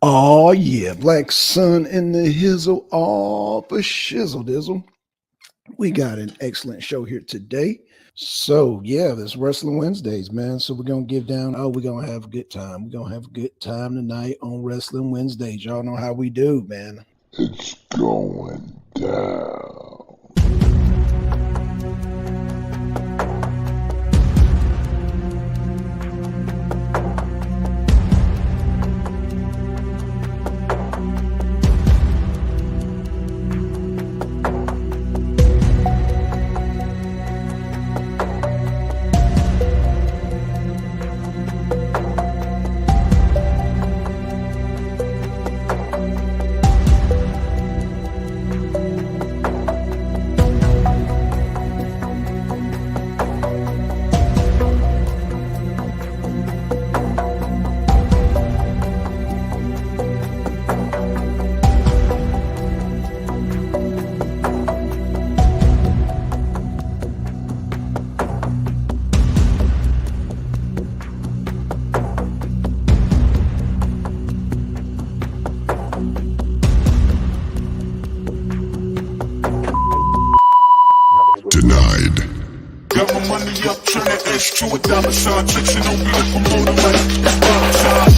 Oh yeah, Black Sun in the hizzle, all for shizzle dizzle. We got an excellent show here today. So yeah, this Wrestling Wednesdays, man. So we're gonna give down. Oh, we're gonna have a good time. We're gonna have a good time tonight on Wrestling Wednesdays. Y'all know how we do, man. It's going down. Got my money up, turn that H to a dollar sign. Chicks and don't be the promoter like time.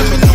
Arena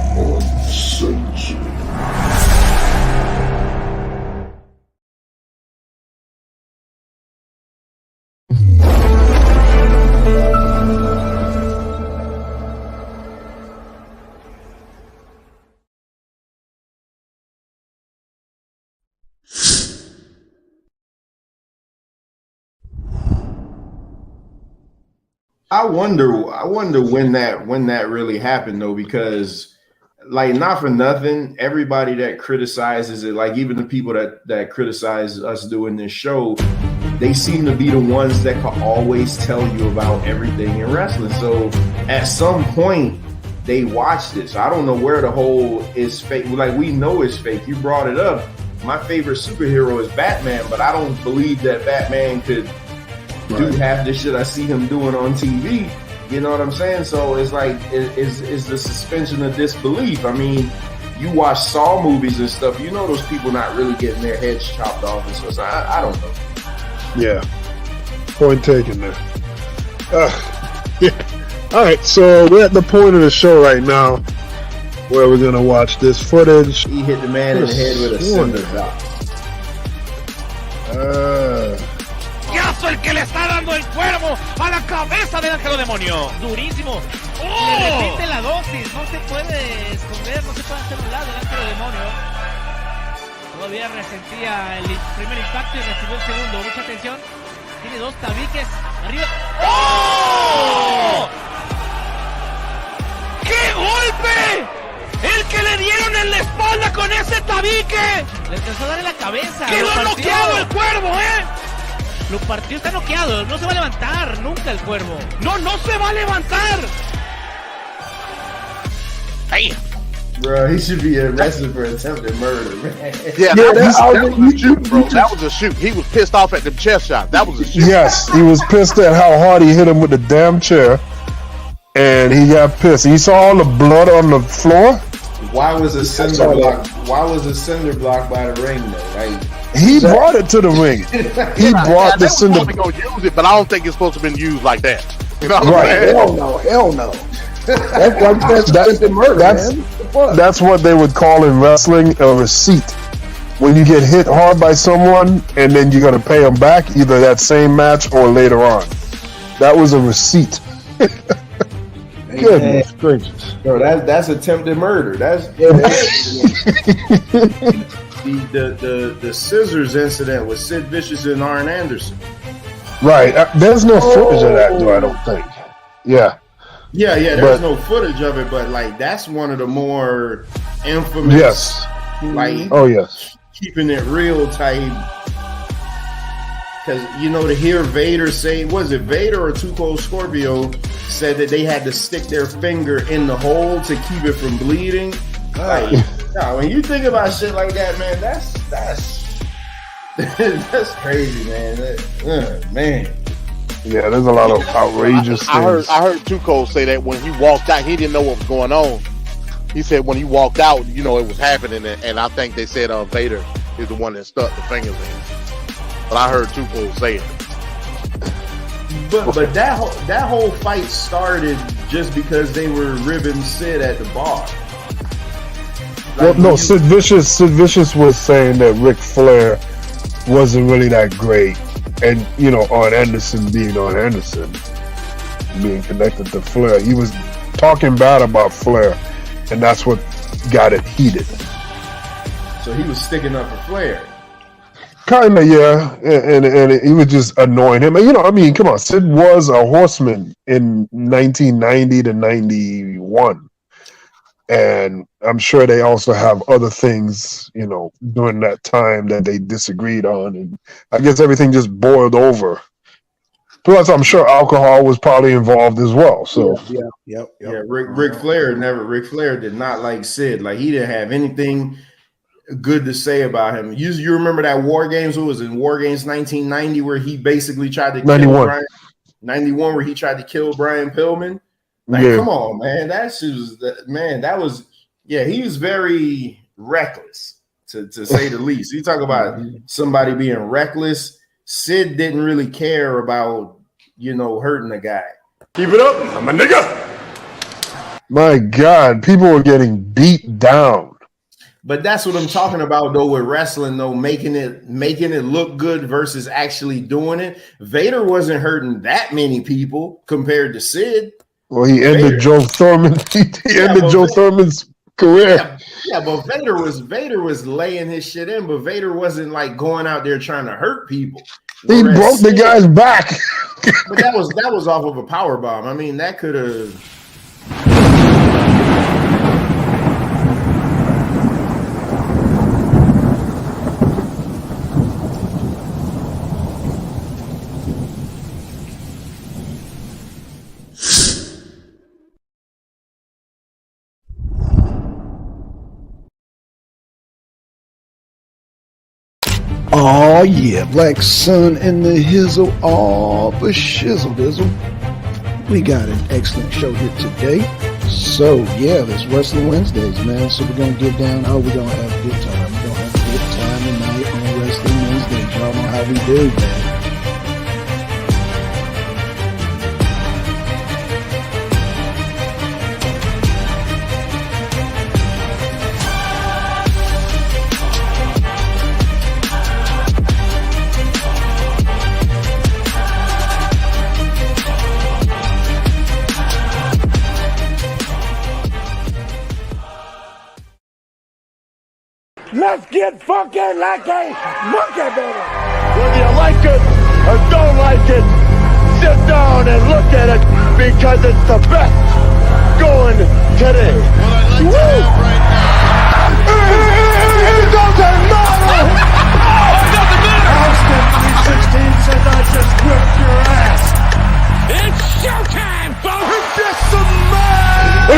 Uncensored. I wonder when that really happened though, because like not for nothing, everybody that criticizes it, like even the people that criticize us doing this show, they seem to be the ones that can always tell you about everything in wrestling. So at some point they watch this. I don't know where the whole is fake. Like we know it's fake. You brought it up. My favorite superhero is Batman, but I don't believe that Batman could do half the shit I see him doing on TV. You know what I'm saying? So it's like, is the suspension of disbelief. I mean, you watch Saw movies and stuff, you know those people not really getting their heads chopped off and stuff. So I don't know. Yeah. Point taken there. Yeah. All right, so we're at the point of the show right now where we're going to watch this footage. He hit the man in the head with a cinder block. El que le está dando el cuervo a la cabeza del ángel demonio. Durísimo. ¡Oh! Le repite la dosis. No se puede esconder, no se puede hacer un lado del ángel demonio. Todavía resentía el primer impacto y recibió el segundo. Mucha atención. Tiene dos tabiques arriba. ¡Oh! ¡Qué golpe! ¡El que le dieron en la espalda con ese tabique! Le empezó a dar en la cabeza. ¡Quedó noqueado el cuervo, Lo partió, está noqueado. No se va a levantar nunca el Cuervo. ¡No, no se va a levantar! ¡Ay! Bro, he should be arrested for attempted murder, man. Yeah, that was a shoot, bro. That was a shoot. He was pissed off at the chair shot. That was a shoot. Yes, he was pissed at how hard he hit him with the damn chair, and he got pissed. He saw all the blood on the floor. Why was a cinder block? Why was a cinder block by the ring though? Like he brought it to the ring. He brought the cinder. They were gonna use it, but I don't think it's supposed to have been used like that. You know what Right. I'm saying? Hell no. That's attempted murder, man. That's what they would call in wrestling a receipt. When you get hit hard by someone and then you're going to pay them back either that same match or later on. That was a receipt. Goodness gracious. Bro, that's attempted murder. That's the scissors incident with Sid Vicious and Arn Anderson. Right. There's no footage of that, though, I don't think. Yeah. Yeah, there's no footage of it, but like that's one of the more infamous. Yes. Like, oh yes, keeping it real type. Because to hear Vader say, was it Vader or Too Cold Scorpio said that they had to stick their finger in the hole to keep it from bleeding. Like, when you think about shit like that, man, that's that's crazy, man. Man. Yeah, there's a lot of outrageous things. I heard Too Cold say that when he walked out, he didn't know what was going on. He said when he walked out, it was happening, and I think they said Vader is the one that stuck the fingers in. But I heard Too Cold say it. But that whole fight started just because they were ribbing Sid at the bar. Well, Sid Vicious was saying that Ric Flair wasn't really that great. And, Arn Anderson being Arn Anderson, being connected to Flair, he was talking bad about Flair, and that's what got it heated. So he was sticking up for Flair. Kinda, yeah, and he was just annoying him. And, come on, Sid was a horseman in 1990 to 91. And I'm sure they also have other things, during that time that they disagreed on. And I guess everything just boiled over. Plus, I'm sure alcohol was probably involved as well. So yeah. Ric Flair did not like Sid. Like, he didn't have anything good to say about him. You remember that War Games? It was in War Games 1990 where he basically tried to 91. 91 where he tried to kill Brian Pillman. Like, come on, man. That was he was very reckless, to say the least. You talk about somebody being reckless. Sid didn't really care about, hurting a guy. Keep it up, I'm a nigga. My God, people were getting beat down. But that's what I'm talking about, though, with wrestling, though, making it look good versus actually doing it. Vader wasn't hurting that many people compared to Sid. Well, he ended Joe Thurman. He ended Joe Thurman's career. Yeah, but Vader was laying his shit in, but Vader wasn't like going out there trying to hurt people. He broke the guy's back. But that was off of a power bomb. I mean, that could have. Oh yeah, Black Sun in the hizzle, all for shizzle dizzle. We got an excellent show here today. So yeah, it's Wrestling Wednesdays, man. So we're gonna get down. We're gonna have a good time. We're gonna have a good time tonight on Wrestling Wednesdays. Y'all know how we do, man. Let's get fucking like a monkey, baby. Whether you like it or don't like it, sit down and look at it because it's the best going today. What I'd like to have right now. Here goes another. Oh, it doesn't matter. Austin 316 says I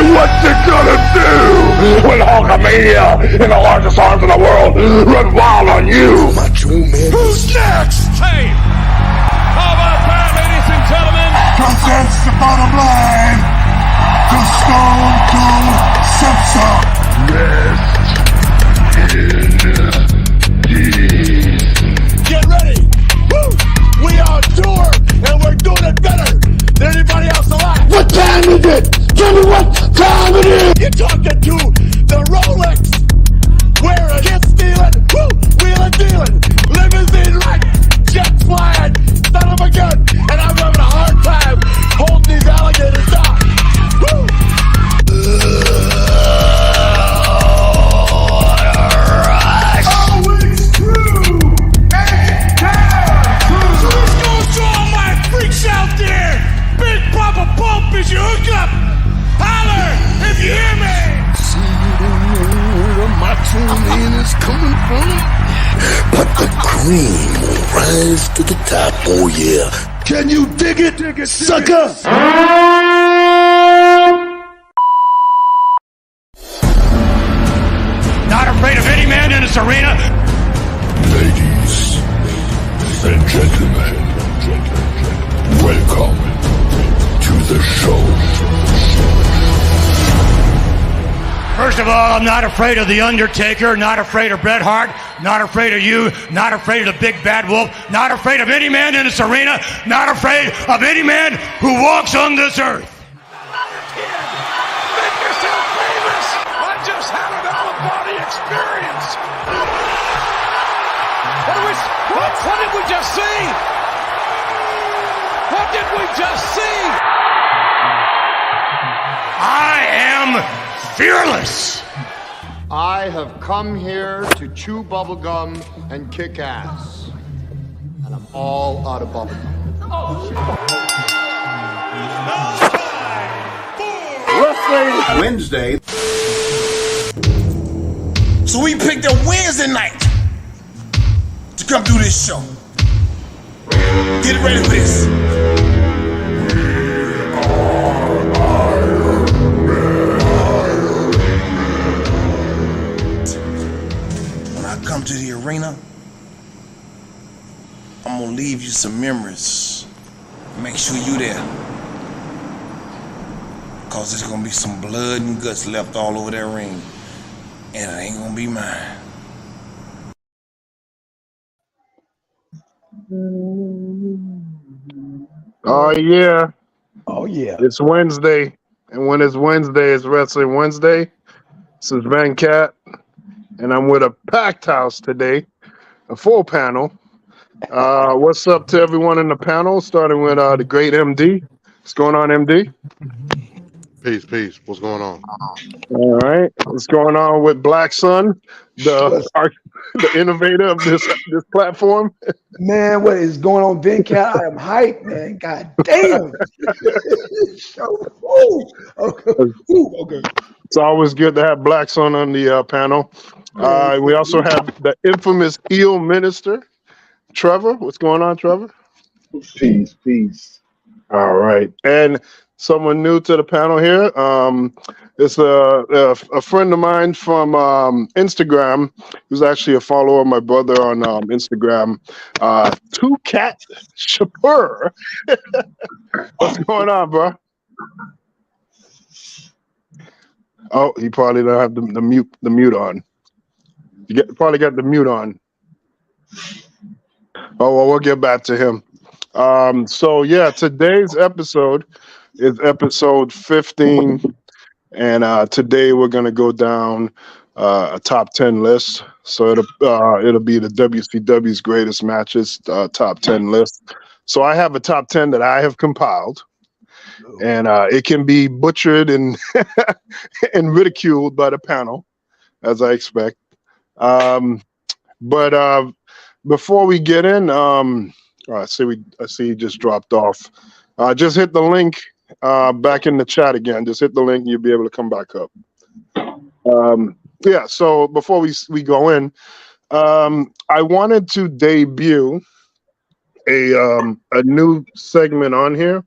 What you gonna do when Hulkamania and the largest arms in the world run wild on you? Who's next? Hey, how about that, ladies and gentlemen? Cause that's the bottom line. The Stone Cold Simpson. Get ready. Woo! We are on tour and we're doing it better than anybody else alive. What time is it? Tell me what time it is. You're talking to the Rolex wearing, kid stealing, woo, wheeling dealing, limousine riding, jet flying, son of a gun, and I'm having a hard time holding these alligators down. Woo! Out there, Big Papa Pump is your hookup. Holler if you hear me. See, you don't know where the macho man is coming from, but the cream will rise to the top. Oh yeah, can you dig it, sucker? Not afraid of any man in this arena. Ladies and gentlemen, welcome to the show. First of all, I'm not afraid of The Undertaker, not afraid of Bret Hart, not afraid of you, not afraid of the Big Bad Wolf, not afraid of any man in this arena, not afraid of any man who walks on this earth. Make yourself famous. I just had an out-of-body experience. What did we just see? What did we just see? I am fearless. I have come here to chew bubblegum and kick ass. And I'm all out of bubblegum. Wrestling Wednesday. So we picked a Wednesday night to come do this show. Get ready for this. When I come to the arena, I'm gonna leave you some memories. Make sure you there. Cause there's gonna be some blood and guts left all over that ring. And it ain't gonna be mine. Oh yeah, Oh yeah. it's Wednesday, and when it's Wednesday, it's Wrestling Wednesday. This is Van Cat, and I'm with a packed house today, a full panel. What's up to everyone in the panel? Starting with the great MD. What's going on, MD? Peace. What's going on? All right. What's going on with Blackson, the innovator of this platform? Man, what is going on, Venkat? I am hyped, man. God damn. Okay. It's always good to have Blackson on the panel. We also have the infamous heel minister, Trevor. What's going on, Trevor? Peace. All right. And someone new to the panel here. It's a friend of mine from Instagram, who's actually a follower of my brother on Instagram. Two Cat Shapur. What's going on, bro? Oh, he probably don't have the mute on. Probably got the mute on. Oh well, we'll get back to him. So yeah, today's episode is episode 15, and today we're gonna go down a top 10 list. So it'll be the WCW's Greatest Matches top 10 list. So I have a top 10 that I have compiled, and it can be butchered and and ridiculed by the panel, as I expect. But before we get in, I see he just dropped off. Just hit the link back in the chat again. Just hit the link, and you'll be able to come back up. Yeah. So before we go in, I wanted to debut a new segment on here.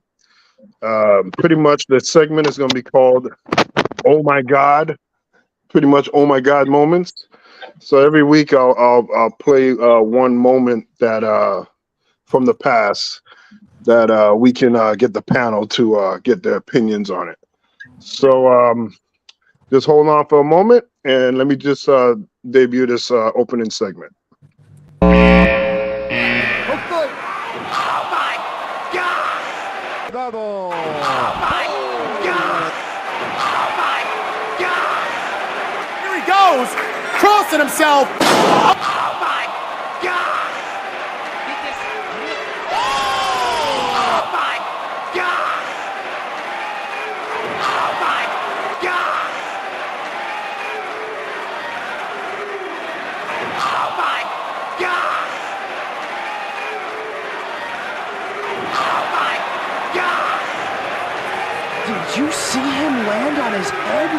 Pretty much the segment is going to be called oh my God, pretty much oh my God moments. So every week I'll play one moment that from the past that we can get the panel to get their opinions on it. So just hold on for a moment and let me just debut this opening segment. Crossing himself. Oh my God! Oh my God! Oh my God! Oh my God! Oh my God! Did you see him land on his head?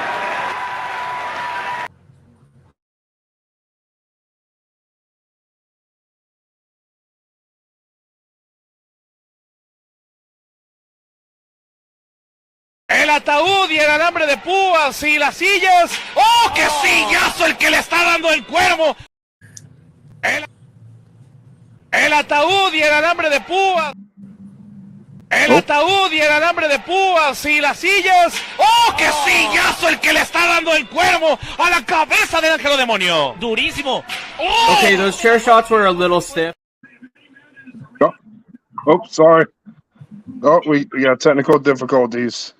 El ataúd y el alambre de púas y las sillas. ¡Oh, qué sillazo el que le está dando el cuervo! El ataúd y el alambre de púas. El ataúd y el alambre de púas y las sillas. ¡Oh, qué sillazo el que le está dando el cuervo a la cabeza del ángel demonio! ¡Durísimo! ¡Oh! Okay, those chair shots were a little stiff. Oh, sorry. Oh, we got technical difficulties.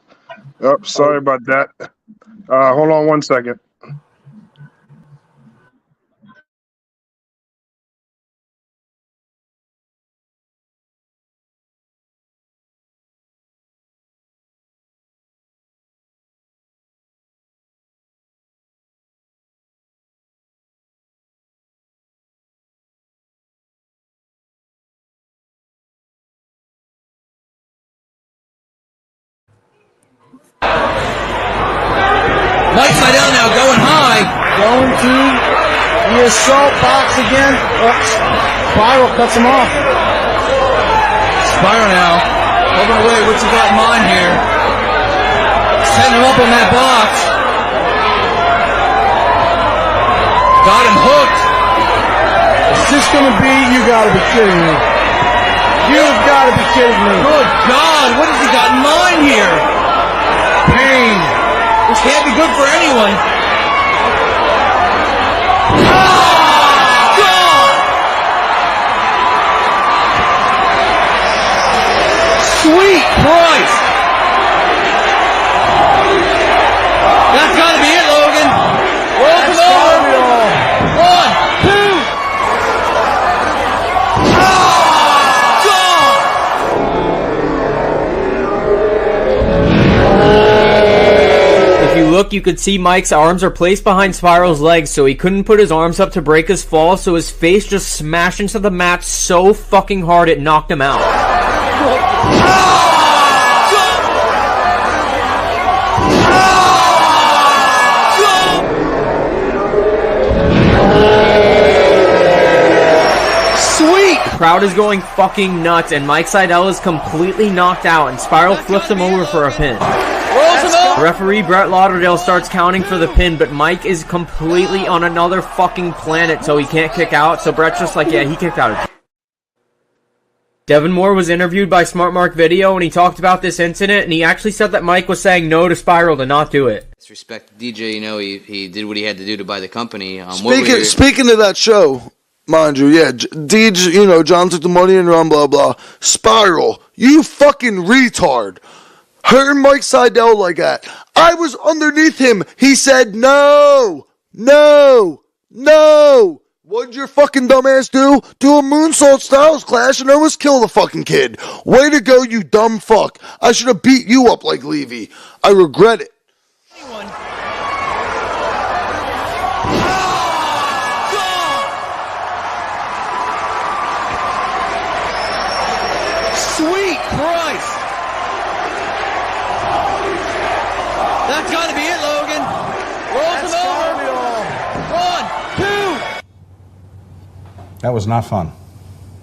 Oh, sorry about that. Hold on one second. Mike Seidel now going high. Going to the assault box again. Oops. Spiral cuts him off. Spiral now. Over away, what's he got in mind here? Setting him up on that box. Got him hooked. Is this gonna be? You gotta be kidding me. You've gotta be kidding me. Good God, what has he got in mind here? Pain. This can't be good for anyone. Sweet Christ. That's gotta be it, Logan. Rolls him over. 1, 2. If you look, you could see Mike's arms are placed behind Spiral's legs, so he couldn't put his arms up to break his fall, so his face just smashed into the mat so fucking hard it knocked him out. Sweet. The crowd is going fucking nuts, and Mike Seidel is completely knocked out, and Spiral flips him over for a pin. Referee Brett Lauderdale starts counting for the pin, but Mike is completely on another fucking planet, so he can't kick out. So Brett's just like, yeah, he kicked out. Devin Moore was interviewed by Smart Mark Video, and he talked about this incident, and he actually said that Mike was saying no to Spiral to not do it. Disrespect DJ, you know, he did what he had to do to buy the company. Speaking of that show, mind you, yeah, DJ, you know, John took the money and run, blah, blah. Spiral, you fucking retard. Hurting Mike Seidel like that. I was underneath him. He said no, no, no. What did your fucking dumbass do? Do a moonsault styles clash and almost kill the fucking kid. Way to go, you dumb fuck. I should have beat you up like Levy. I regret it. Sweet Christ. That's gotta be it, Logan. Rolls him over. 1, 2. That was not fun.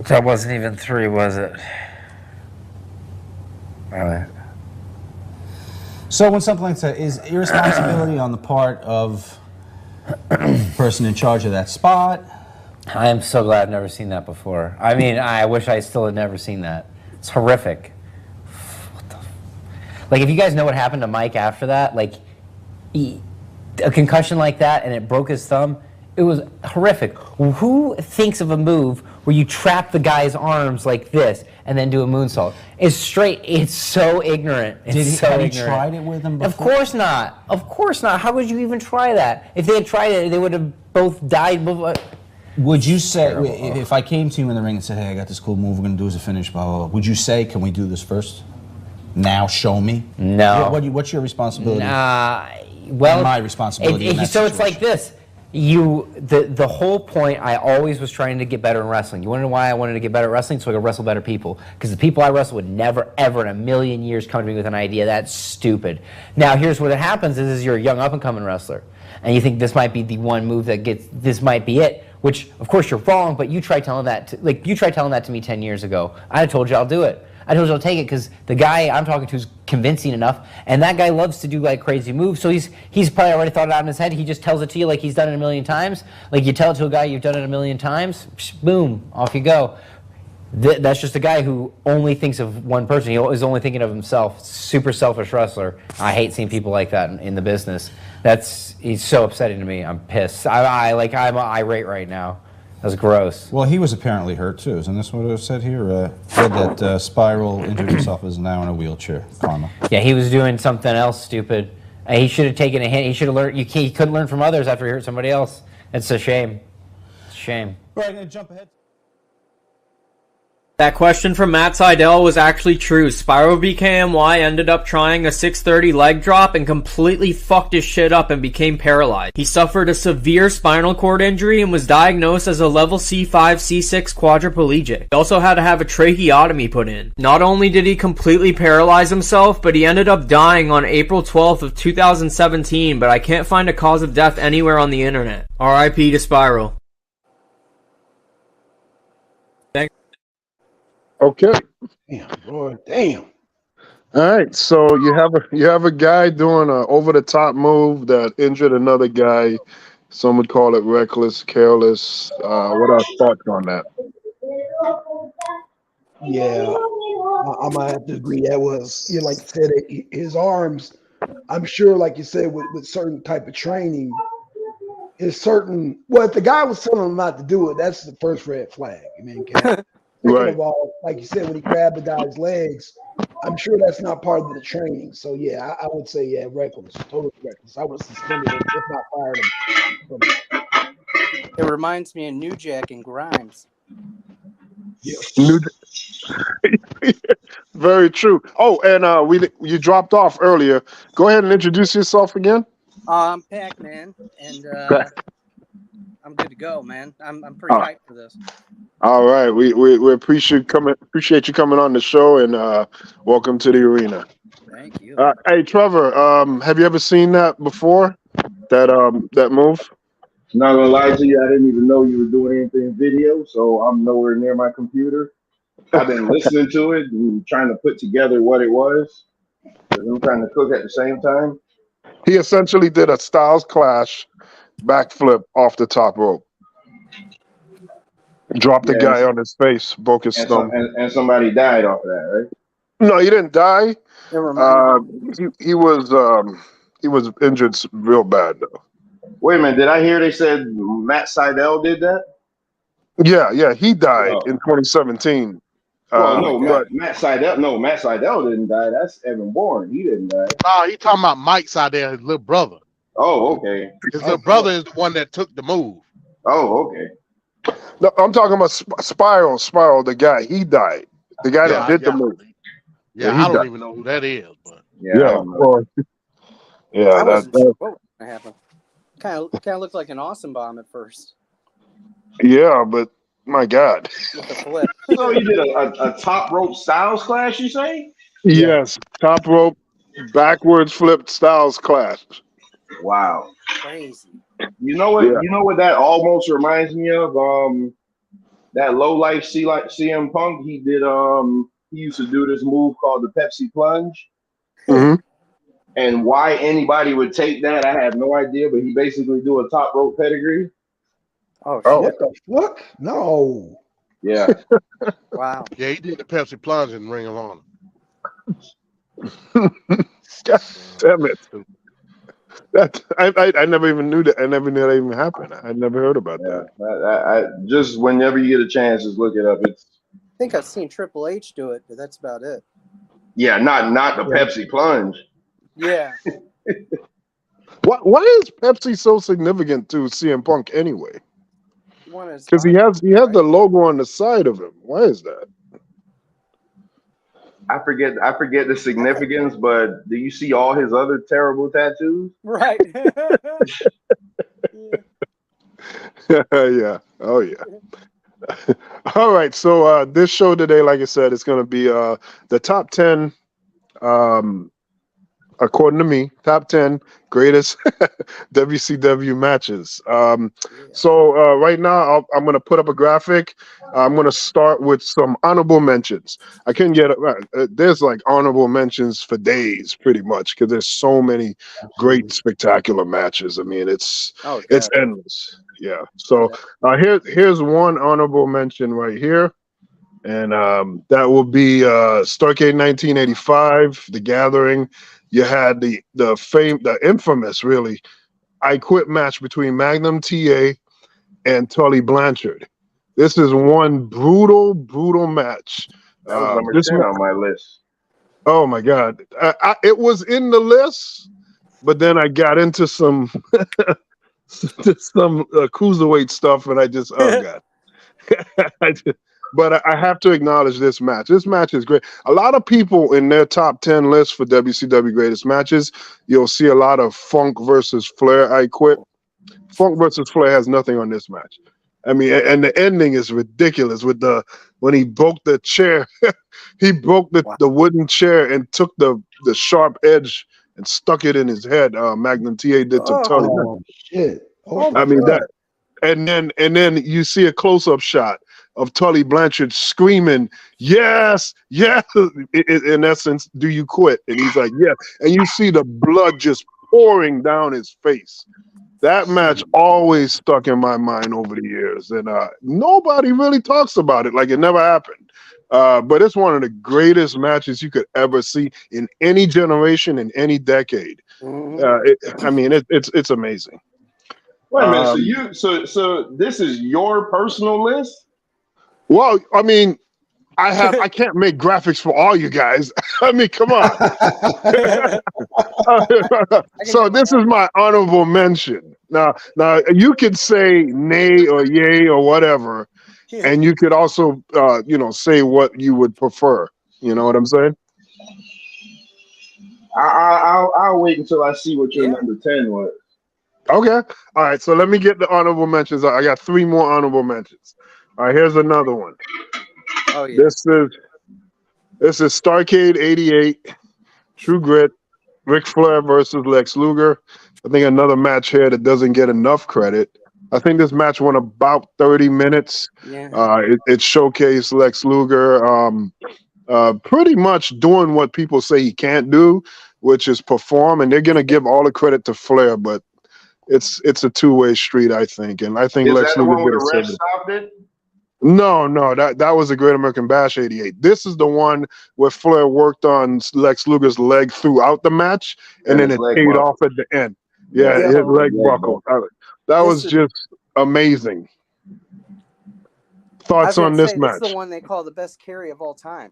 That wasn't even 3, was it? All right. So when something like that is irresponsibility on the part of the person in charge of that spot. I am so glad I've never seen that before. I mean, I wish I still had never seen that. It's horrific. What the like, if you guys know what happened to Mike after that, like, a concussion like that and it broke his thumb, it was horrific. Who thinks of a move where you trap the guy's arms like this and then do a moonsault? It's so ignorant. Have you tried it with him before? Of course not. Of course not. How would you even try that? If they had tried it, they would have both died before. Would you say, if I came to you in the ring and said, hey, I got this cool move we're going to do as a finish, blah, blah, blah, would you say, can we do this first? Now show me? No. What's your responsibility? Well, my responsibility in that so it's like this. The whole point, I always was trying to get better in wrestling. You want to know why I wanted to get better at wrestling? So I could wrestle better people. Because the people I wrestle would never, ever in a million years come to me with an idea that's stupid. Now, here's what happens is you're a young up-and-coming wrestler. And you think this might be the one move that this might be it. Which, of course, you're wrong, but you tried telling that to me 10 years ago. I told you I'll do it. I told you I'll take it because the guy I'm talking to is convincing enough, and that guy loves to do like crazy moves. So he's probably already thought it out in his head. He just tells it to you like he's done it a million times. Like you tell it to a guy you've done it a million times, boom, off you go. That's just a guy who only thinks of one person. He is only thinking of himself. Super selfish wrestler. I hate seeing people like that in the business. He's so upsetting to me. I'm pissed. I'm irate right now. That's gross. Well, he was apparently hurt too. Isn't this what it said here? Said that Spiral injured himself, is now in a wheelchair. Karma. Yeah, he was doing something else stupid. He should have taken a hint. He should have learned. He couldn't learn from others after he hurt somebody else. It's a shame. It's a shame. All right, I'm gonna jump ahead. That question from Matt Seidel was actually true. Spyro BKMY ended up trying a 630 leg drop and completely fucked his shit up and became paralyzed. He suffered a severe spinal cord injury and was diagnosed as a level C5, C6 quadriplegic. He also had to have a tracheotomy put in. Not only did he completely paralyze himself, but he ended up dying on April 12th of 2017, but I can't find a cause of death anywhere on the internet. RIP to Spyro. Okay. Damn, Lord, damn. All right. So you have a guy doing an over the top move that injured another guy. Some would call it reckless, careless. What are our thoughts on that? Yeah, I might have to agree. That was, like you said, his arms. I'm sure, like you said, with certain type of training, is certain. Well, if the guy was telling him not to do it, that's the first red flag. I mean, second of all, like you said, when he grabbed the guy's legs, I'm sure that's not part of the training. So yeah, I would say reckless, totally reckless. I would have suspended him, if not fired him. It reminds me of New Jack and Grimes. Yeah. Very true. Oh, and you dropped off earlier. Go ahead and introduce yourself again. I'm Pac-Man, and I'm good to go, man. I'm pretty hyped for this. All right, we appreciate you coming on the show, and welcome to the arena. Thank you. Hey, Trevor, have you ever seen that before? That move? Not gonna lie to you, I didn't even know you were doing anything video, so I'm nowhere near my computer. I've been listening to it and trying to put together what it was. I'm trying to cook at the same time. He essentially did a Styles Clash backflip off the top rope. Dropped the guy on his face, broke his stomach. And somebody died off of that, right? No, he didn't die. He was injured real bad though. Wait a minute, did I hear they said Matt Seidel did that? Yeah, he died in 2017. Matt Seidel didn't die. That's Evan Bourne. He didn't die. No, he talking about Mike Seidel, his little brother. Oh, okay. His little brother is the one that took the move. Oh, okay. No, I'm talking about Spiral, the guy. He died. The guy that did the move. Yeah, I don't even know who that is, but I wasn't sure what was gonna happen. Kind of looked like an awesome bomb at first. Yeah, but my God. With the flip. So you did a top rope Styles Clash, you say? Yes, top rope, backwards flipped Styles Clash. Wow. Crazy. You know what? You know what that almost reminds me of? That low life CM Punk. He did. He used to do this move called the Pepsi Plunge. Mm-hmm. And why anybody would take that, I have no idea. But he basically do a top rope pedigree. Oh, What the fuck? No. Yeah. Wow. Yeah, he did the Pepsi plunge in Ring of Honor. God damn it. That I never even knew that. I never knew that even happened. I never heard about that. I just whenever you get a chance, just look it up. It's I think I've seen Triple H do it, but that's about it. yeah, not the Pepsi plunge. Yeah. Why is Pepsi so significant to CM Punk anyway? Because he has the logo on the side of him. Why is that? I forget the significance, but do you see all his other terrible tattoos? Right. Yeah. Oh yeah. All right. So this show today, like I said, it's going to be the top 10. According to me, top 10 greatest WCW matches. So right now, I'm going to put up a graphic. I'm going to start with some honorable mentions. I couldn't get there's like honorable mentions for days, pretty much, because there's so many great, spectacular matches. I mean, it's endless. Yeah. So here's one honorable mention right here. And that will be Starrcade 1985, The Gathering. You had the infamous, really, I Quit match between Magnum TA and Tully Blanchard. This is one brutal match. That was number 10 on my list. Oh my God, it was in the list, but then I got into some cruiserweight stuff, and I just God. But I have to acknowledge this match. This match is great. A lot of people in their top 10 lists for WCW Greatest Matches, you'll see a lot of Funk versus Flair, I Quit. Funk versus Flair has nothing on this match. I mean, and the ending is ridiculous with when he broke the chair. He broke the wooden chair and took the sharp edge and stuck it in his head. Magnum TA did to Tully. Oh, shit. Oh, I mean, that. And then you see a close-up shot of Tully Blanchard screaming, "Yes, yes!" In essence, do you quit? And he's like, "Yeah." And you see the blood just pouring down his face. That match always stuck in my mind over the years, and nobody really talks about it like it never happened. But it's one of the greatest matches you could ever see in any generation, in any decade. It's amazing. Wait a minute. So this is your personal list? Well, I mean, I can't make graphics for all you guys. I mean, come on. So this is my honorable mention. Now you could say nay or yay or whatever, and you could also say what you would prefer. You know what I'm saying? I'll wait until I see what your number 10 was. Okay. All right. So let me get the honorable mentions. I got 3 more honorable mentions. All right. Here's another one. Oh yeah. This is Starrcade 88, True Grit, Ric Flair versus Lex Luger. I think another match here that doesn't get enough credit. I think this match went about 30 minutes. Yeah. It showcased Lex Luger pretty much doing what people say he can't do, which is perform. And they're gonna give all the credit to Flair, but it's a two-way street, I think. And I think Lex Luger where the ref stopped it? No, that was a Great American Bash 88. This is the one where Flair worked on Lex Luger's leg throughout the match, and then it paid off at the end. Yeah, his leg buckled. That was just amazing. Thoughts on this match? It's the one they call the best carry of all time.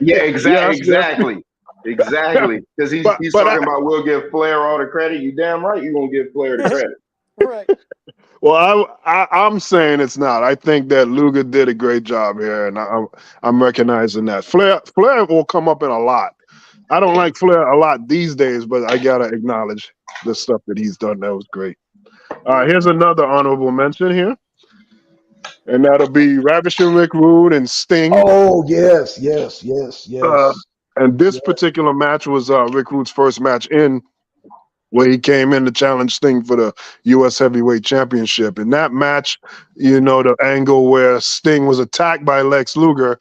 Yeah, exactly. Exactly. Because he's talking about we'll give Flair all the credit. You damn right you're going to give Flair the credit. Right. Well, I'm saying it's not. I think that Luger did a great job here, and I'm recognizing that. Flair will come up in a lot. I don't like Flair a lot these days, but I gotta acknowledge the stuff that he's done. That was great. All right, here's another honorable mention here, and that'll be Ravishing Rick Rude and Sting. Oh yes. And this particular match was Rick Rude's first match where he came in to challenge Sting for the U.S. Heavyweight Championship. In that match, the angle where Sting was attacked by Lex Luger,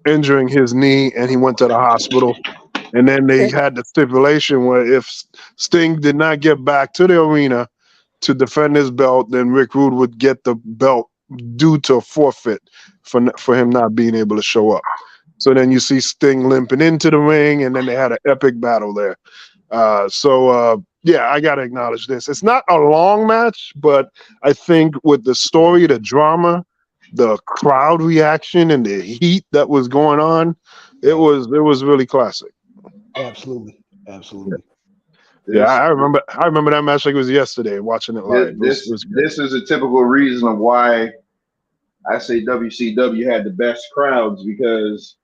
injuring his knee, and he went to the hospital. And then they had the stipulation where if Sting did not get back to the arena to defend his belt, then Rick Rude would get the belt due to a forfeit for him not being able to show up. So then you see Sting limping into the ring, and then they had an epic battle there. Yeah, I got to acknowledge this. It's not a long match, but I think with the story, the drama, the crowd reaction, and the heat that was going on, it was really classic. Absolutely. Yeah, I remember that match like it was yesterday, watching it live. This is a typical reason of why I say WCW had the best crowds, because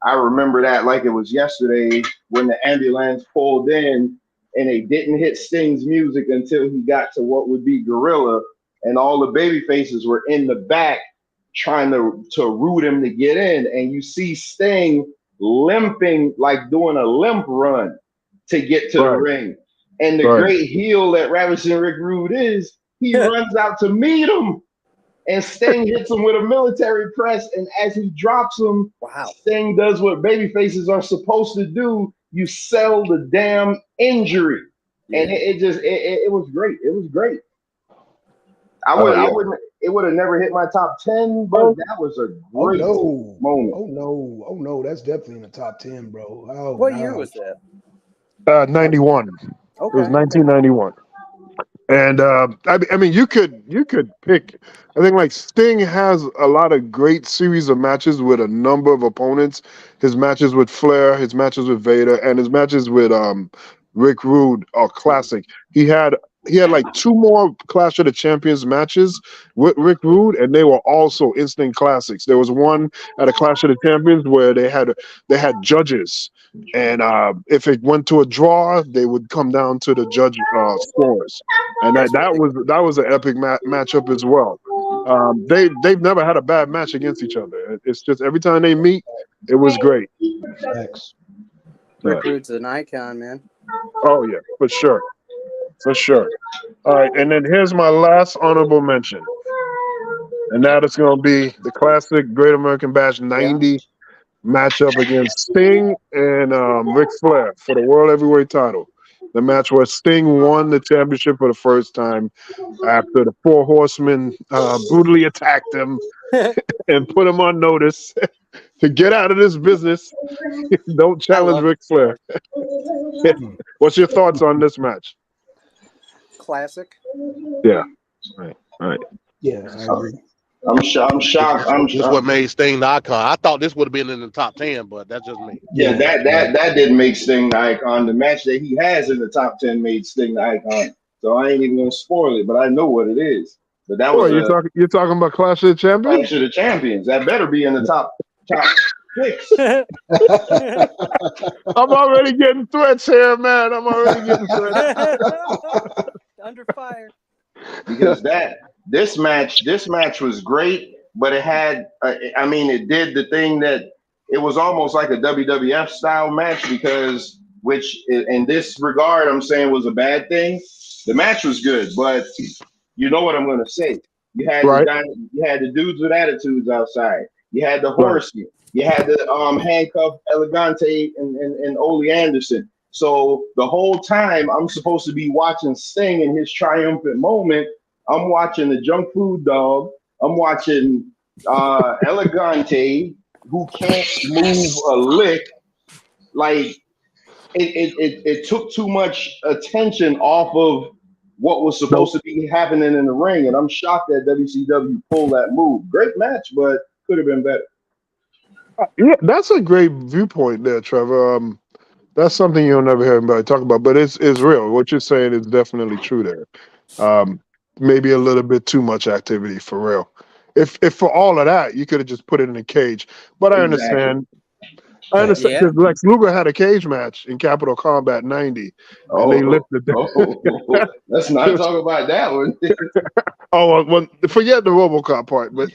I remember that like it was yesterday when the ambulance pulled in and they didn't hit Sting's music until he got to what would be Gorilla, and all the baby faces were in the back trying to root him to get in, and you see Sting limping, like doing a limp run to get to the ring. And the great heel that Ravishing Rick Rude is, he runs out to meet him, and Sting hits him with a military press, and as he drops him, Sting does what baby faces are supposed to do. You sell the damn injury. And it was great. It was great. It would have never hit my top 10, but that was a great moment. Oh no, that's definitely in the top 10, bro. Oh, what year was that? 91. Okay. It was 1991. And I mean, you could pick. I think like Sting has a lot of great series of matches with a number of opponents. His matches with Flair, his matches with Vader, and his matches with Rick Rude are classic. He had like 2 more Clash of the Champions matches with Rick Rude, and they were also instant classics. There was one at a Clash of the Champions where they had judges, and if it went to a draw, they would come down to the judge scores, and that was an epic matchup as well. They've never had a bad match against each other. It's just every time they meet, it was great. Thanks. Rick Rude's an icon, man. Oh yeah, for sure. For sure. All right, and then here's my last honorable mention. And that is going to be the classic Great American Bash 90 matchup against Sting and Ric Flair for the World Heavyweight title. The match where Sting won the championship for the first time after the 4 Horsemen brutally attacked him and put him on notice to get out of this business. Don't challenge Ric Flair. What's your thoughts on this match? Classic. Yeah. Right. Yeah, I agree. I'm shocked. This what made Sting the icon. I thought this would have been in the top 10, but that's just me. Yeah, that didn't make Sting the icon. The match that he has in the top 10 made Sting the icon. So I ain't even gonna spoil it, but I know what it is. But that was you're talking about Clash of the Champions? Clash of the Champions. That better be in the top 6. I'm already getting threats here, man. I'm already getting threats. Under fire. Because this match was great, but it had it did the thing that it was almost like a WWF style match, because which in this regard I'm saying was a bad thing. The match was good, but you know what I'm going to say. You had the dudes with attitudes outside. You had the Horsemen. You had the handcuff Elegante and Ole Anderson. So the whole time I'm supposed to be watching Sting in his triumphant moment, I'm watching the junk food dog. I'm watching Elegante, who can't move a lick. Like it took too much attention off of what was supposed to be happening in the ring, and I'm shocked that WCW pulled that move. Great match, but could have been better. Yeah, that's a great viewpoint there, Trevor. That's something you'll never hear anybody talk about, but it's real. What you're saying is definitely true there. Maybe a little bit too much activity for real. If for all of that, you could have just put it in a cage. But I understand. I understand because Lex Luger had a cage match in Capital Combat 90, and they lifted that. Let's not talk about that one. Well, forget the RoboCop part, but.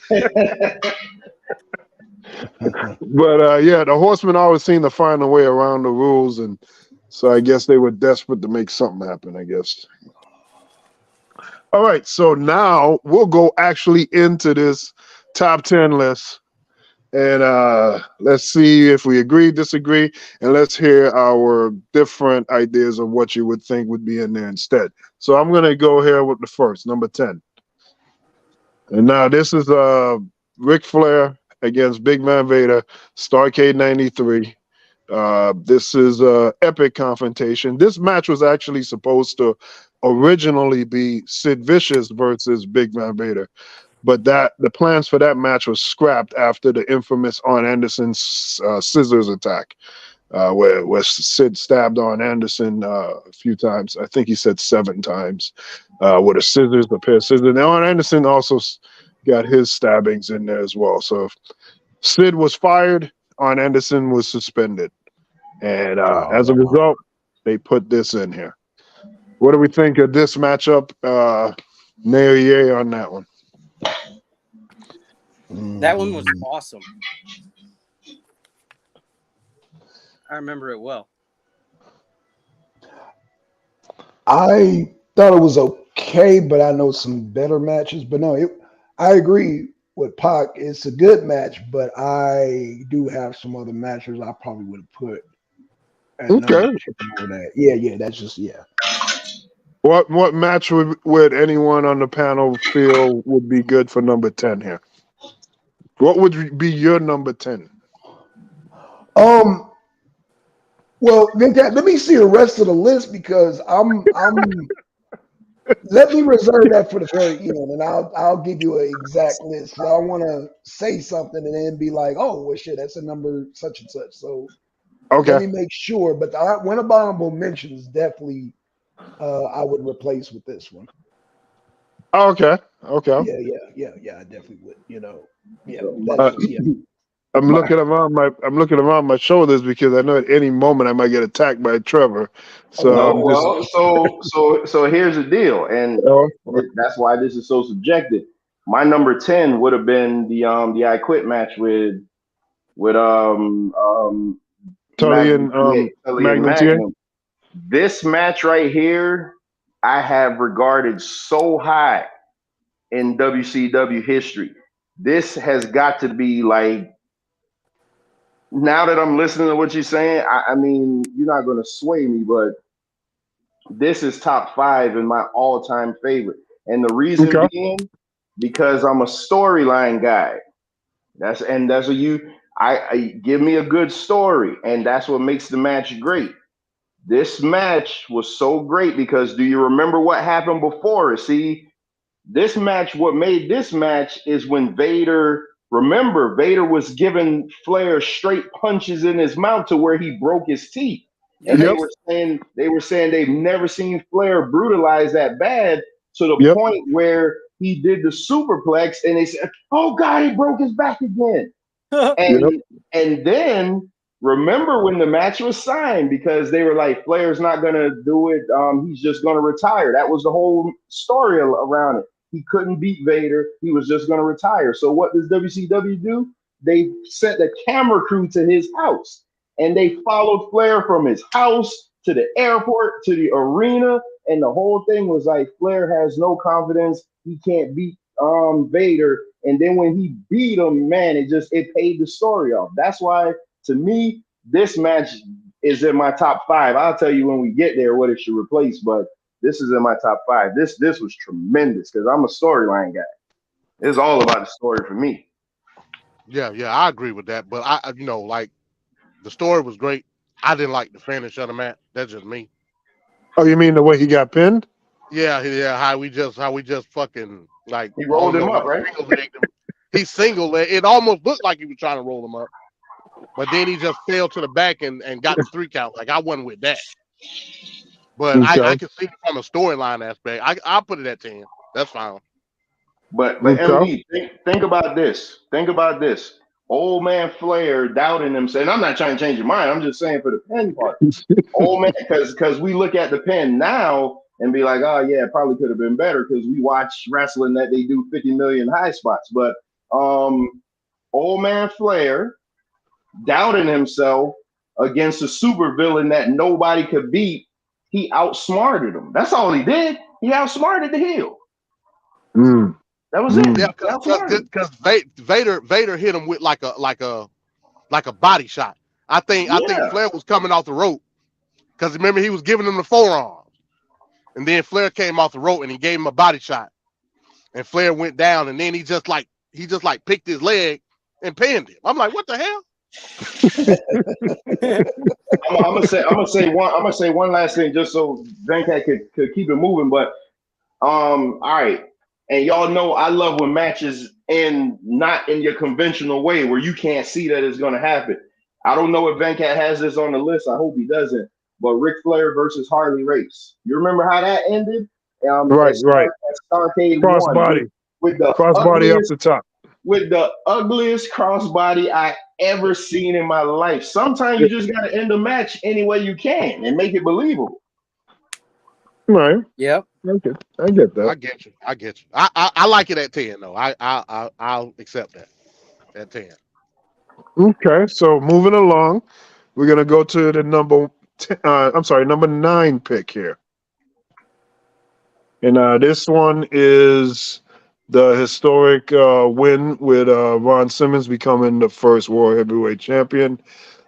But the Horsemen always seem to find a way around the rules, and so I guess they were desperate to make something happen, I guess. All right, so now we'll go actually into this top 10 list, And let's see if we agree, disagree, and let's hear our different ideas of what you would think would be in there instead. So I'm going to go here with the first, number 10. And now this is Ric Flair against Big Man Vader, Starrcade 93. This is an epic confrontation. This match was actually supposed to originally be Sid Vicious versus Big Man Vader, but the plans for that match was scrapped after the infamous Arn Anderson's scissors attack, where Sid stabbed Arn Anderson a few times. I think he said 7 times with a pair of scissors. And Arn Anderson also got his stabbings in there as well. So Sid was fired. Arn Anderson was suspended. And as a result, they put this in here. What do we think of this matchup? Nay or yay on that one? That one was awesome. I remember it well. I thought it was okay, but I know some better matches. But no, I agree with Pac. It's a good match, but I do have some other matches I probably would have put. Okay. Over that. Yeah, that's just What match would anyone on the panel feel would be good for number 10 here? What would be your number 10? Well, let me see the rest of the list because I'm let me reserve that for the very end, and I'll give you an exact list. So I want to say something and then be like, oh, well, shit, that's a number such and such. So let me make sure. But the one abominable mentions definitely I would replace with this one. Okay. Yeah, I definitely would. I'm looking around my shoulders because I know at any moment I might get attacked by Trevor. So so here's the deal, and that's why this is so subjective. My number 10 would have been the I Quit match with Tully and Magnum. This match right here, I have regarded so high in WCW history. This has got to be like, now that I'm listening to what you're saying, I mean, you're not going to sway me, but this is top 5 in my all-time favorite. And the reason being, because I'm a storyline guy. That's what I give me a good story, and that's what makes the match great. This match was so great because do you remember what happened before it? See, this match, what made this match is when Vader was giving Flair straight punches in his mouth to where he broke his teeth. And they were saying they've never seen Flair brutalize that bad to the point where he did the superplex and they said, oh God, he broke his back again. And then remember when the match was signed, because they were like, Flair's not going to do it. He's just going to retire. That was the whole story around it. He couldn't beat Vader. He was just going to retire. So what does WCW do? They sent a camera crew to his house, and they followed Flair from his house to the airport, to the arena. And the whole thing was like, Flair has no confidence. He can't beat Vader. And then when he beat him, man, it paid the story off. That's why, to me, this match is in my top 5. I'll tell you when we get there what it should replace, but this is in my top 5. This was tremendous because I'm a storyline guy. It's all about the story for me. Yeah, I agree with that. But I like, the story was great. I didn't like the finish of the match. That's just me. Oh, you mean the way he got pinned? Yeah. How we just fucking, like, he rolled him up, right? He single leg. It almost looked like he was trying to roll him up, but then he just fell to the back and got the 3 count. Like, I wasn't with that. But I can see from a storyline aspect. I'll put it at 10. That's fine. But MD, think about this. Think about this. Old man Flair doubting himself. And I'm not trying to change your mind. I'm just saying for the pin part. Old man, because we look at the pin now and be like, oh yeah, it probably could have been better because we watch wrestling that they do 50 million high spots. But old man Flair doubting himself against a supervillain that nobody could beat. He outsmarted him. That's all he did. He outsmarted the heel. That was it. Yeah, because Vader hit him with like a body shot. I think Flair was coming off the rope because remember he was giving him the forearm, and then Flair came off the rope and he gave him a body shot, and Flair went down, and then he just picked his leg and pinned him. I'm like, what the hell? I'm gonna say one last thing just so Venkat could keep it moving. But all right, and y'all know I love when matches end not in your conventional way where you can't see that it's gonna happen. I don't know if Venkat has this on the list. I hope he doesn't. But Ric Flair versus Harley Race. You remember how that ended? Right. Starcade Crossbody. With the Crossbody up the top. With the ugliest crossbody I ever seen in my life. Sometimes you just gotta end the match any way you can and make it believable. Right. Yep. I get that. I get you. I like it at 10 though. I'll accept that at 10. Okay, so moving along, we're gonna go to the number 9 pick here, and this one is the historic win with Ron Simmons becoming the first World Heavyweight Champion.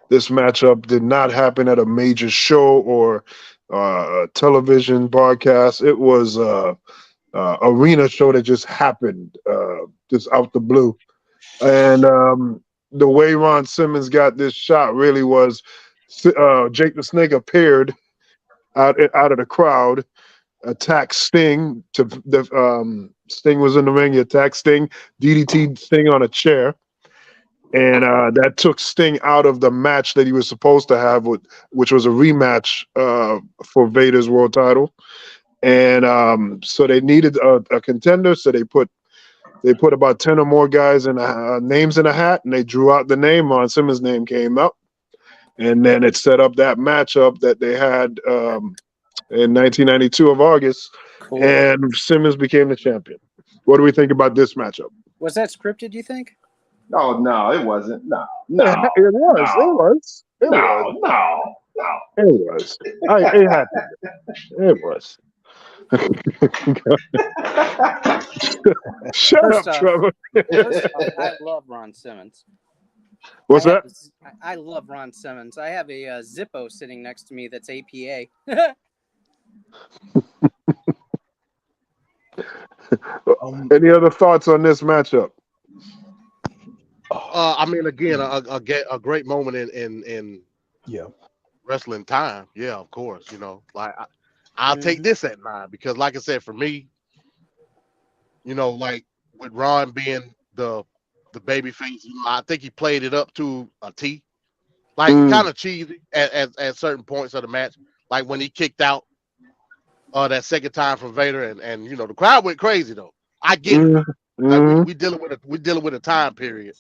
This matchup did not happen at a major show or a television broadcast. It was a arena show that just happened, just out the blue, and the way Ron Simmons got this shot really was Jake the Snake appeared out of the crowd, attacked Sting. Sting was in the ring. He attacked Sting, DDT Sting on a chair, and that took Sting out of the match that he was supposed to have, which was a rematch for Vader's world title. And so they needed a contender, so they put about 10 or more guys in names in a hat, and they drew out the name. Ron Simmons' name came up, and then it set up that matchup that they had in 1992 of August, and Simmons became the champion. What do we think about this matchup? Was that scripted, you think? Oh, no, it wasn't. No. It was. It was. It happened. It was. Shut up, Trevor. I love Ron Simmons. What's that? I love Ron Simmons. I have a Zippo sitting next to me that's APA. Any other thoughts on this matchup? I mean, again, a great moment in wrestling time. Yeah, of course. You know, like I'll take this at 9 because, like I said, for me, you know, like with Ron being the baby face, you know, I think he played it up to a T, like kind of cheesy at certain points of the match, like when he kicked out that second time from Vader, and you know the crowd went crazy though. I get it. Like, we dealing with a time period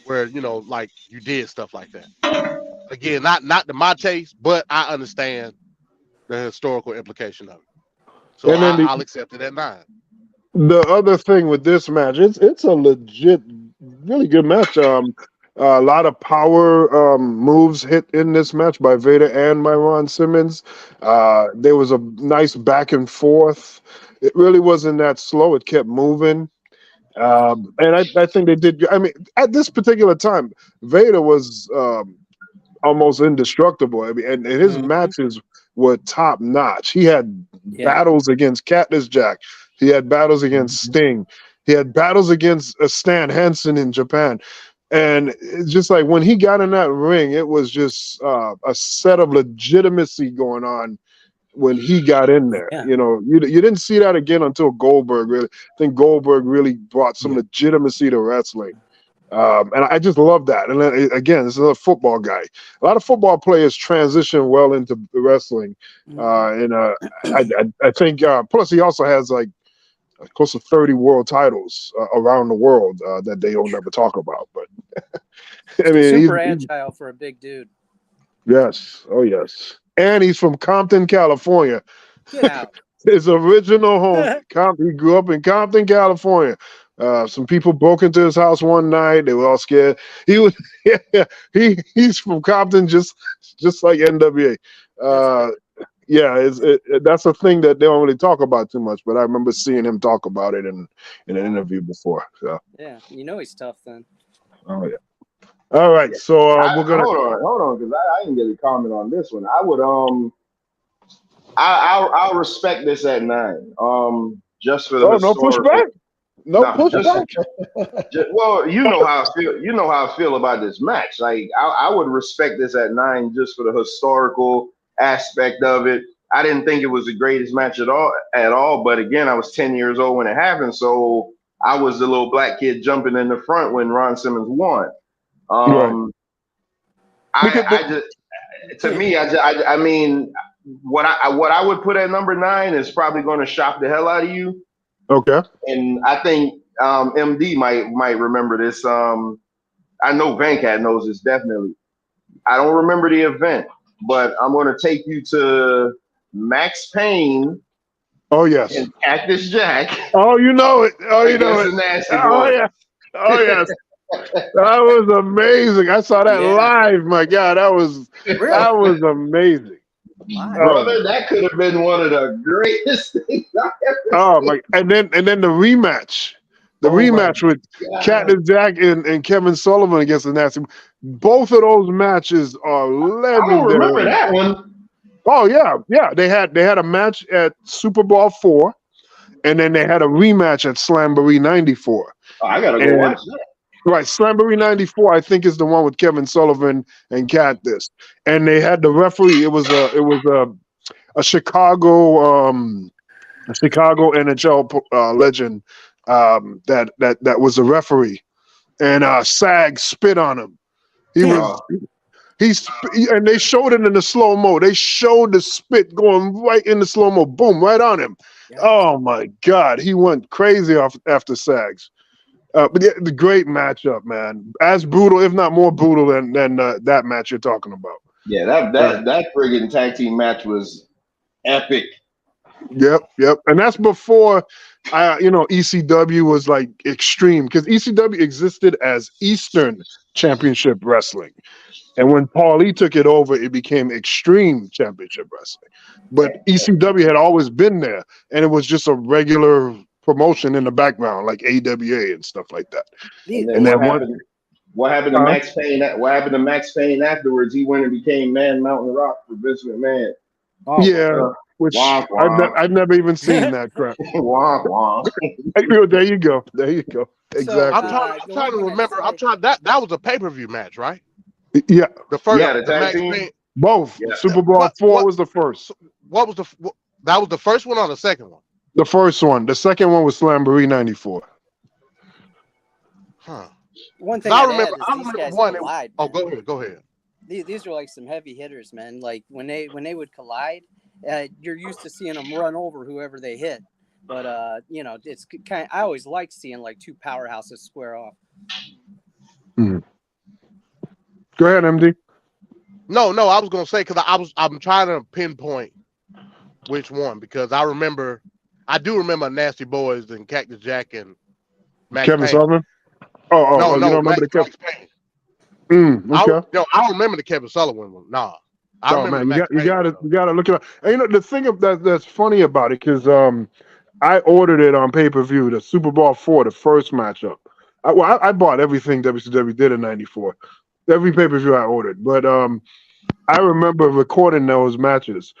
where you know like you did stuff like that. Again, not to my taste, but I understand the historical implication of it. So I'll accept it at 9. The other thing with this match, it's a legit, really good match. A lot of power moves hit in this match by Vader and by Ron Simmons. There was a nice back and forth. It really wasn't that slow. It kept moving. And I think they did. I mean, at this particular time, Vader was almost indestructible. I mean, and his matches were top notch. He had battles against Cactus Jack. He had battles against Sting. He had battles against Stan Hansen in Japan. And it's just like when he got in that ring, it was just a set of legitimacy going on when he got in there. You know, you didn't see that again until Goldberg. Really, I think Goldberg really brought some legitimacy to wrestling. And I just love that. And then, again, this is a football guy. A lot of football players transition well into wrestling. And I think, plus he also has like close to 30 world titles around the world that they don't ever talk about. But I mean, super agile for a big dude. Yes. Oh, yes. And he's from Compton, California. Get out. His original home. He grew up in Compton, California. Some people broke into his house one night. They were all scared. He's from Compton, just like NWA. that's a thing that they don't really talk about too much. But I remember seeing him talk about it in an interview before. So Yeah, you know he's tough then. oh yeah. All right, so we're gonna hold on, because I didn't get a comment on this one. I would I'll respect this at 9. Just for the no historical. pushback. No pushback. Well, you know how I feel. You know how I feel about this match. Like I would respect this at 9 just for the historical aspect of it. I didn't think it was the greatest match at all. But again, I was 10 years old when it happened, so I was the little black kid jumping in the front when Ron Simmons won. Right. I mean, what I would put at number 9 is probably going to shock the hell out of you. Okay. And I think MD might remember this. I know Vancat knows this definitely. I don't remember the event, but I'm going to take you to Max Payne. Oh yes. And Cactus Jack. Oh, you know it. Oh, you know it. Nasty oh boy. yeah. Oh yes. That was amazing. I saw that live. My God, that was amazing. Brother, that could have been one of the greatest things I ever seen. My! And then the rematch. The rematch with Cactus Jack and Kevin Sullivan against the Nasty. Both of those matches are legendary. I don't remember that one. Oh yeah. They had a match at Super Bowl 4, and then they had a rematch at Slamboree 94. Oh, I gotta go watch that. Right, Slamboree 94, I think, is the one with Kevin Sullivan and Cactus, and they had the referee. It was a Chicago NHL legend that was a referee, and Sag spit on him. And they showed it in the slow mo. They showed the spit going right in the slow mo, boom, right on him. Yeah. Oh my God, he went crazy after Sags. But yeah, the great matchup, man. As brutal, if not more brutal than that match you're talking about. Yeah, that friggin' tag team match was epic. Yep. And that's before ECW was like extreme, because ECW existed as Eastern Championship Wrestling. And when Paulie took it over, it became Extreme Championship Wrestling. But ECW had always been there, and it was just a regular promotion in the background, like AWA and stuff like that. And then what happened to Max Payne? What happened to Max Payne afterwards? He went and became Man Mountain Rock for Vince McMahon. Which I've never even seen that crap. There you go. Exactly. So, I'm trying to remember. That was a pay-per-view match, right? Yeah. The first. The tag team. Both. Yeah. Super Bowl 4 was the first. That was the first one or the second one? The first one. The second one was Slamboree 94. Huh. One thing I remember one. Collide, go ahead. These are like some heavy hitters, man. Like when they would collide, you're used to seeing them run over whoever they hit. But it's kind of, I always like seeing like two powerhouses square off. Mm. Go ahead, MD. No, I was gonna say because I'm trying to pinpoint which one, because I do remember Nasty Boys and Cactus Jack and Max Kevin Payne. Sullivan. Oh, you don't remember the Kevin Payne. Okay. I don't remember the Kevin Sullivan one. Nah. I remember you gotta look it up. And the thing that's funny about it, because I ordered it on pay-per-view, the Super Bowl 4, the first matchup. I bought everything WCW did in '94. Every pay-per-view I ordered. But I remember recording those matches.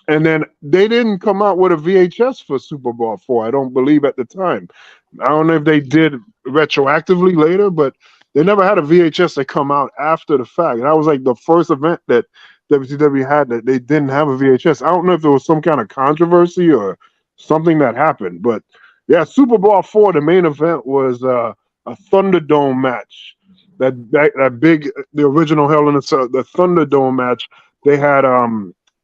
And then they didn't come out with a VHS for Super Bowl 4, I don't believe, at the time. I don't know if they did retroactively later, but they never had a VHS that come out after the fact. And that was like the first event that WCW had that they didn't have a VHS. I don't know if there was some kind of controversy or something that happened. But yeah, Super Bowl 4, the main event was a Thunderdome match. That big, the original Hell in a Cell, the Thunderdome match. They had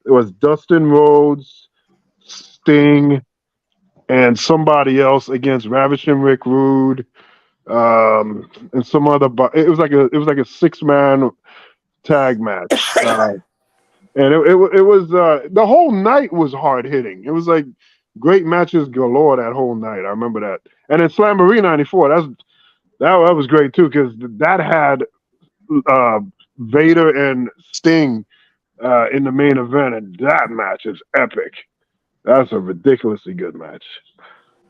it was Dustin Rhodes, Sting, and somebody else against Ravishing Rick Rude, and some other. It was like a 6-man tag match, and it was the whole night was hard hitting. It was like great matches galore that whole night. I remember that. And then Slamboree 94. That was great too, because that had Vader and Sting in the main event, and that match is epic. That's a ridiculously good match.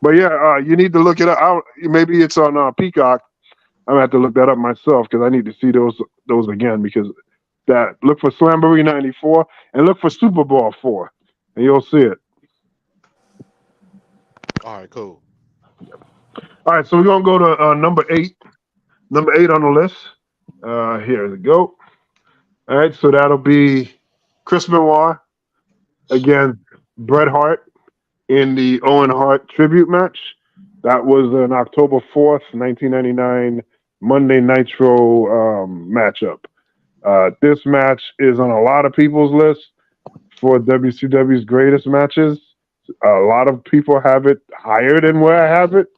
But yeah, you need to look it up. Maybe it's on Peacock. I'm gonna have to look that up myself because I need to see those again. Because look for Slamboree '94 and look for Super Bowl 4, and you'll see it. All right, cool. All right, so we're gonna go to number 8. Number 8 on the list. Here we go. All right, so that'll be Chris Benoit against Bret Hart in the Owen Hart tribute match. That was an October 4th, 1999 Monday Nitro matchup. This match is on a lot of people's list for WCW's greatest matches. A lot of people have it higher than where I have it.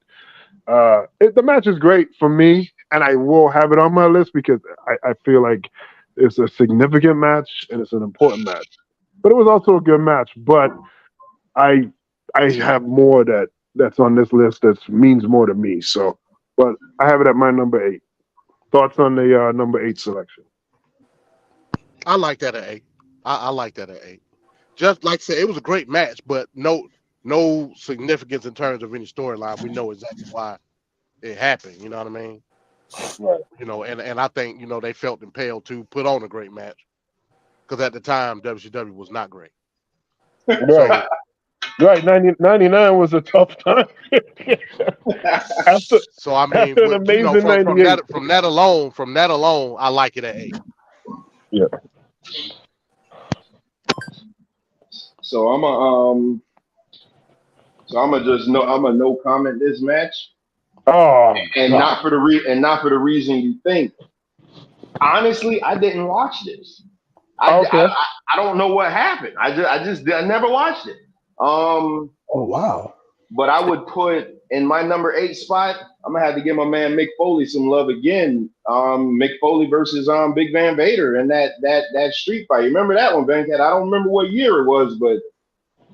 The match is great for me, and I will have it on my list because I feel like it's a significant match and it's an important match. But it was also a good match. But I have more that's on this list that means more to me. So, but I have it at my number 8. Thoughts on the number 8 selection? I like that at 8. I like that at 8. Just like I said, it was a great match, but no significance in terms of any storyline. We know exactly why it happened. You know what I mean? Right. You know, and I think, you know, they felt impelled to put on a great match because at the time WCW was not great. Right. Right. 99 was a tough time. So I mean, after an amazing from that alone, I like it at 8. Yeah. So I'm a no comment this match. Oh, and not for the reason you think. Honestly, I didn't watch this. I don't know what happened. I never watched it. Oh wow. But I would put in my number 8 spot, I'm gonna have to give my man Mick Foley some love again. Mick Foley versus Big Van Vader and that street fight. You remember that one, Van Cat? I don't remember what year it was, but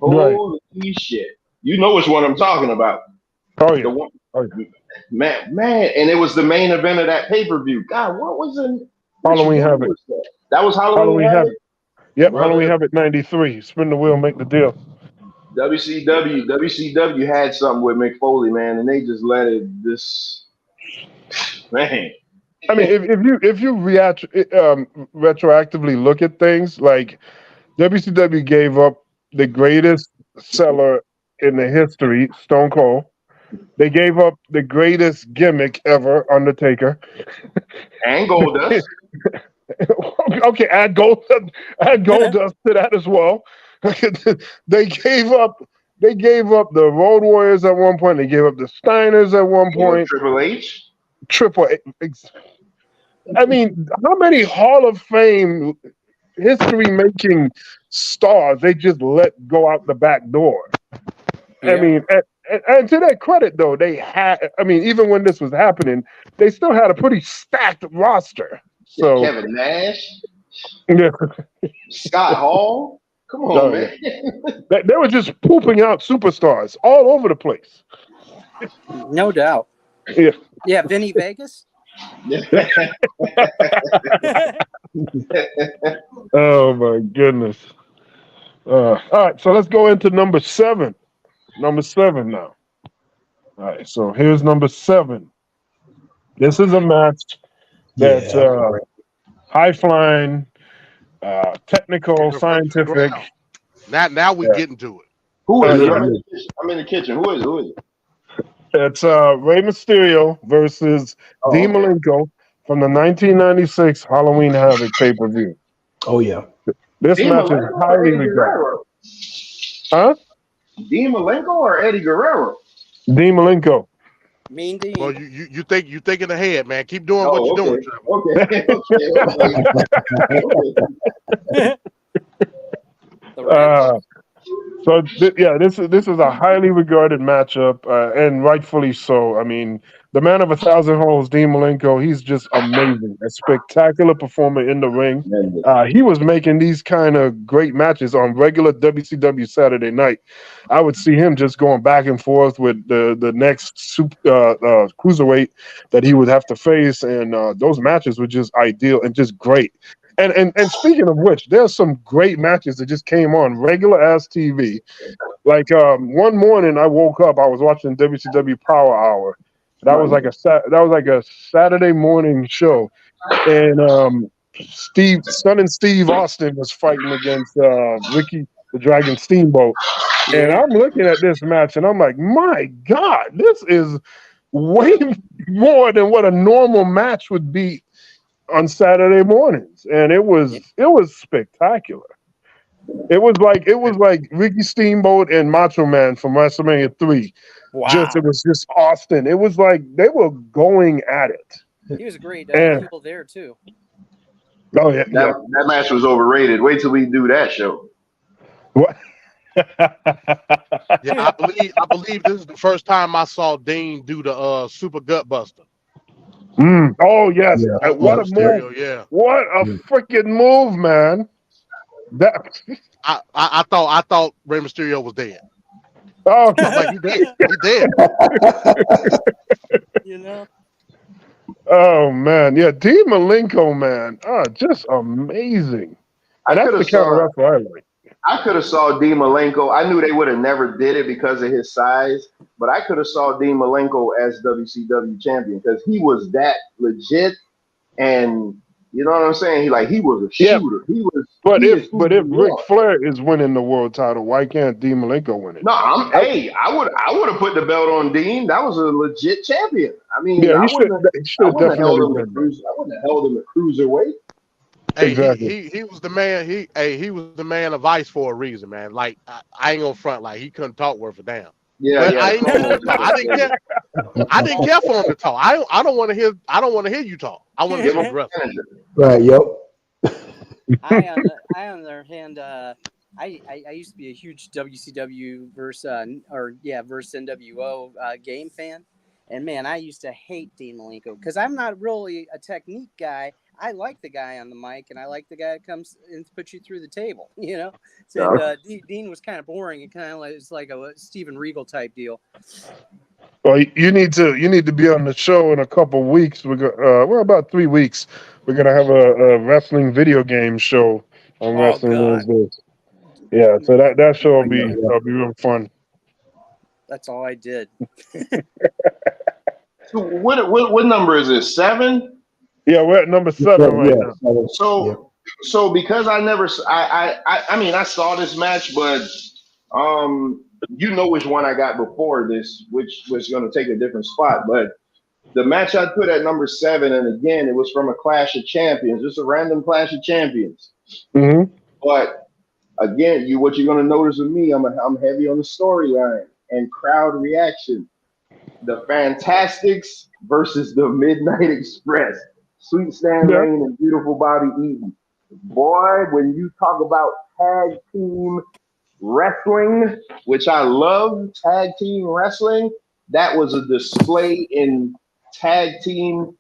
holy shit. You know which one I'm talking about. Oh yeah. The one, man, and it was the main event of that pay-per-view. God, what was it? Halloween Havoc. That was Halloween Havoc? Yep, Halloween Havoc 93. Spin the wheel, make the deal. WCW had something with Mick Foley, man, and they just let it man. I mean, if you retroactively look at things, like WCW gave up the greatest seller in the history, Stone Cold. They gave up the greatest gimmick ever, Undertaker. And Goldust. Okay, add Goldust to that as well. They gave up the Road Warriors at one point. They gave up the Steiners at one point. Triple H. I mean, how many Hall of Fame history-making stars they just let go out the back door? Yeah. I mean, and to their credit, though, they had. I mean, even when this was happening, they still had a pretty stacked roster. So Kevin Nash, yeah. Scott Hall. Come on, man. They were just pooping out superstars all over the place. No doubt. Yeah. Yeah, Vinny Vegas. Oh my goodness. All right, so let's go into number 7. Number 7 now. All right, so here's number 7. This is a match that's high flying, technical, scientific. Now we're getting to it. Who is it? I'm in the kitchen. Who is it? It's Rey Mysterio versus Dean Malenko from the 1996 Halloween Havoc pay-per-view. Oh yeah. This match is highly regarded. Huh? Dean Malenko or Eddie Guerrero? Dean Malenko. Mean Dean. Well, you thinking ahead, man. Keep doing what you're doing, Trevor. This is a highly regarded matchup, and rightfully so. I mean, the man of 1,000 holes, Dean Malenko, he's just amazing. A spectacular performer in the ring. He was making these kind of great matches on regular WCW Saturday night. I would see him just going back and forth with the next cruiserweight that he would have to face, and those matches were just ideal and just great. And speaking of which, there's some great matches that just came on regular ass TV. Like one morning, I woke up, I was watching WCW Power Hour. That was like a Saturday morning show, and Son and Steve Austin was fighting against Ricky the Dragon Steamboat. And I'm looking at this match, and I'm like, my God, this is way more than what a normal match would be on Saturday mornings, and it was spectacular. It was like Ricky Steamboat and Macho Man from WrestleMania 3. Wow. It was just Austin. It was like they were going at it. He was a great And- heel there too. Oh yeah, That match was overrated. Wait till we do that show. What? Yeah, I believe this is the first time I saw Dean do the Super Gut Buster. Oh yes, what a Mysterio, move! yeah. What a freaking move, man! That I thought Rey Mysterio was dead. Oh, I was like, he dead. You know. Oh man, yeah, Dean Malenko, man, just amazing. And that's the kind of wrestler I like. I could have saw Dean Malenko. I knew they would have never did it because of his size, but I could have saw Dean Malenko as WCW champion because he was that legit, and you know what I'm saying. He was a shooter. He was. But if Ric Flair is winning the world title, why can't Dean Malenko win it? No, I would have put the belt on Dean. That was a legit champion. I mean, Yeah, I he should wouldn't have held him a cruiserweight. Hey, Exactly. he was the man. He was the man of ice for a reason, man. Like I ain't gonna front. Like he couldn't talk worth a damn. Yeah, but I didn't care. I didn't care for him to talk. I don't want to hear. I don't want to hear you talk. I want to hear the rest. Right, yep. I on the other hand, I used to be a huge WCW versus NWO game fan, and man, I used to hate Dean Malenko because I'm not really a technique guy. I like the guy on the mic, and I like the guy that comes and puts you through the table. You know, so, Dean was kind of boring. It kind of it's like a Steven Regal type deal. Well, you need to be on the show in a couple weeks. We're about 3 weeks. We're gonna have a wrestling video game show on Wrestling Wednesdays. Yeah, so that show will be real fun. That's all I did. So what number is this? 7? Yeah, we're at number 7 right now. So because I mean I saw this match, but you know which one I got before this, which was going to take a different spot. But the match I put at number 7, and again, it was from a Clash of Champions, just a random Clash of Champions. Mm-hmm. But again, what you're going to notice with me, I'm heavy on the storyline and crowd reaction. The Fantastics versus the Midnight Express. Sweet Stan Lane and beautiful Bobby Eaton. Boy, when you talk about tag team wrestling, which I love tag team wrestling, that was a display in tag team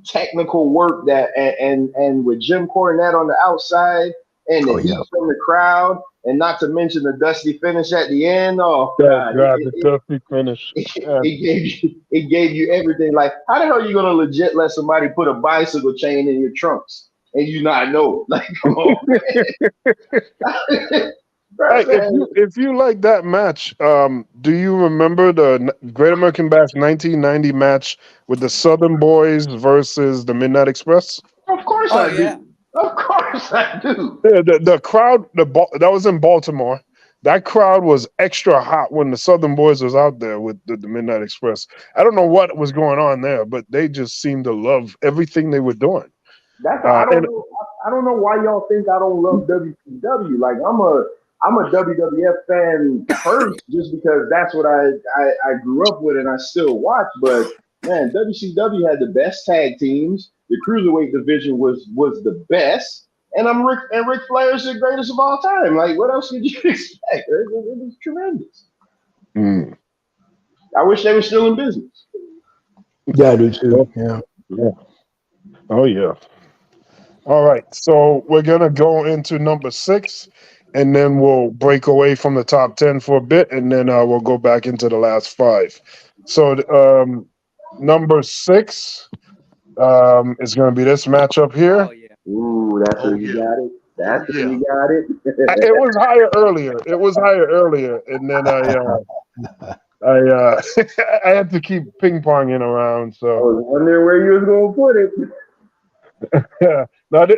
technical work that and with Jim Cornette on the outside and the heat from the crowd, and not to mention the dusty finish at the end. Oh God, the dusty finish. It gave you everything. Like, how the hell are you gonna legit let somebody put a bicycle chain in your trunks and you not know? Like, come on. Hey, if you like that match, do you remember the Great American Bash 1990 match with the Southern Boys versus the Midnight Express? Of course I do. Of course I do. Yeah, the crowd, that was in Baltimore. That crowd was extra hot when the Southern Boys was out there with the Midnight Express. I don't know what was going on there, but they just seemed to love everything they were doing. I don't know why y'all think I don't love WCW. Like, I'm a WWF fan first, just because that's what I grew up with and I still watch. But man, WCW had the best tag teams. The cruiserweight division was the best, and Ric Flair's the greatest of all time. Like, what else did you expect? It was tremendous. I wish they were still in business. Yeah, I do too. Yeah. Oh yeah. All right, so we're gonna go into number 6, and then we'll break away from the top 10 for a bit, and then we'll go back into the last 5. So number 6 is going to be this matchup here. Ooh, Oh, that's where you got it. That's where you got it. It was higher earlier. And then I I had to keep ping ponging around. So I was wondering where you was going to put it. Now, the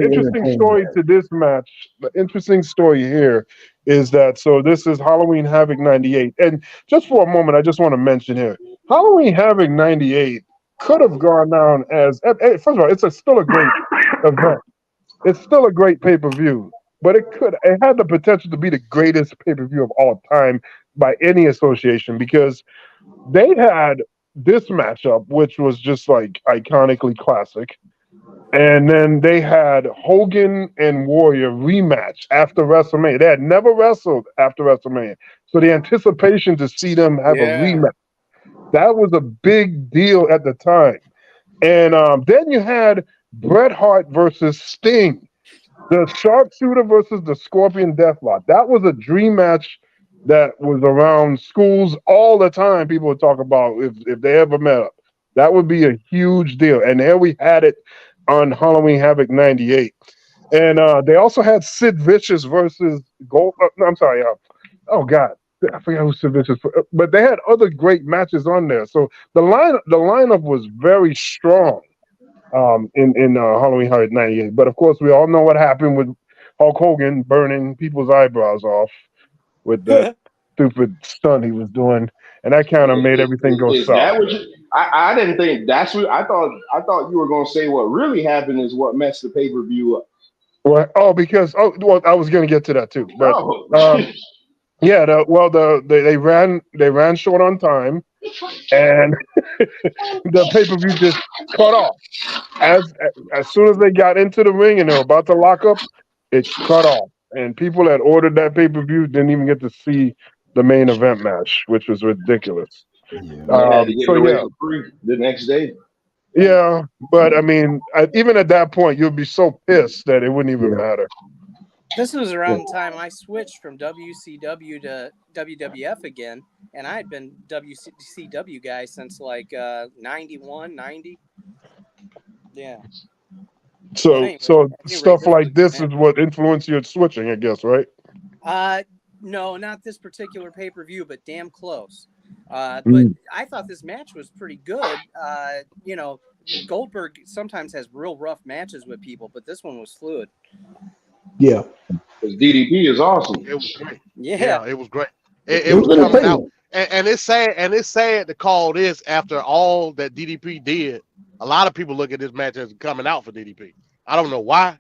interesting story to this match, the interesting story here is that, so this is Halloween Havoc 98. And just for a moment, I just want to mention here, Halloween Havoc 98 could have gone down as, first of all, it's still a great event. It's still a great pay-per-view, but it had the potential to be the greatest pay-per-view of all time by any association, because they had this matchup, which was just like iconically classic. And then they had Hogan and Warrior rematch after WrestleMania. They had never wrestled after WrestleMania. So the anticipation to see them have a rematch, that was a big deal at the time. And then you had Bret Hart versus Sting, the Sharpshooter versus the Scorpion Deathlock. That was a dream match that was around schools all the time. People would talk about if they ever met up. That would be a huge deal. And here we had it on Halloween Havoc 98. And they also had Sid Vicious versus Gold. I'm sorry. Oh, God. I forgot who Sid Vicious. But they had other great matches on there. So the lineup was very strong in Halloween Havoc 98. But, of course, we all know what happened with Hulk Hogan burning people's eyebrows off with that stupid stunt he was doing. And that kind of made everything go south. That what I didn't think that's what I thought. I thought you were going to say what really happened is what messed the pay-per-view up. Well, I was going to get to that too. But yeah, they ran short on time, and the pay-per-view just cut off. As soon as they got into the ring and they were about to lock up, it cut off. And people that ordered that pay-per-view didn't even get to see the main event match, which was ridiculous. Had to get away for free the next day. Yeah, but I mean, even at that point, you'd be so pissed that it wouldn't even matter. This was around the time I switched from WCW to WWF again, and I had been WCW guy since like 91, 90. Yeah. So, anyway, stuff like this is what influenced your switching, I guess, right? No, not this particular pay-per-view, but damn close. But I thought this match was pretty good. Goldberg sometimes has real rough matches with people, but this one was fluid. Yeah. Because DDP is awesome. It was great. Yeah, it was great. It was coming out. And it's sad to call this after all that DDP did. A lot of people look at this match as coming out for DDP. I don't know why.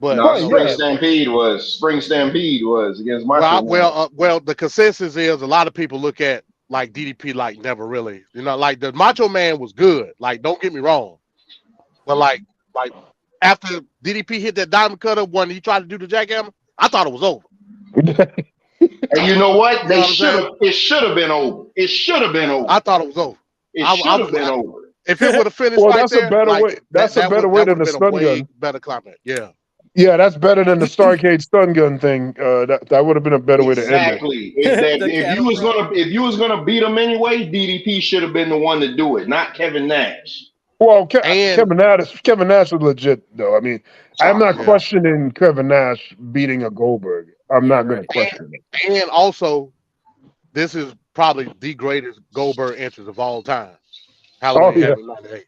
But Spring Stampede was against Macho Man. Well, the consensus is a lot of people look at like DDP like never really, like the Macho Man was good. Like, don't get me wrong, but like after DDP hit that diamond cutter when he tried to do the jackhammer, I thought it was over. And you know what? It should have been over. It should have been over. I thought it was over. It should have been over. If it would have finished that's a better way. That's a better way than the stun gun. Better comment. Yeah. Yeah, that's better than the Starcade stun gun thing. That would have been a better way to end it. Exactly. If you was gonna beat him anyway, DDP should have been the one to do it, not Kevin Nash. Well, Kevin Nash was legit though. I mean, I'm not questioning Kevin Nash beating a Goldberg. I'm not going to question it. And also, this is probably the greatest Goldberg entrance of all time. Halloween Havoc 98.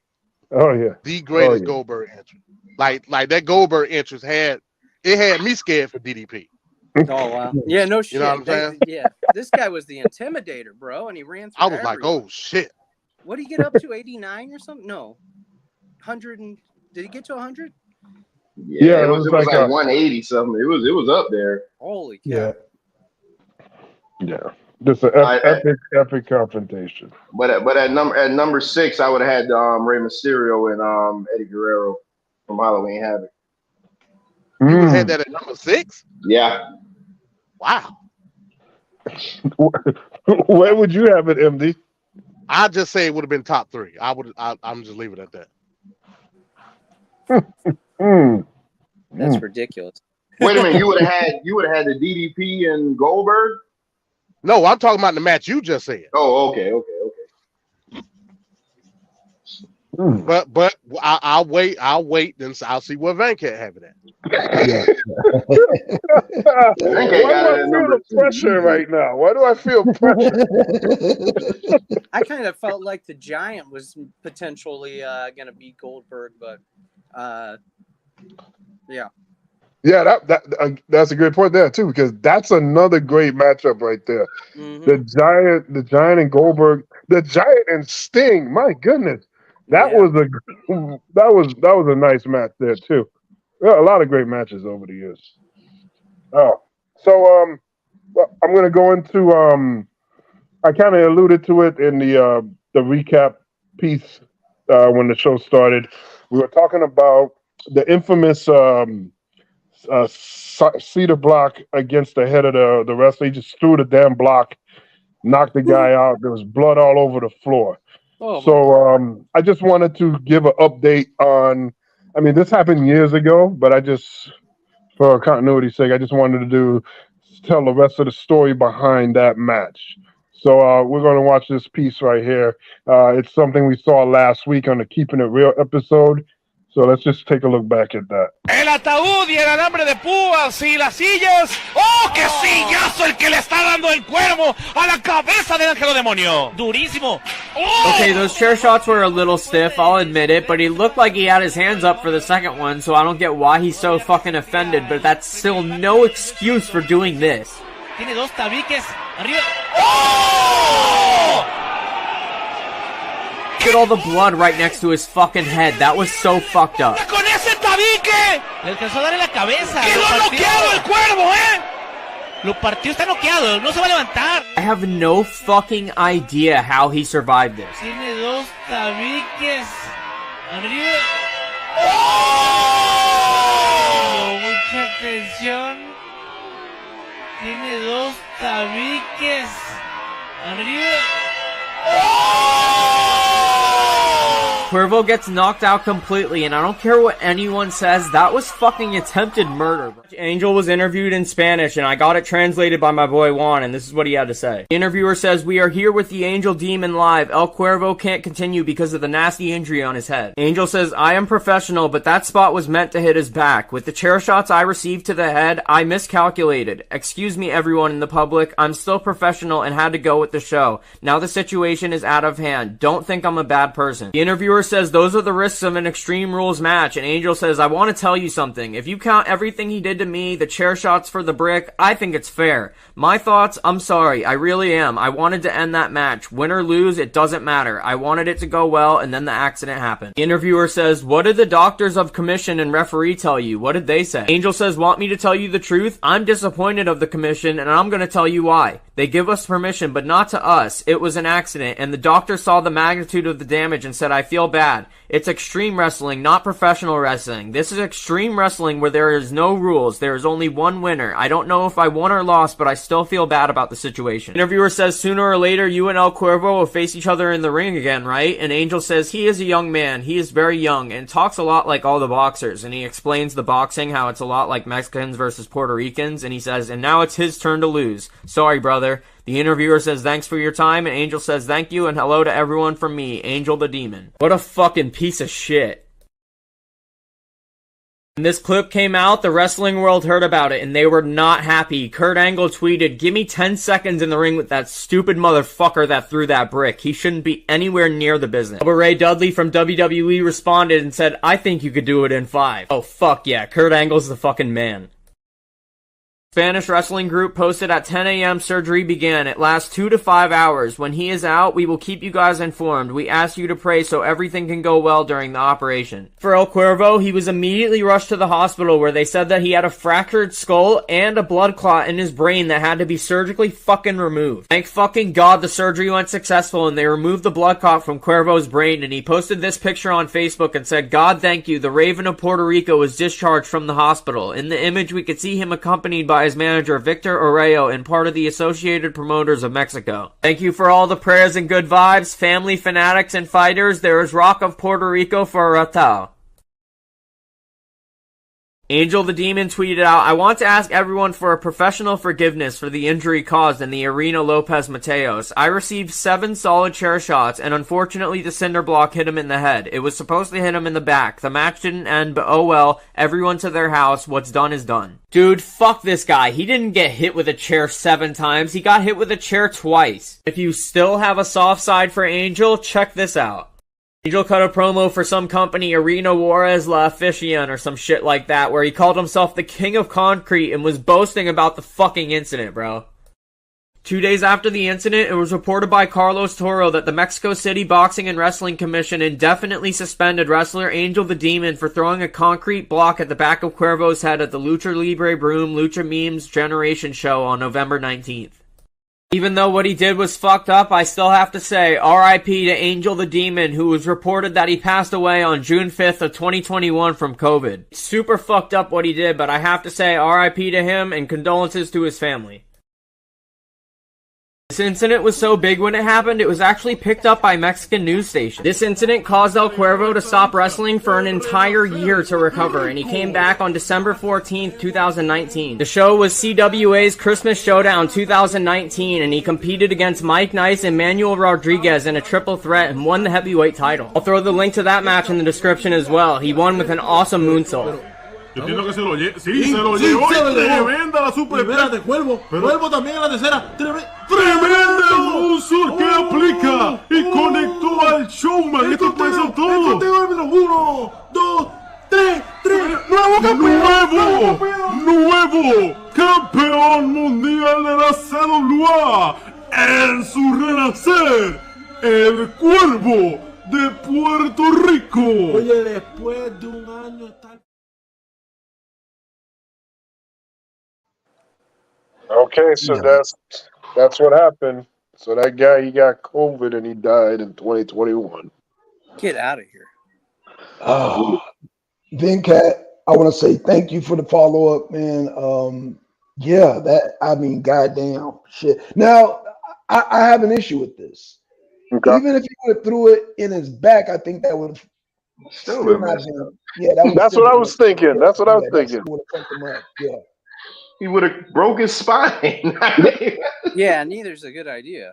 Oh yeah, the greatest Goldberg entrance. Like that Goldberg entrance had me scared for DDP. Oh wow, yeah, no shit. You know what I'm saying? Yeah, this guy was the intimidator, bro, and he ran through. I was like, oh shit. What did he get up to? 89 or something? No, 100. Did he get to 100? Yeah, it was like 180 something. It was up there. Holy cow. Yeah. Just an epic confrontation. But at number 6, I would have had Rey Mysterio and Eddie Guerrero from Halloween Havoc. You would have had that at number 6? Yeah. Wow. Where would you have it, MD? I'd just say it would have been top 3. I'm just leave it at that. That's ridiculous. Wait a minute, you would have had the DDP and Goldberg? No, I'm talking about the match you just said. Oh, okay. But I'll wait. I'll wait, and I'll see where Venkat have it at. Why do I feel the pressure right now? Why do I feel pressure? I kind of felt like the Giant was potentially going to beat Goldberg, but yeah. Yeah, that's a great point there too, because that's another great matchup right there. Mm-hmm. The Giant and Goldberg, the Giant and Sting. My goodness, that was a nice match there too. Yeah, a lot of great matches over the years. Oh, so well, I'm gonna go into I kind of alluded to it in the recap piece when the show started. We were talking about the infamous cedar block against the head of the wrestler. He just threw the damn block, knocked the guy out. There was blood all over the floor. So I just wanted to give an update on. I mean, this happened years ago, but for continuity's sake, I just wanted to tell the rest of the story behind that match. So we're going to watch this piece right here. It's something we saw last week on the Keeping It Real episode. So let's just take a look back at that. El ataúd y el alambre de púas y las sillas. ¡Oh, qué sillazo el que le está dando el cuervo a la cabeza del ángel demonio! ¡Durísimo! Oh! Okay, those chair shots were a little stiff, I'll admit it, but he looked like he had his hands up for the second one, so I don't get why he's so fucking offended, but that's still no excuse for doing this. Tiene dos tabiques arriba. ¡Oh! Look at all the blood right next to his fucking head. That was so fucked up. ¡Con ese tabique! Le alcanzó a dar en la cabeza. ¡Quedó noqueado el cuervo, Lo partió, está noqueado. No se va a levantar. I have no fucking idea how he survived this. Tiene dos tabiques arriba. ¡Oh! Mucha atención. Tiene dos tabiques arriba. Cuervo gets knocked out completely, and I don't care what anyone says, that was fucking attempted murder. Angel was interviewed in Spanish, and I got it translated by my boy Juan, and this is what he had to say. The interviewer says, "We are here with the Angel Demon live. El Cuervo can't continue because of the nasty injury on his head." Angel says, "I am professional, but that spot was meant to hit his back. With the chair shots I received to the head, I miscalculated. Excuse me everyone in the public, I'm still professional and had to go with the show. Now the situation is out of hand. Don't think I'm a bad person." The interviewer says, "Those are the risks of an Extreme Rules match," and Angel says, "I want to tell you something. If you count everything he did to me, the chair shots for the brick, I think it's fair. My thoughts, I'm sorry, I really am. I wanted to end that match. Win or lose, it doesn't matter. I wanted it to go well, and then the accident happened." The interviewer says, "What did the doctors of commission and referee tell you? What did they say?" Angel says, "Want me to tell you the truth? I'm disappointed of the commission, and I'm going to tell you why. They give us permission, but not to us. It was an accident, and the doctor saw the magnitude of the damage and said, I feel bad. It's extreme wrestling, not professional wrestling. This is extreme wrestling where there is no rules. There is only one winner. I don't know if I won or lost, but I still feel bad about the situation." The interviewer says, "Sooner or later, you and El Cuervo will face each other in the ring again, right?" And Angel says, "He is a young man. He is very young and talks a lot like all the boxers." And he explains the boxing, how it's a lot like Mexicans versus Puerto Ricans. And he says, "And now it's his turn to lose. Sorry, brother." The interviewer says, "Thanks for your time," and Angel says, "Thank you and hello to everyone from me, Angel the Demon." What a fucking piece of shit. When this clip came out, the wrestling world heard about it, and they were not happy. Kurt Angle tweeted, "Give me 10 seconds in the ring with that stupid motherfucker that threw that brick. He shouldn't be anywhere near the business." But Ray Dudley from WWE responded and said, "I think you could do it in 5. Oh, fuck yeah, Kurt Angle's the fucking man. Spanish wrestling group posted at 10 a.m. surgery began. It lasts 2 to 5 hours. When he is out, we will keep you guys informed. We ask you to pray so everything can go well during the operation. For El Cuervo, he was immediately rushed to the hospital where they said that he had a fractured skull and a blood clot in his brain that had to be surgically fucking removed. Thank fucking God the surgery went successful and they removed the blood clot from Cuervo's brain, and he posted this picture on Facebook and said, "God thank you, the Raven of Puerto Rico was discharged from the hospital." In the image, we could see him accompanied by his manager Victor Arreo and part of the Associated Promoters of Mexico. Thank you for all the prayers and good vibes, family, fanatics, and fighters. There is Rock of Puerto Rico for Ratao. Angel the Demon tweeted out, I want to ask everyone for a professional forgiveness for the injury caused in the Arena Lopez Mateos. I received 7 solid chair shots, and unfortunately the cinder block hit him in the head. It was supposed to hit him in the back. The match didn't end, but oh well, everyone to their house. What's done is done. Dude, fuck this guy. He didn't get hit with a chair 7 times. He got hit with a chair twice. If you still have a soft side for Angel, check this out. Angel cut a promo for some company, Arena Juarez La Afición or some shit like that, where he called himself the King of Concrete and was boasting about the fucking incident, bro. 2 days after the incident, it was reported by Carlos Toro that the Mexico City Boxing and Wrestling Commission indefinitely suspended wrestler Angel the Demon for throwing a concrete block at the back of Cuervo's head at the Lucha Libre Broom Lucha Memes Generation show on November 19th. Even though what he did was fucked up, I still have to say R.I.P. to Angel the Demon, who was reported that he passed away on June 5th of 2021 from COVID. Super fucked up what he did, but I have to say R.I.P. to him and condolences to his family. This incident was so big when it happened, it was actually picked up by Mexican news stations. This incident caused El Cuervo to stop wrestling for an entire year to recover, and he came back on December 14th, 2019. The show was CWA's Christmas Showdown 2019, and he competed against Mike Nice and Manuel Rodriguez in a triple threat and won the heavyweight title. I'll throw the link to that match in the description as well. He won with an awesome moonsault. Yo entiendo que se lo llevó. Sí, se lo llevó. Tremenda la super. Espérate, Cuervo. Cuervo también en la tercera. Tremenda el monster que aplica y conectó al showman. Esto puede ser todo. 1, 2, 3. ¡Nuevo campeón! ¡Nuevo campeón mundial de la CWA! En su renacer, el Cuervo de Puerto Rico. Oye, después de un año estar. Okay, so that's what happened. So that guy, he got COVID and he died in 2021. Get out of here. Venkat, I want to say thank you for the follow-up, man. Yeah, goddamn shit. Now, I have an issue with this. Okay. Even if he would have threw it in his back, I think that would have still not been. Yeah, that's what I was thinking. That's what I was thinking. Yeah. He would have broke his spine. Yeah, neither's a good idea.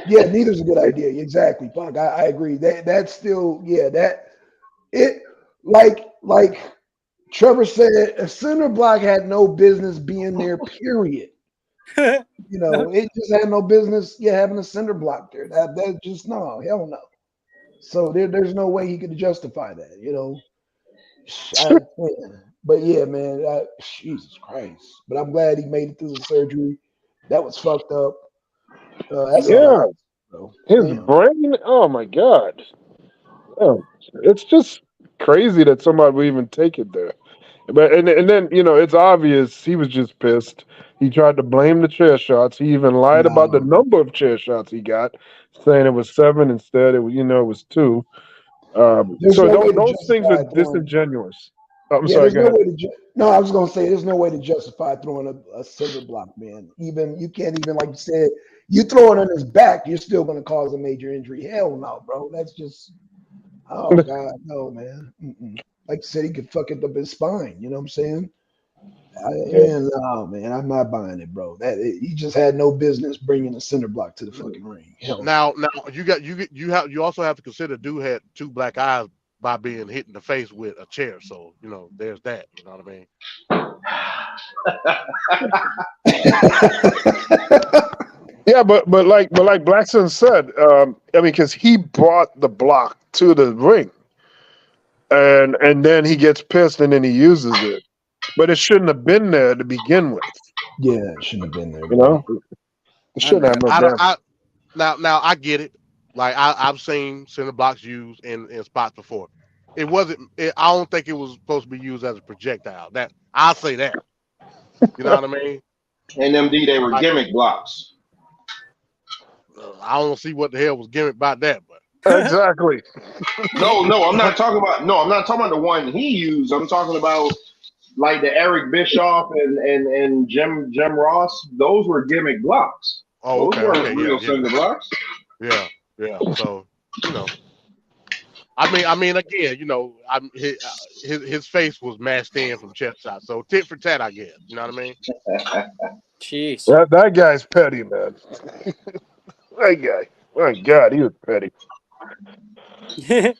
Yeah, neither's a good idea. Exactly, Punk. I agree. That's still, like Trevor said, a center block had no business being there, period. It just had no business having a cinder block there. That just hell no. So there's no way he could justify that, But yeah, man, Jesus Christ. But I'm glad he made it through the surgery. That was fucked up. His brain, oh my God. Oh, it's just crazy that somebody would even take it there. But and then, it's obvious he was just pissed. He tried to blame the chair shots. He even lied about the number of chair shots he got, saying it was 7 instead. It was, it was 2. So those things are disingenuous. I'm sorry. I was going to say there's no way to justify throwing a cinder block, man. You can't even, like you said, you throw it on his back, you're still going to cause a major injury. Hell no, bro. That's just, oh God, no, man. Like you said, he could fuck it up his spine. You know what I'm saying? No, man, I'm not buying it, bro. He just had no business bringing a cinder block to the fucking ring. Now, you also have to consider dude had 2 black eyes by being hit in the face with a chair. So, there's that. You know what I mean? Yeah, but like Blackson said, because he brought the block to the ring, and then he gets pissed and then he uses it, but it shouldn't have been there to begin with. Yeah, it shouldn't have been there. It shouldn't have no. Now I get it. Like I've seen center blocks used in spots before. It wasn't. I don't think it was supposed to be used as a projectile. That I'll say that. You know what I mean? NMD, they were gimmick blocks. I don't see what the hell was gimmick about that, but exactly. No, I'm not talking about. No, I'm not talking about the one he used. I'm talking about like the Eric Bischoff and Jim Ross. Those were gimmick blocks. Oh, those weren't real cinder blocks. Yeah. So I mean, again, you know, his face was mashed in from chest shot, so tit for tat, I guess. You know what I mean? Jeez. That guy's petty, man. That guy, my God, he was petty. Yeah.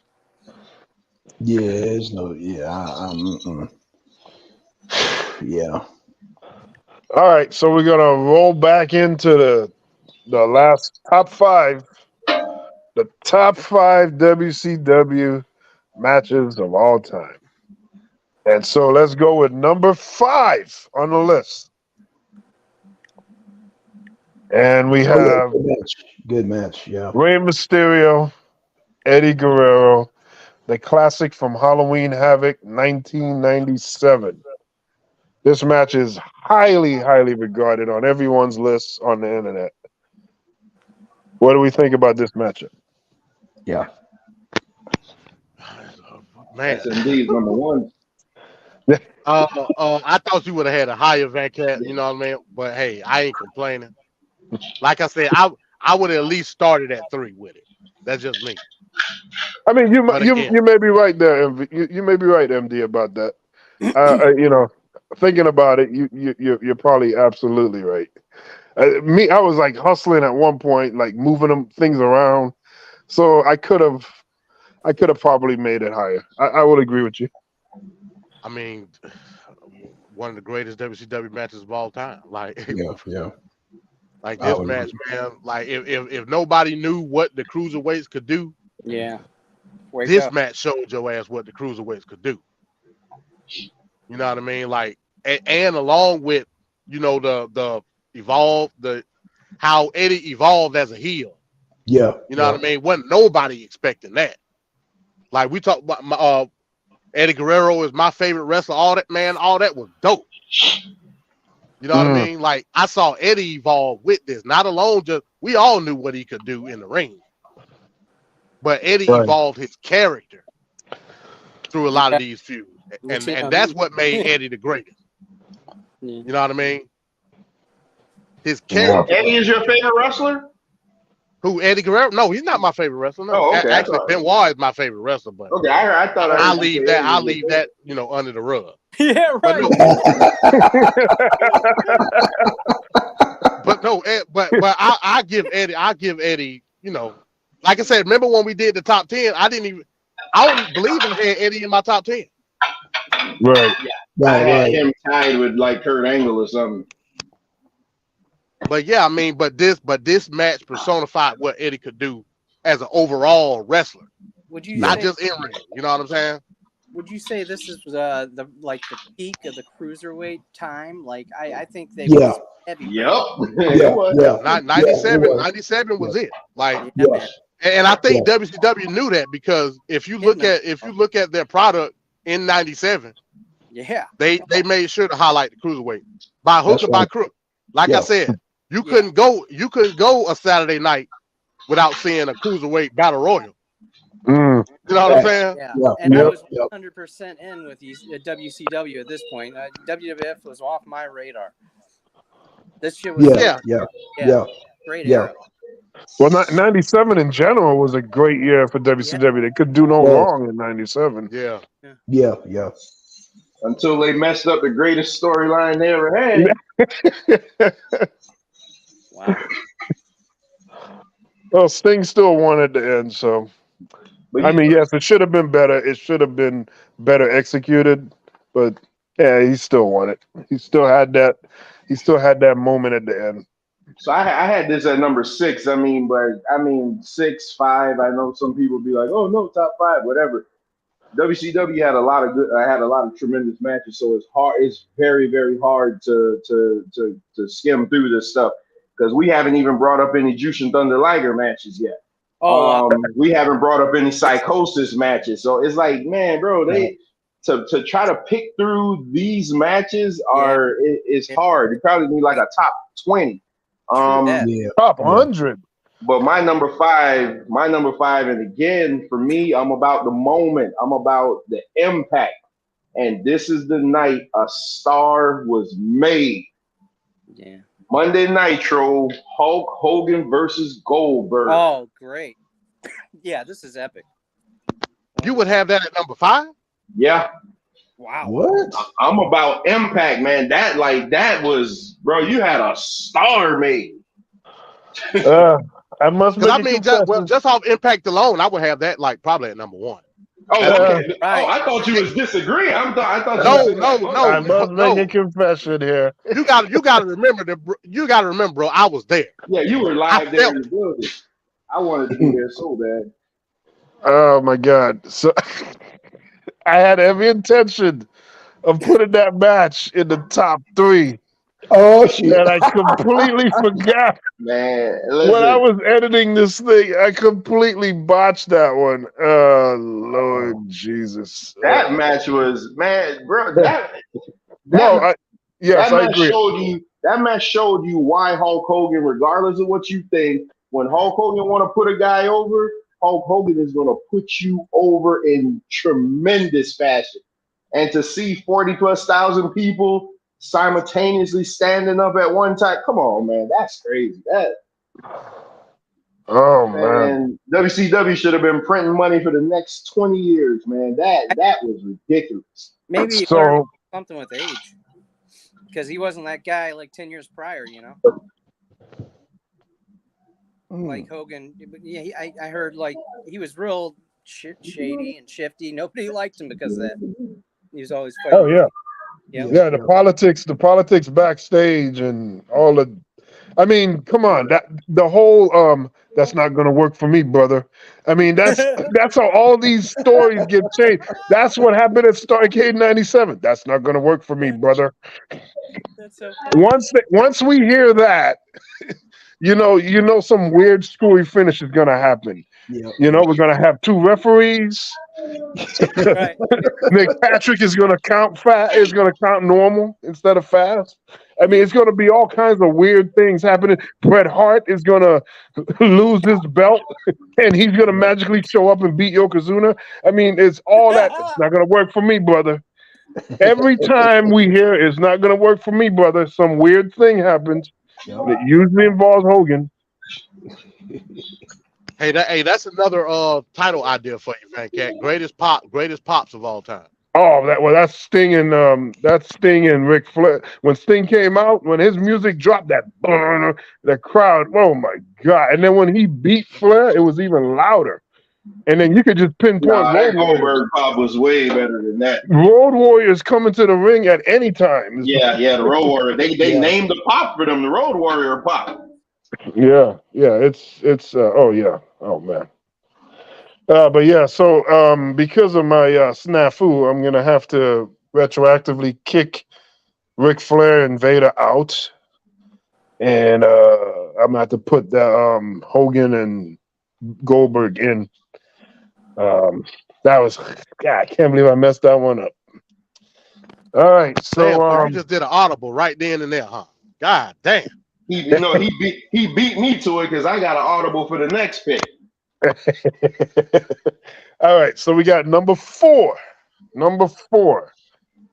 All right, so we're gonna roll back into the last top five, the top five WCW matches of all time. And so let's go with number 5 on the list. And we have Good match. Yeah. Rey Mysterio, Eddie Guerrero, the classic from Halloween Havoc 1997. This match is highly, highly regarded on everyone's list on the internet. What do we think about this matchup? Yeah. Man, That's indeed number one. I thought you would have had a higher VanCat, you know what I mean? But hey, I ain't complaining. Like I said, I would have at least started at 3 with it. That's just me. I mean, you again, may be right there, MV. You may be right, MD, about that. You know, thinking about it, you're probably absolutely right. I was like hustling at one point, like moving things around, so I could have probably made it higher. I would agree with you. I mean, one of the greatest WCW matches of all time. Like, yeah. Like this match, man. Like if nobody knew what the cruiserweights could do, this match showed your ass what the cruiserweights could do. You know what I mean? Like, and along with, you know, the how Eddie evolved as a heel. Yeah. You know what I mean? Wasn't nobody expecting that. Like we talked about Eddie Guerrero is my favorite wrestler. All that was dope. You know what I mean? Like I saw Eddie evolve with this. Not alone just we all knew what he could do in the ring. But Eddie evolved his character through a lot of these feuds. And that's what made Eddie the greatest. You know what I mean? His character. Eddie is your favorite wrestler? Who, Eddie Guerrero? No, he's not my favorite wrestler. No. Oh, okay. Actually, Benoit is my favorite wrestler, but okay, I thought I'll leave that, you know, under the rug. Yeah, right. But I give Eddie, you know, like I said, remember when we did the top 10? I don't believe I had Eddie in my top 10. Right. Yeah. I had him tied with like Kurt Angle or something. But yeah, I mean, but this match personified what Eddie could do as an overall wrestler. Would you not just in ring? You know what I'm saying? Would you say this is the peak of the cruiserweight time? Like I think they was heavy. Not 97 was it. Like and I think WCW knew that because if you look at their product in 97, they made sure to highlight the cruiserweight by hook or by crook. Like I said, you couldn't go a Saturday night without seeing a cruiserweight battle royal. You know what I'm saying? Yeah. And I was 100% in with these WCW at this point. WWF was off my radar. This shit was great era. Well, 97 in general was a great year for WCW. They could do no wrong in 97. Yeah. Until they messed up the greatest storyline they ever had. Wow. Well, Sting still won at the end, so I mean, yes, it should have been better. It should have been better executed, but yeah, he still won it. He still had that moment at the end. So I had this at number 6. I mean 6, 5. I know some people be like, oh no, top 5, whatever. WCW had a lot of tremendous matches, so it's hard. It's very, very hard to skim through this stuff because we haven't even brought up any Jushin Thunder Liger matches yet. We haven't brought up any Psychosis matches, so it's like, man, bro, to try to pick through these matches is hard. You probably need like a top 20, top 100. But my number five, and again, for me, I'm about the moment. I'm about the impact. And this is the night a star was made. Yeah. Monday Nitro, Hulk Hogan versus Goldberg. Oh, great. Yeah, this is epic. You would have that at number 5? Yeah. Wow. What? I'm about Impact, man. That was, bro. You had a star made. I must make I a mean, confession. just off Impact alone, I would have that like probably at number 1. Oh, okay. Right. Oh, I thought you was disagreeing. I thought. No. I must make a confession here. You got to remember bro. I was there. Yeah, you were live there in the building. I wanted to be there so bad. Oh my God! So I had every intention of putting that match in the top 3. Oh shit! And I completely forgot. Man, when I was editing this thing, I completely botched that one. Oh Lord Jesus! That match was, man, bro. I agree. That match showed you why Hulk Hogan, regardless of what you think, when Hulk Hogan want to put a guy over, Hulk Hogan is going to put you over in tremendous fashion. And to see 40,000+ people simultaneously standing up at one time, come on, man, that's crazy. Man, WCW should have been printing money for the next 20 years, man. That was ridiculous. Maybe he learned something with age, because he wasn't that guy like 10 years prior, you know. Like Hogan, yeah, I heard like he was real shady and shifty. Nobody liked him because of that. He was always fighting. Oh yeah. Yep. Yeah, the politics backstage and all the. I mean, come on, the whole that's not going to work for me, brother. I mean, that's how all these stories get changed. That's what happened at Starrcade '97. That's not going to work for me, brother. That's so once we hear that, you know, some weird screwy finish is going to happen. Yep. You know, we're going to have 2 referees. Right. Nick Patrick is going to count normal instead of fast. I mean, it's going to be all kinds of weird things happening. Bret Hart is going to lose his belt, and he's going to magically show up and beat Yokozuna. I mean, it's all that. It's not going to work for me, brother. Every time we hear it's not going to work for me, brother, some weird thing happens. It usually involves Hogan. Hey, that's another title idea for you, Van Cat. Greatest pops of all time. Oh, that's Sting and Ric Flair. When Sting came out, when his music dropped, the crowd, oh my God! And then when he beat Flair, it was even louder. And then you could just pinpoint. That Goldberg pop was way better than that. Road Warriors coming to the ring at any time. Yeah, the Road Warrior. They named the pop for them, the Road Warrior pop. Yeah, it's oh man. But yeah, so because of my snafu, I'm gonna have to retroactively kick Ric Flair and Vader out, and I'm gonna have to put the Hogan and Goldberg in. That was, God, I can't believe I messed that one up. All right, so you just did an audible right then and there, huh? God damn. He beat me to it because I got an audible for the next pick. All right, so we got number 4.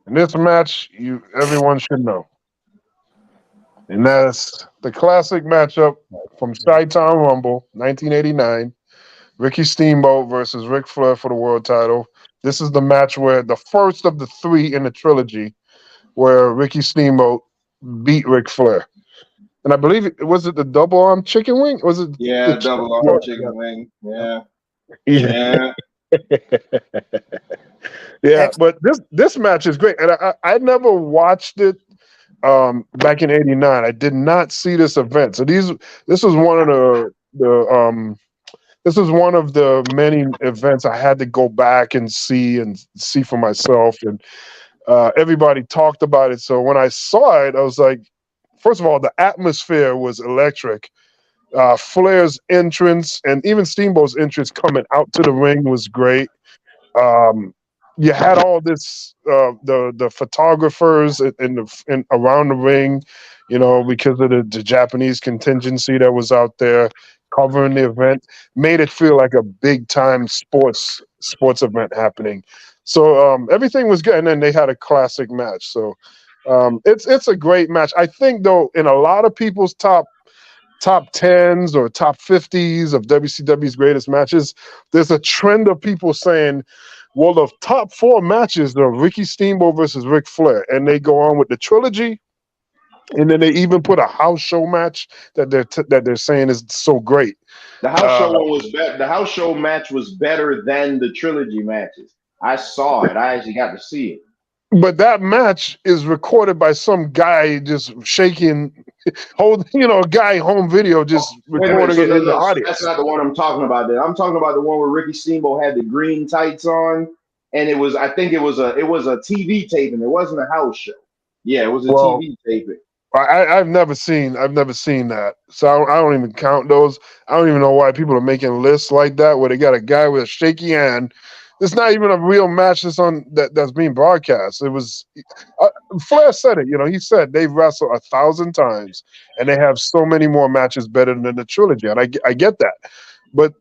In this match, everyone should know. And that's the classic matchup from Chi-Town Rumble, 1989. Ricky Steamboat versus Ric Flair for the world title. This is the match where the first of the 3 in the trilogy where Ricky Steamboat beat Ric Flair. And I believe was it the double arm chicken wing? Was it? Yeah, double arm chicken wing. Yeah. Yeah, but this match is great, and I never watched it back in '89. I did not see this event, so this was one of this is one of the many events I had to go back and see for myself, and everybody talked about it. So when I saw it, I was like, first of all, the atmosphere was electric. Flair's entrance and even Steamboat's entrance coming out to the ring was great. You had all this, the photographers in around the ring, because of the Japanese contingency that was out there covering the event, made it feel like a big time sports event happening. So everything was good, and then they had a classic match. So it's a great match. I think though, in a lot of people's top top 10s or top 50s of WCW's greatest matches, there's a trend of people saying, well, the top 4 matches are Ricky Steamboat versus Ric Flair, and they go on with the trilogy, and then they even put a house show match that they're saying is so great. The house show one was better. The house show match was better than the trilogy matches. I saw it. I actually got to see it. But that match is recorded by some guy just shaking, a guy home video just recording it in the audience. That's not the one I'm talking about. Then I'm talking about the one where Ricky Steamboat had the green tights on, and it was a TV taping. It wasn't a house show. Yeah, it was a TV taping. I've never seen that, so I don't even count those. I don't even know why people are making lists like that where they got a guy with a shaky hand. It's not even a real match that's being broadcast. It was Flair said it. He said they've wrestled 1,000 times and they have so many more matches better than the trilogy, and I get that. But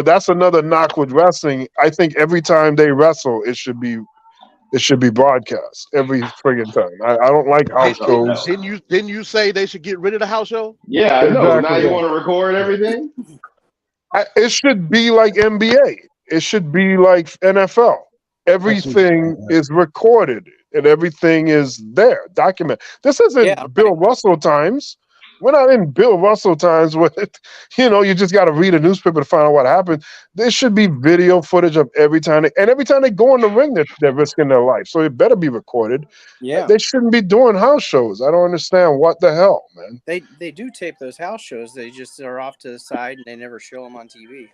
that's another knock with wrestling. I think every time they wrestle, it should be broadcast every friggin' time. I don't like house shows. Didn't you say they should get rid of the house show? Yeah, I know. Now you want to record everything? It should be like NBA. It should be like NFL. Everything is recorded and everything is there, documented. This isn't Bill Russell times. We're not in Bill Russell times where, you just got to read a newspaper to find out what happened. There should be video footage of every time they go in the ring, they're risking their life. So it better be recorded. Yeah. They shouldn't be doing house shows. I don't understand what the hell, man. They do tape those house shows. They just are off to the side and they never show them on TV.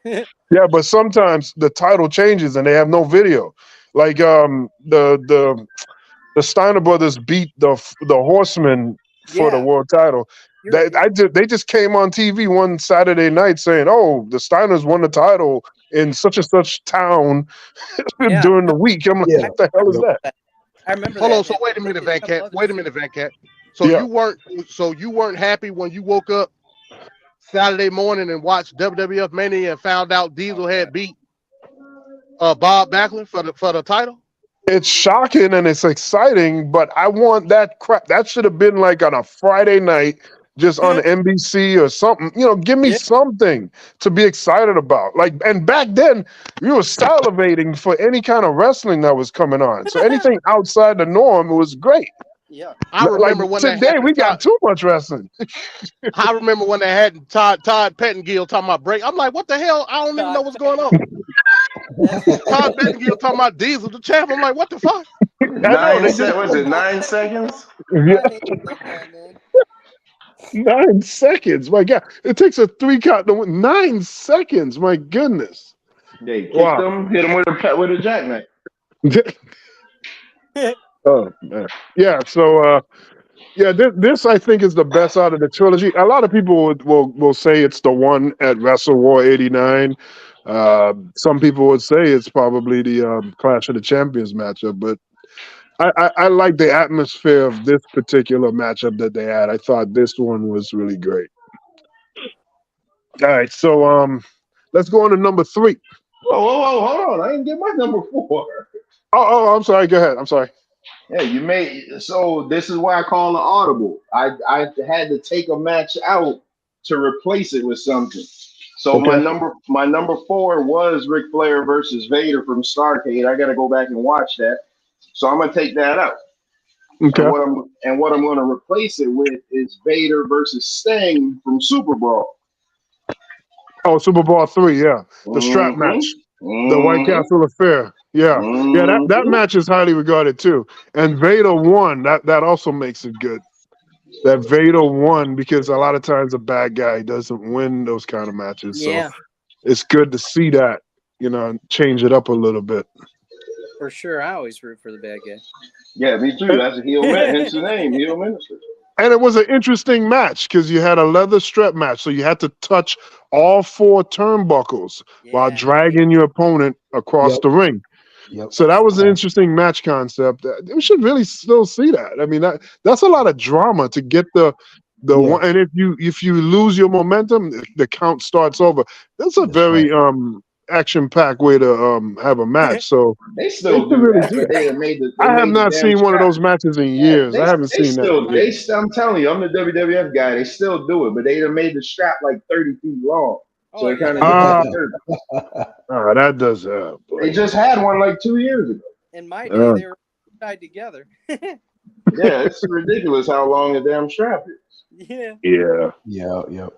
Yeah, but sometimes the title changes and they have no video. Like the Steiner brothers beat the Horsemen for the world title. They just came on TV one Saturday night saying, "Oh, the Steiners won the title in such and such town during the week." I'm like, "What the hell is that?" I remember. Hold on. So wait a minute, Van Cat. So you weren't happy when you woke up Saturday morning and watched WWF Mania and found out Diesel had beat Bob Backlund for the title? It's shocking and it's exciting, but I want that crap. That should have been like on a Friday night, just on NBC or something. Give me something to be excited about. And back then, you were salivating for any kind of wrestling that was coming on. So anything outside the norm was great. Yeah, I remember when today we got too much wrestling. I remember when they had Todd Pettengill talking about break. I'm like, what the hell? I don't even know what's going on. Todd Pettengill talking about Diesel, the champ. I'm like, what the fuck? 9 seconds? Yeah. 9 seconds. My God. It takes a 3 count to win. 9 seconds. My goodness. They kicked him, hit him with a jackknife. Oh, man. Yeah, so this I think is the best out of the trilogy. A lot of people will say it's the one at Wrestle War 89. Some people would say it's probably the Clash of the Champions matchup, but I like the atmosphere of this particular matchup that they had. I thought this one was really great. All right, so let's go on to number 3. Whoa, hold on. I didn't get my number 4. Oh, I'm sorry. Go ahead. I'm sorry. Yeah, so this is why I call an audible. I had to take a match out to replace it with something. So my number 4 was Ric Flair versus Vader from Starrcade. I got to go back and watch that. So I'm gonna take that out. Okay. And what I'm gonna replace it with is Vader versus Sting from Super Brawl. Oh, Super Brawl 3, yeah, the strap match, the White Castle Affair. Yeah, that match is highly regarded too. And Vader won. That also makes it good. That Vader won because a lot of times a bad guy doesn't win those kind of matches. Yeah. So it's good to see that, change it up a little bit. For sure, I always root for the bad guy. Yeah, me too. That's a heel man. Hence the name, heel minister. And it was an interesting match because you had a leather strap match, so you had to touch all 4 turnbuckles while dragging your opponent across the ring. Yep. So that was an interesting match concept. We should really still see that. I mean, that's a lot of drama to get the one. And if you lose your momentum, the count starts over. That's a very action-packed way to have a match. So They still should do really that, do but that. they made the I have not damn seen one of strap. those matches in years. I haven't They seen that. still in years. I'm telling you, I'm the WWF guy. They still do it, but they done made the strap like 30 feet long, so it kind of that does. They just had one like 2 years ago. In my day, they were tied together. Yeah, it's ridiculous how long the damn strap is. Yeah. Yeah.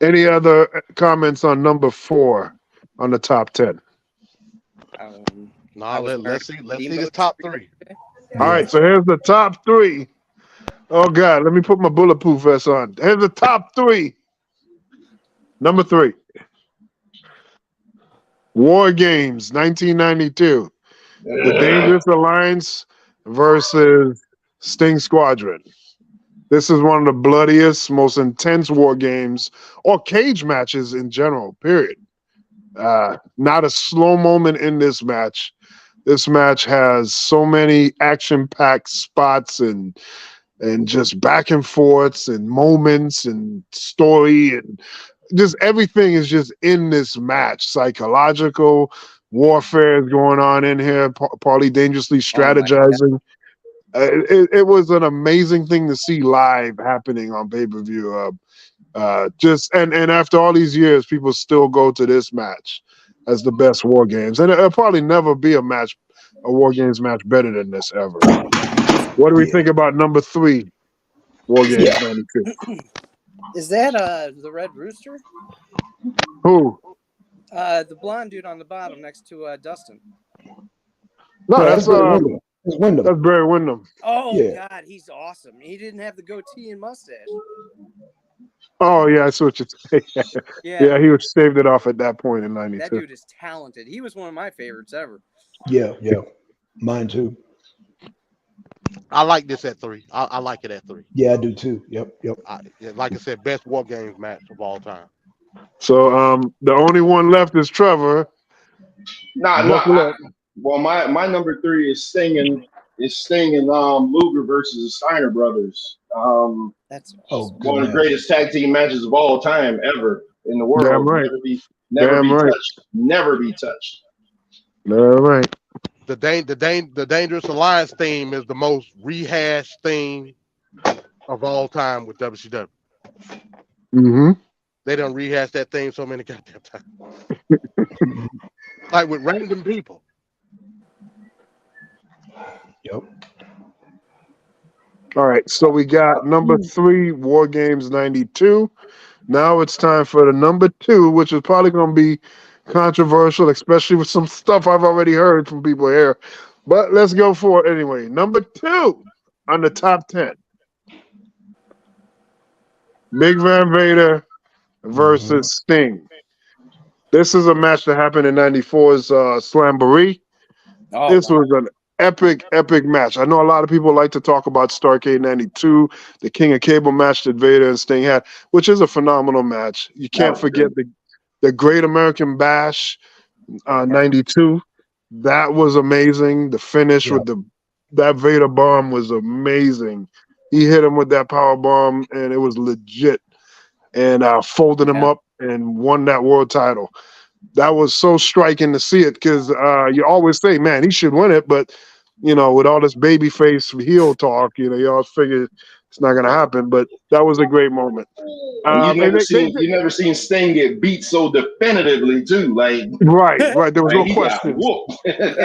Any other comments on number 4 on the top 10? Let's see this top 3. All right, so here's the top 3. Oh God, let me put my bulletproof vest on. Here's the top 3. Number 3. War Games, 1992. The Dangerous Alliance versus Sting Squadron. This is one of the bloodiest, most intense war games or cage matches in general, period. Not a slow moment in this match. This match has so many action-packed spots and just back and forths and moments and story and just everything is just in this match. Psychological warfare is going on in here. Paulie dangerously strategizing. It was an amazing thing to see live happening on pay-per-view. And after all these years, people still go to this match as the best War Games. And it'll probably never be a War Games match better than this ever. What do we think about number 3, War Games 92? Is that the Red Rooster? Who? The blonde dude on the bottom next to Dustin. No, that's Wyndham. That's Barry Windham. Oh God, he's awesome. He didn't have the goatee and mustache. Oh yeah, I see what you're saying. Yeah, he was saved it off at that point in '92. That dude is talented. He was one of my favorites ever. Yeah, mine too. I like this at 3. I like it at 3. Yeah, I do too. Yep. Like I said, best War Games match of all time. So the only one left is Trevor. Well, my number 3 is Sting and Luger versus the Steiner brothers. That's one of the greatest tag team matches of all time ever in the world. Damn right. Never be touched. All right. The Dangerous Alliance theme is the most rehashed theme of all time with WCW. Mm-hmm. They done rehash that theme so many goddamn times. Like with random people. Yep. All right, so we got number 3, War Games 92. Now it's time for the number 2, which is probably going to be controversial, especially with some stuff I've already heard from people here. But let's go for it anyway. Number 2 on the top 10. Big Van Vader versus Sting. This is a match that happened in 94's Slamboree. This was an epic match. I know a lot of people like to talk about Starrcade 92, the King of Cable match that Vader and Sting had, which is a phenomenal match. You can't forget the Great American Bash 92. That was amazing. The finish with that Vader bomb was amazing. He hit him with that power bomb, and it was legit. And folded him up and won that world title. That was so striking to see it because you always say, man, he should win it. But, with all this babyface heel talk, you always figure it's not going to happen. But that was a great moment. You never seen Sting get beat so definitively, too. Like Right. There was no question.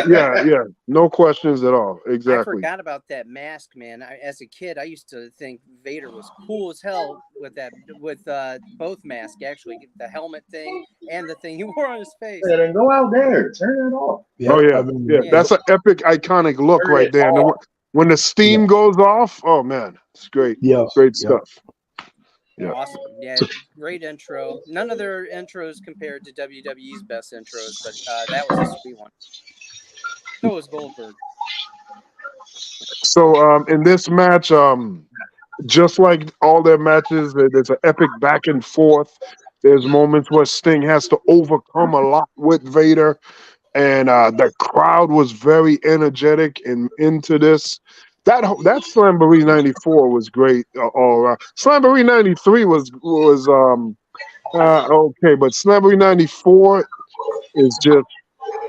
Yeah. No questions at all. Exactly. I forgot about that mask, man. As a kid, I used to think Vader was cool as hell with both masks, actually, the helmet thing and the thing he wore on his face. Yeah, then go out there, turn it off. That's an epic, iconic look right there. When the steam goes off, oh man, it's great. Yeah, great stuff. Yeah. Awesome. Yeah, great intro. None of their intros compared to WWE's best intros, but that was a sweet one. So was Goldberg. So in this match, just like all their matches, there's an epic back and forth. There's moments where Sting has to overcome a lot with Vader, and the crowd was very energetic and into this. That Slamboree 94 was great all around. Slamboree 93 was Okay, but Celebrity 94 is just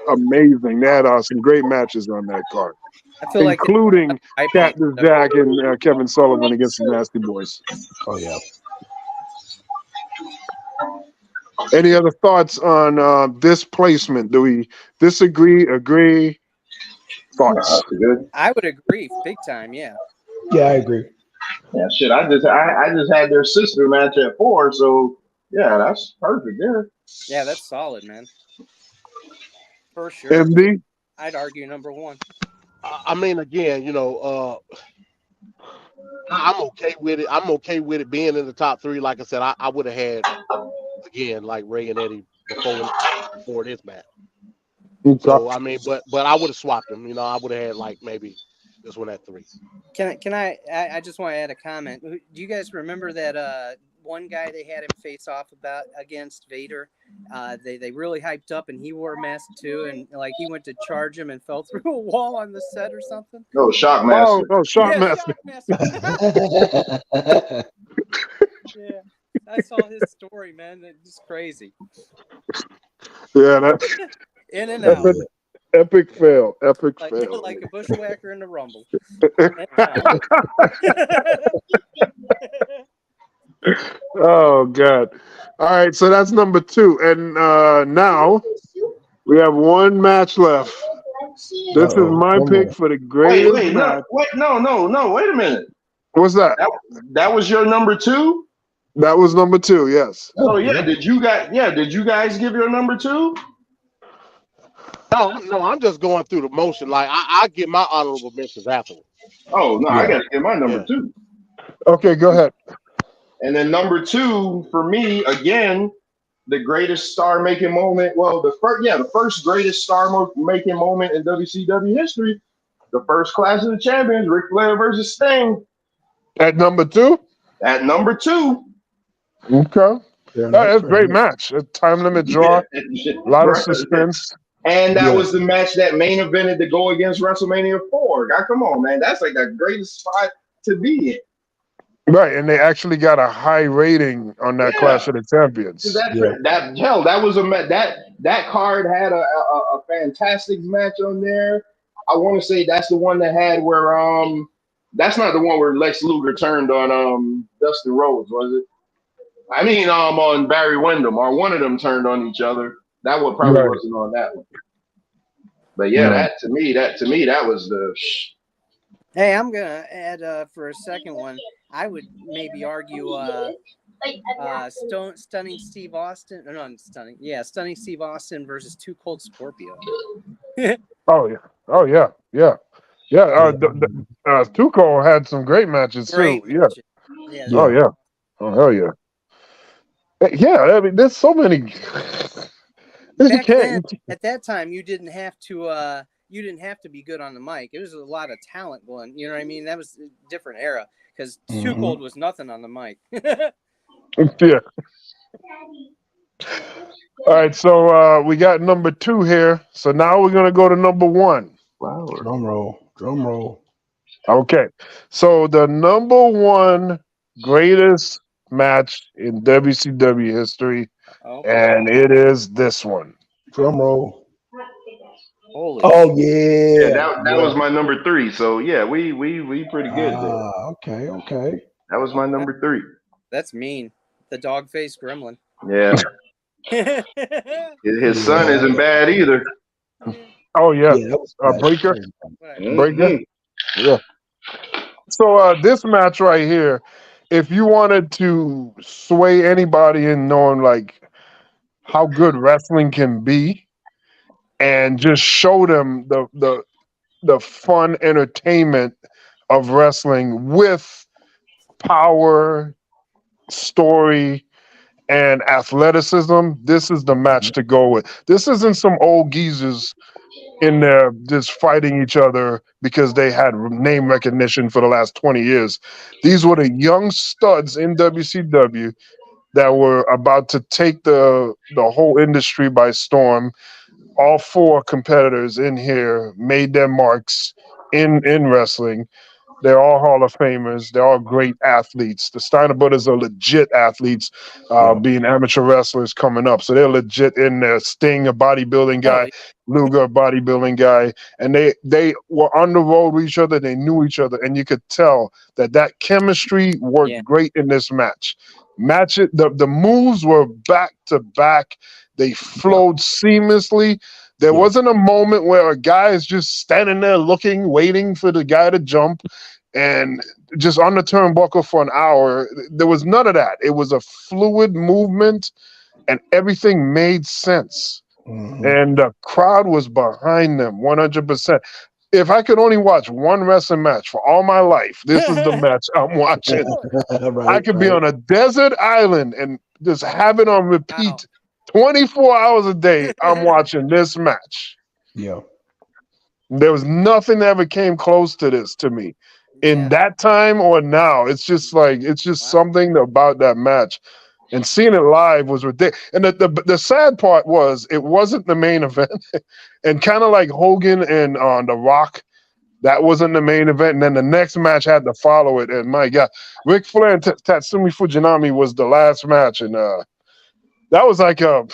amazing. They had some great matches on that card, I feel like including hype on Cactus Jack and Kevin Sullivan against the Nasty Boys. Oh yeah. Any other thoughts on this placement? Do we disagree, agree? Thoughts? I would agree, big time. Yeah. Yeah, I agree. Yeah, shit. I just had their sister match at 4, so yeah, that's perfect there. Yeah, that's solid, man. For sure. MD? I'd argue number 1. I mean, again, I'm okay with it. I'm okay with it being in the top 3. Like I said, I would have had, again, like Ray and Eddie before this match. So I mean, but I would have swapped them. I would have had like maybe this one at 3. Can I just want to add a comment. Do you guys remember that one guy they had him face off against Vader? They really hyped up, and he wore a mask too, and like he went to charge him and fell through a wall on the set or something. No, Shockmaster. Oh, Shockmaster. Yeah, I saw his story, man. It's just crazy. Yeah, that In and out. Epic fail. Epic fail. Like a bushwhacker in the Rumble. Oh God! All right, so that's number 2, and now we have one match left. This is my pick for the greatest match. No, wait a minute. What's that? That was your number 2? That was number 2. Yes. Oh yeah. Did you guys give your number 2? No, I'm just going through the motion. Like I get my honorable mentions afterwards. Oh no, I gotta get my number 2. Okay, go ahead. And then number 2 for me, again, the greatest star-making moment. Well, the first greatest star-making moment in WCW history. The first Clash of the Champions, Ric Flair versus Sting. At number 2. At number 2. Okay. Yeah, that's a great match. A time limit draw. A lot of suspense. And that was the match that main evented to go against WrestleMania 4. God, come on, man. That's like the greatest spot to be in. Right, and they actually got a high rating on that Clash of the Champions. That card had a fantastic match on there. I want to say that's the one that had where that's not the one where Lex Luger turned on Dustin Rhodes, was it? I mean on Barry Windham, or one of them turned on each other. That one probably wasn't on that one. But yeah, that to me that was the. Hey, I'm gonna add for a second one. I would maybe argue Stunning Steve Austin. No, not Stunning. Yeah, Stunning Steve Austin versus Too Cold Scorpio. Oh yeah. Too Cold had some great matches too. Matches. Yeah. Oh yeah. Oh hell yeah. Yeah, I mean, there's so many. Back then, at that time, you didn't have to be good on the mic. It was a lot of talent going. You know what I mean? That was a different era because Too Cold was nothing on the mic. Yeah. All right, so we got number 2 here. So now we're gonna go to number 1. Wow. Drum roll. Okay, so the number 1 greatest match in WCW history, and it is this one. Drum roll. Holy that was my number 3. So yeah, we pretty good there. Okay. That was my number 3. That's mean. The dog-faced gremlin. Yeah. His son isn't bad either. Oh yeah, Breaker. Yeah. So this match right here, if you wanted to sway anybody in knowing like how good wrestling can be, and just show them the fun entertainment of wrestling with power, story, and athleticism, this is the match to go with. This isn't some old geezers in there just fighting each other because they had name recognition for the last 20 years. These were the young studs in WCW that were about to take the whole industry by storm. All 4 competitors in here made their marks in wrestling. They're all Hall of Famers. They're all great athletes. The Steiner brothers are legit athletes, being amateur wrestlers coming up. So they're legit in there. Sting, a bodybuilding guy, Luger, a bodybuilding guy. And they were on the road with each other. They knew each other. And you could tell that chemistry worked great in this match. The moves were back to back. They flowed seamlessly. There wasn't a moment where a guy is just standing there looking, waiting for the guy to jump and just on the turnbuckle for an hour. There was none of that. It was a fluid movement and everything made sense. And the crowd was behind them 100%. If I could only watch one wrestling match for all my life, this is the match I'm watching. I could be on a desert island and just have it on repeat 24 hours a day. I'm watching this match. Yeah. There was nothing that ever came close to this to me in that time or now. It's just like, it's just something about that match. And seeing it live was ridiculous. And the sad part was it wasn't the main event. And kind of like Hogan and The Rock, that wasn't the main event. And then the next match had to follow it. And my God, Ric Flair and Tatsumi Fujinami was the last match. And that was like that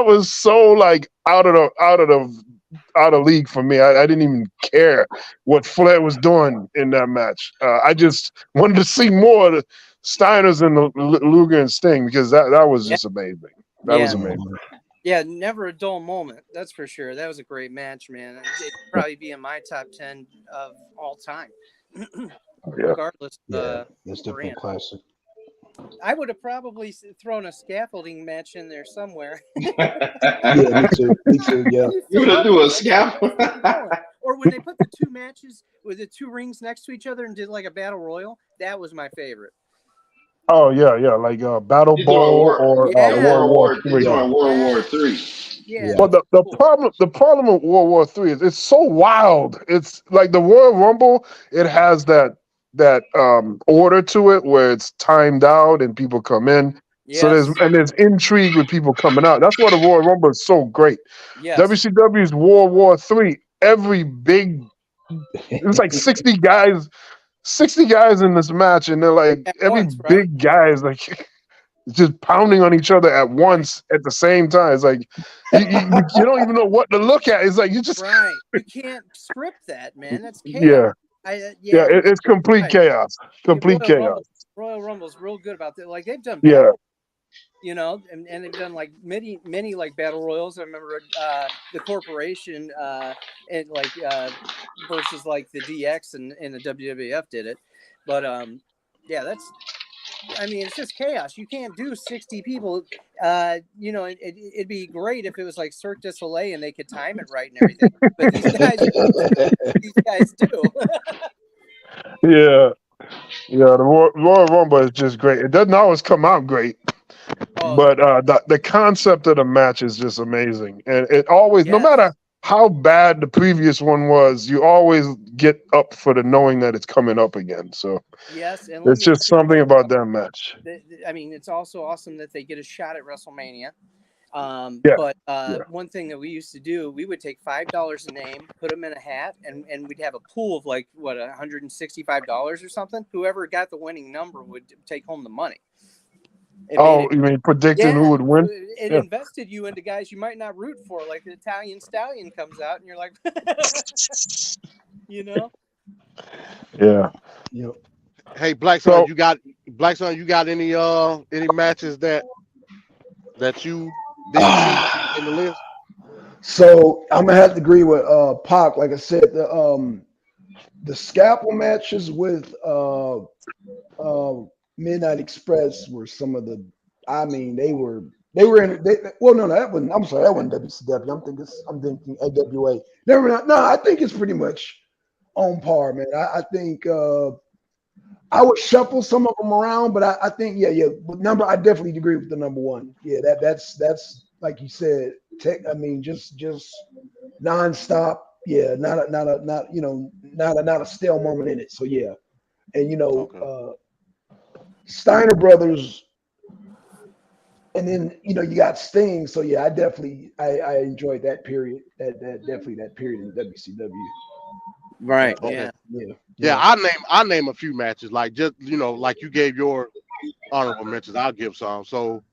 was so like out of league for me. I didn't even care what Flair was doing in that match. I just wanted to see more of the Steiners and the Luger and Sting because that was just amazing. That was amazing. Yeah, never a dull moment. That's for sure. That was a great match, man. It'd probably be in my top 10 of all time, regardless. That's definitely classic. I would have probably thrown a scaffolding match in there somewhere. Yeah, me too. Me too. Yeah. You would have do a scaffold. Or when they put the two matches with the two rings next to each other and did like a battle royal, that was my favorite. Oh yeah, like Battle Bowl or World War III. World War III. Yeah. But the problem with World War III is it's so wild. It's like the Royal Rumble. It has that order to it where it's timed out and people come in. Yes. So there's intrigue with people coming out. That's why the Royal Rumble is so great. Yes. WCW's World War III. It was like 60 guys in this match, and they're like big guy is like just pounding on each other at once at the same time. It's like you don't even know what to look at. It's like you just you can't script that, man. That's chaos. It's complete chaos. Complete chaos. Royal Rumble's real good about that. Like they've done you know, and they've done like many like battle royals. I remember the Corporation and like versus like the DX and the WWF did it. But it's just chaos. You can't do 60 people. You know, it'd be great if it was like Cirque du Soleil and they could time it right and everything. But these guys do. Yeah, the Royal Rumble is just great. It doesn't always come out great, but the concept of the match is just amazing. And it always, no matter how bad the previous one was, you always get up for the knowing that it's coming up again. So and it's just something about that match. I mean, it's also awesome that they get a shot at WrestleMania. One thing that we used to do, we would take $5 a name, put them in a hat, and we'd have a pool of like $165 or something. Whoever got the winning number would take home the money. You mean predicting who would win? It invested you into guys you might not root for, like the Italian Stallion comes out, and you're like, you know. Yeah. Yep. Hey, Blackson, you got any matches that you didn't see in the list? So I'm gonna have to agree with Pac. Like I said, the scalpel matches with Midnight Express were some of the. I mean, they were in. That wasn't. I'm sorry, that wasn't WCW. I'm thinking AWA. I think it's pretty much on par, man. I think I would shuffle some of them around, but I think number. I definitely agree with the number one. Yeah, that's like you said. Just nonstop. Yeah, not a stale moment in it. So yeah, and Steiner Brothers and then you got Sting. So yeah, I enjoyed that period. That definitely that period in WCW. Right. Okay. Yeah. Yeah, I name a few matches like just like you gave your honorable mentions. I'll give some. So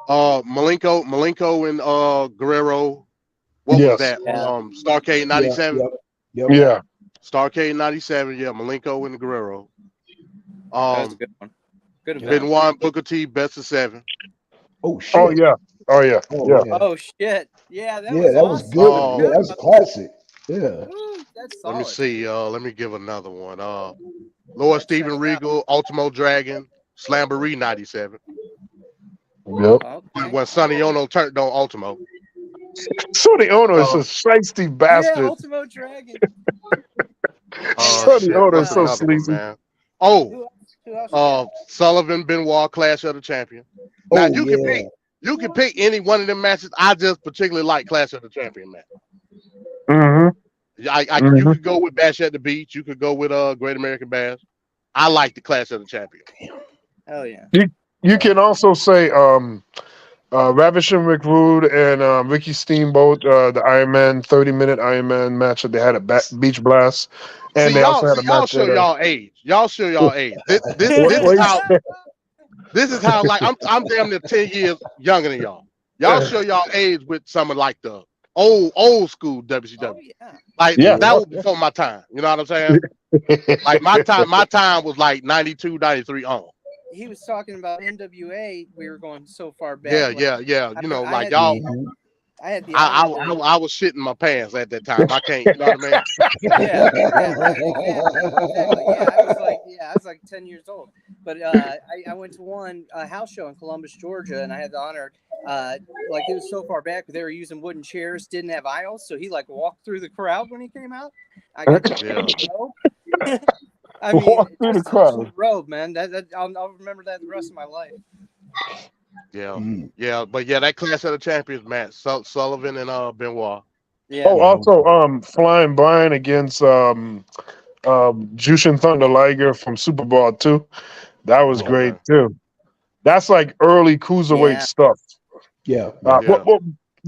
Malenko and Guerrero. What was that? Starrcade '97. Yeah. Starrcade '97. Yeah, Malenko and Guerrero. That's a good one. Good event. Benoit and Booker T, best of 7. Oh shit. Oh yeah. Yeah. Oh shit. Yeah, that was awesome. good. Yeah, that was a classic. Yeah. Ooh, that's solid. Let me see. Let me give another one. Lord Steven Regal, Ultimo Dragon, Slamboree '97. Yep. When Sonny Ono turned on Ultimo. Sonny Ono is a shiesty bastard. Yeah, Ultimo Dragon. Sonny Ono is so sleazy. Man. Oh, Sullivan Benoit Clash of the Champion. Now you can pick any one of them matches. I just particularly like Clash of the Champion match. Mm-hmm. You could go with Bash at the Beach. You could go with Great American Bash. I like the Clash of the Champion. Hell yeah. You can also say Ravishing Rick Rude and Ricky Steamboat, the Iron Man 30-minute Iron Man match that they had at Beach Blast, and they also had a match. Y'all show y'all age. Y'all show y'all age. This is how like I'm damn near 10 years younger than y'all. Y'all show y'all age with some of like the old school WCW. That was before my time. You know what I'm saying? Like my time was like 92, 93 on. He was talking about NWA. We were going so far back. Yeah. You know, like y'all. I was shitting my pants at that time. I can't. You know what I mean? Yeah, I was like 10 years old. But I went to one house show in Columbus, Georgia, and I had the honor. Like it was so far back, they were using wooden chairs, didn't have aisles, so he like walked through the crowd when he came out. I got to I mean, walk through the crowd. Robe, man. I'll remember that the rest of my life. Yeah, but that Clash of the Champions match, Sullivan and Benoit. Yeah. Oh, also Flying Brian against Jushin Thunder Liger from Super Bowl 2. That was great too. That's like early cruiserweight stuff. Yeah.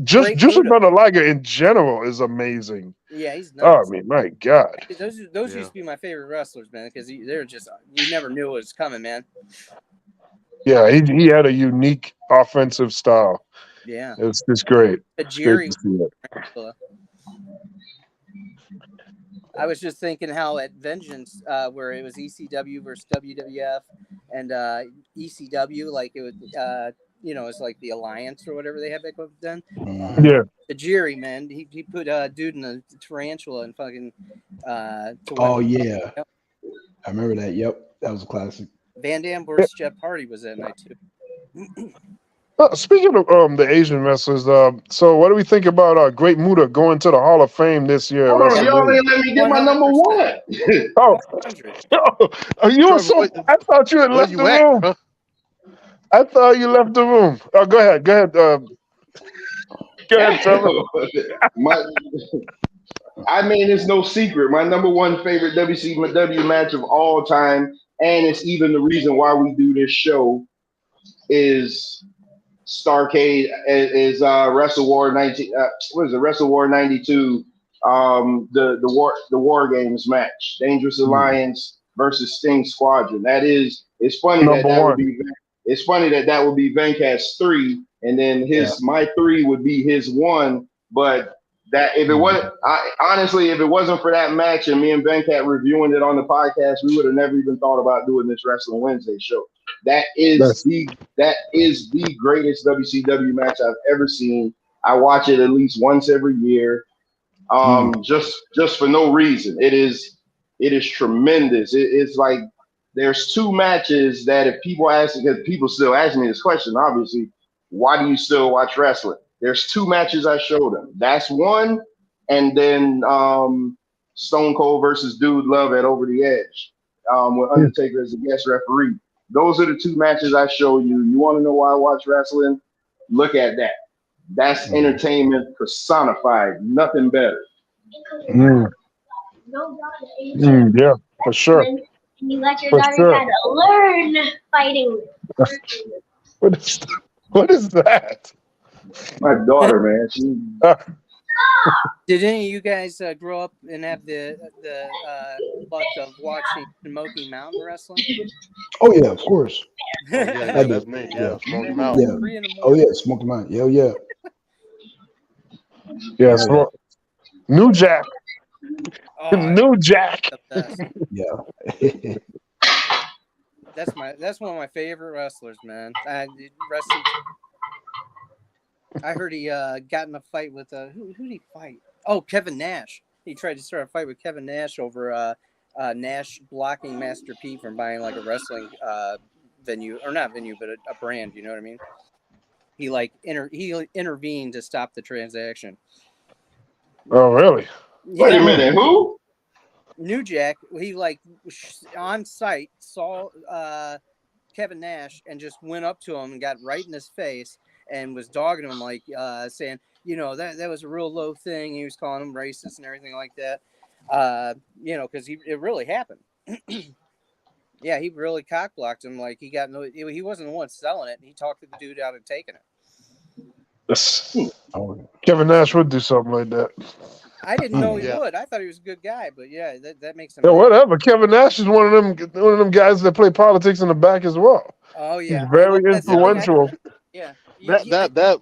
Jushin Thunder Liger in general is amazing. Yeah, he's nuts. Oh, I mean, my God. Those used to be my favorite wrestlers, man, because they're just you never knew it was coming, man. Yeah, he had a unique offensive style. Yeah, it's great. It's great to see it. I was just thinking how at Vengeance, where it was ECW versus WWF, and ECW, like it was, it's like the Alliance or whatever they had back then. Tajiri, man, he put dude in a tarantula and fucking. Oh yeah, yep. I remember that. Yep, that was a classic. Van Dam versus Jeff Hardy was that night too. Speaking of the Asian wrestlers, so what do we think about Great Muta going to the Hall of Fame this year? Hold on, y'all ain't let me get my number one. You were so. I thought you had left the room. Huh? I thought you left the room. Oh, go ahead. Go ahead, Trevor. I mean, it's no secret. My number one favorite WCW match of all time, and it's even the reason why we do this show, is Starrcade. Is Wrestle War 19? What is it? Wrestle War 92. The War Games match, Dangerous Alliance versus Sting Squadron. That is. It's funny that would be. It's funny that would be Venkat's 3, and then my 3 would be his 1. But that if it wasn't, honestly, if it wasn't for that match and me and Venkat reviewing it on the podcast, we would have never even thought about doing this Wrestling Wednesday show. That is the greatest WCW match I've ever seen. I watch it at least once every year, just for no reason. It is tremendous. It's like. There's 2 matches that if people ask, because people still ask me this question, obviously, why do you still watch wrestling? There's 2 matches I show them. That's one, and then Stone Cold versus Dude Love at Over the Edge with Undertaker as a guest referee. Those are the 2 matches I show you. You want to know why I watch wrestling? Look at that. That's entertainment personified. Nothing better. Yeah, for sure. You let your daughter learn fighting. What is that? My daughter, man. She. Did any of you guys grow up and have the luck of watching Smoky Mountain Wrestling? Oh yeah, of course. Oh, yeah, I do. that's me. Yeah, Smoky Yeah. Mountain. 3 in the Oh morning. yeah, Smoky Mountain. Yeah, yeah. Yeah, Oh, New Jack. Oh, New Jack. the best. Yeah. That's one of my favorite wrestlers, man. Wrestling. I heard he got in a fight with who did he fight? Oh, Kevin Nash. He tried to start a fight with Kevin Nash over Nash blocking Master P from buying like a wrestling venue, or not venue, but a brand. You know what I mean? He like he intervened to stop the transaction. Oh, really? Yeah. Wait a minute, who? New Jack. He like on site saw Kevin Nash and just went up to him and got right in his face and was dogging him, like saying, you know, that was a real low thing. He was calling him racist and everything like that. You know, because it really happened. Yeah, he really cock blocked him. Like he wasn't the one selling it. He talked the dude out of taking it. Kevin Nash would do something like that. I didn't know he would. I thought he was a good guy, but yeah, that makes him. Yeah, whatever. Kevin Nash is one of them guys that play politics in the back as well. Oh yeah, he's very influential. Yeah, that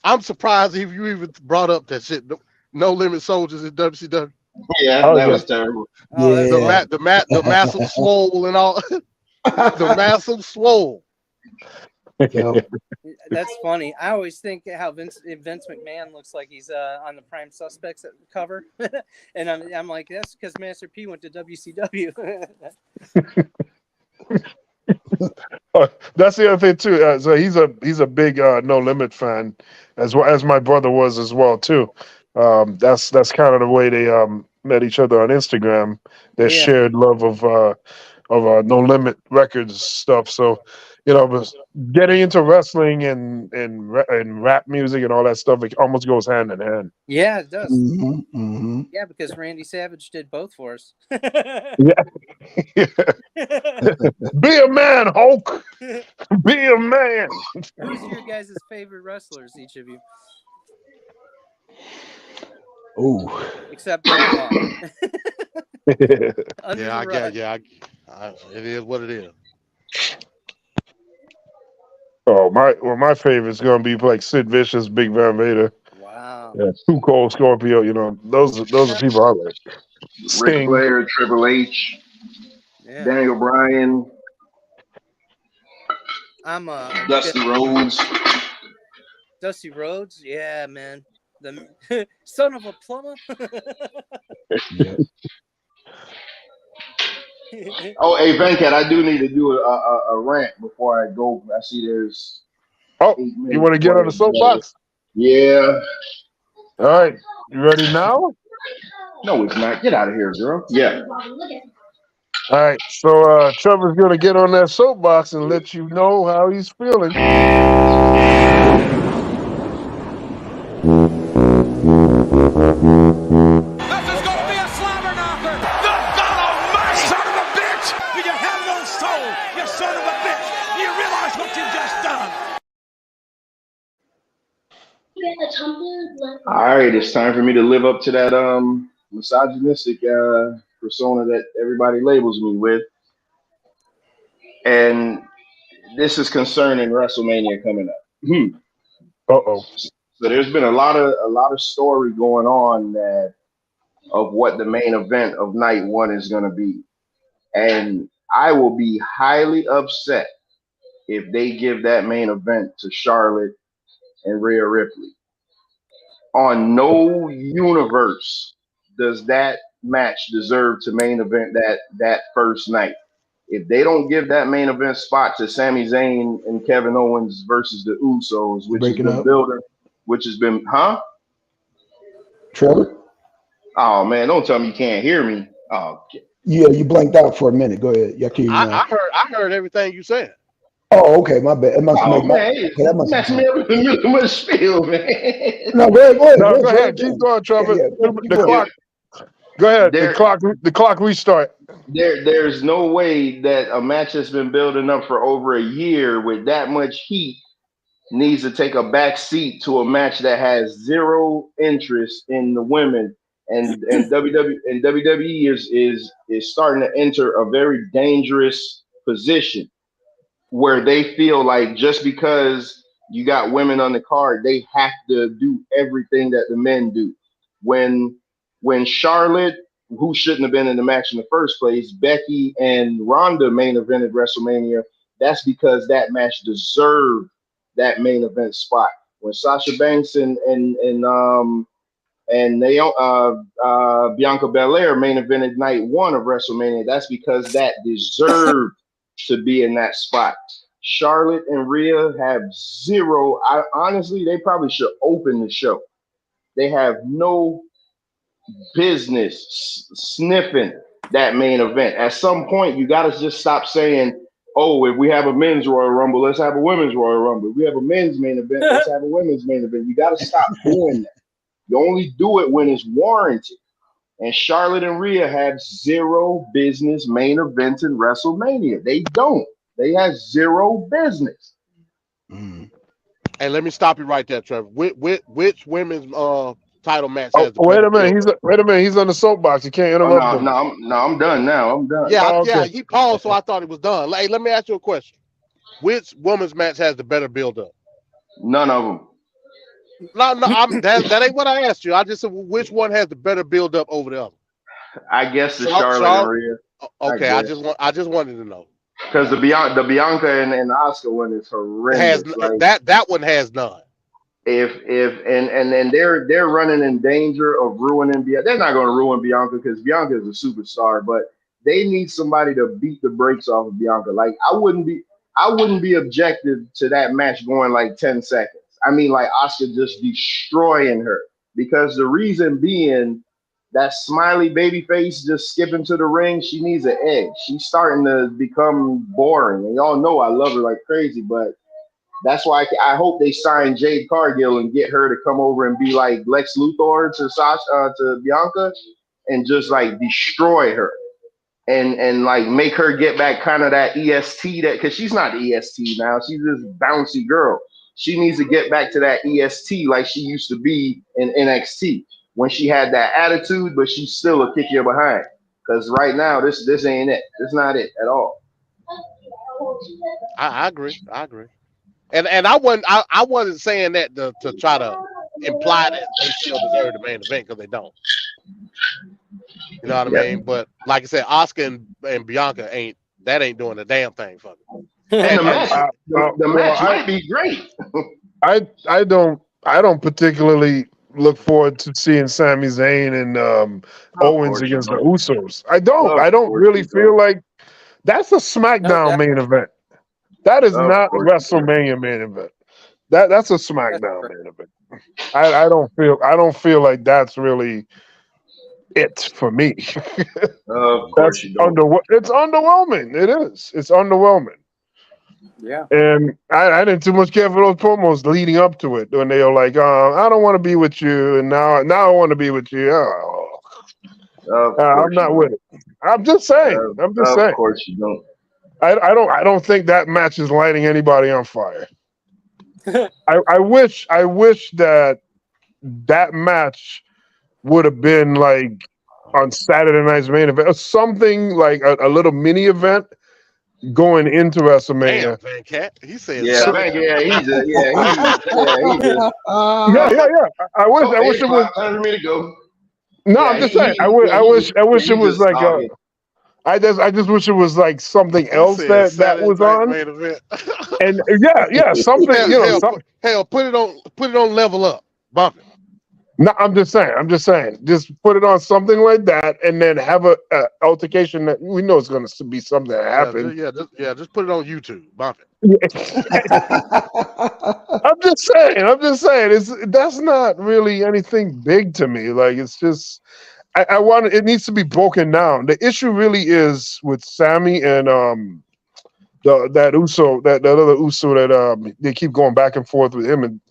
I'm surprised if you even brought up that shit. No Limit Soldiers in WCW. Yeah, that was terrible. The massive swole and all. The massive swole. That's funny. I always think how Vince McMahon looks like he's on the Prime Suspects cover, and I'm like, that's because Master P went to WCW. That's the other thing too. So he's a big No Limit fan, as well as my brother was as well too. That's kind of the way they met each other on Instagram. Their shared love of No Limit Records stuff. So, you know, but getting into wrestling and rap music and all that stuff, it almost goes hand in hand. Yeah, it does. Mm-hmm. Yeah, because Randy Savage did both for us. Yeah. Be a man, Hulk. Be a man. Who's your guys' favorite wrestlers, each of you? Oh, except yeah, it is what it is. Oh, my favorite is gonna be like Sid Vicious, Big Van Vader. Wow. Yeah, Too Cold, Scorpio. You know, those are people I like. Ric Flair, Triple H, Daniel Bryan. I'm Dusty Rhodes. Dusty Rhodes, yeah, man. The son of a plumber. Oh, hey, Venkat, I do need to do a rant before I go. I see there's. Oh, you want to get on the soapbox? Yeah. All right. You ready now? No, it's not. Get out of here, girl. Yeah. All right. So Trevor's going to get on that soapbox and let you know how he's feeling. All right, it's time for me to live up to that misogynistic persona that everybody labels me with. And this is concerning WrestleMania coming up. Uh-oh. So there's been a lot of story going on of what the main event of night one is going to be. And I will be highly upset if they give that main event to Charlotte and Rhea Ripley. On no universe does that match deserve to main event that first night. If they don't give that main event spot to Sami Zayn and Kevin Owens versus the Usos, which has been Trevor? Oh man, don't tell me you can't hear me. Oh yeah, you blanked out for a minute. Go ahead. Yeah, I heard everything you said. Oh, okay, my bad. It must man, that must mess me up in the middle of the spiel, man. No, go ahead. No, go ahead. Keep going, Trevor. The clock. Go ahead. The clock restart. There's no way that a match that's been building up for over a year with that much heat needs to take a back seat to a match that has zero interest in the women, and WWE is starting to enter a very dangerous position where they feel like just because you got women on the card, they have to do everything that the men do. When Charlotte, who shouldn't have been in the match in the first place, Becky and Ronda main evented WrestleMania, that's because that match deserved that main event spot. When Sasha Banks and Bianca Belair main evented night one of WrestleMania, that's because that deserved to be in that spot. Charlotte and Rhea have zero. Honestly, they probably should open the show. They have no business sniffing that main event. At some point, you got to just stop saying, oh, if we have a men's Royal Rumble, let's have a women's Royal Rumble. If we have a men's main event, let's have a women's main event. You got to stop doing that. You only do it when it's warranted. And Charlotte and Rhea have zero business main events in WrestleMania. They don't. They have zero business. Hey, let me stop you right there, Trevor. Which women's title match has the wait a minute. He's on the soapbox. You can't interrupt him. I'm done now. I'm done. Yeah, yeah. He paused, so I thought he was done. Hey, let me ask you a question. Which women's match has the better build-up? None of them. No, that ain't what I asked you. I just said which one has the better build-up over the other. I guess the Charlotte and Rhea. Okay, I just wanted to know. Because the Bianca and the Asuka one is horrendous. That one has none. And they're running in danger of ruining Bianca. They're not going to ruin Bianca because Bianca is a superstar, but they need somebody to beat the brakes off of Bianca. Like I wouldn't be objective to that match going like 10 seconds. I mean, like Asuka just destroying her, because the reason being that smiley baby face just skipping to the ring, she needs an edge. She's starting to become boring. And y'all know I love her like crazy, but that's why I hope they sign Jade Cargill and get her to come over and be like Lex Luthor to Bianca and just like destroy her and like make her get back kind of that EST because she's not the EST now. She's this bouncy girl. She needs to get back to that EST like she used to be in NXT when she had that attitude, but she's still a kick you behind. Because right now, this ain't it. It's not it at all. I agree. And I wasn't saying that to try to imply that they still deserve the main event, because they don't. You know what I mean? But like I said, Asuka and Bianca ain't doing a damn thing for them. And the match might be great. I don't particularly look forward to seeing Sami Zayn and Owens against the Usos. I don't really feel like that's a SmackDown main event. That is not a WrestleMania main event. That's a SmackDown main event. I don't feel like that's really it for me. Of course you don't. It's underwhelming. It is. It's underwhelming. Yeah. And I didn't too much care for those promos leading up to it when they were like, I don't want to be with you, and now I want to be with you. I'm not with it. I'm just saying. Of course you don't. I don't think that match is lighting anybody on fire. I wish that match would have been like on Saturday night's main event, or something like a little mini event going into WrestleMania. Damn, Van Cat. He said, yeah. I wish it was. Time for me to go. No, I'm just saying. I wish it was like a. I just wish it was like something else that was on. And something. Hell, put it on Level Up. Bump it. No, I'm just saying. Just put it on something like that, and then have a altercation that we know it's going to be something that happens. Just put it on YouTube. Bump it. I'm just saying. That's not really anything big to me. Like, it's just. I want it needs to be broken down. The issue really is with Sami and that Uso, that other Uso that they keep going back and forth with him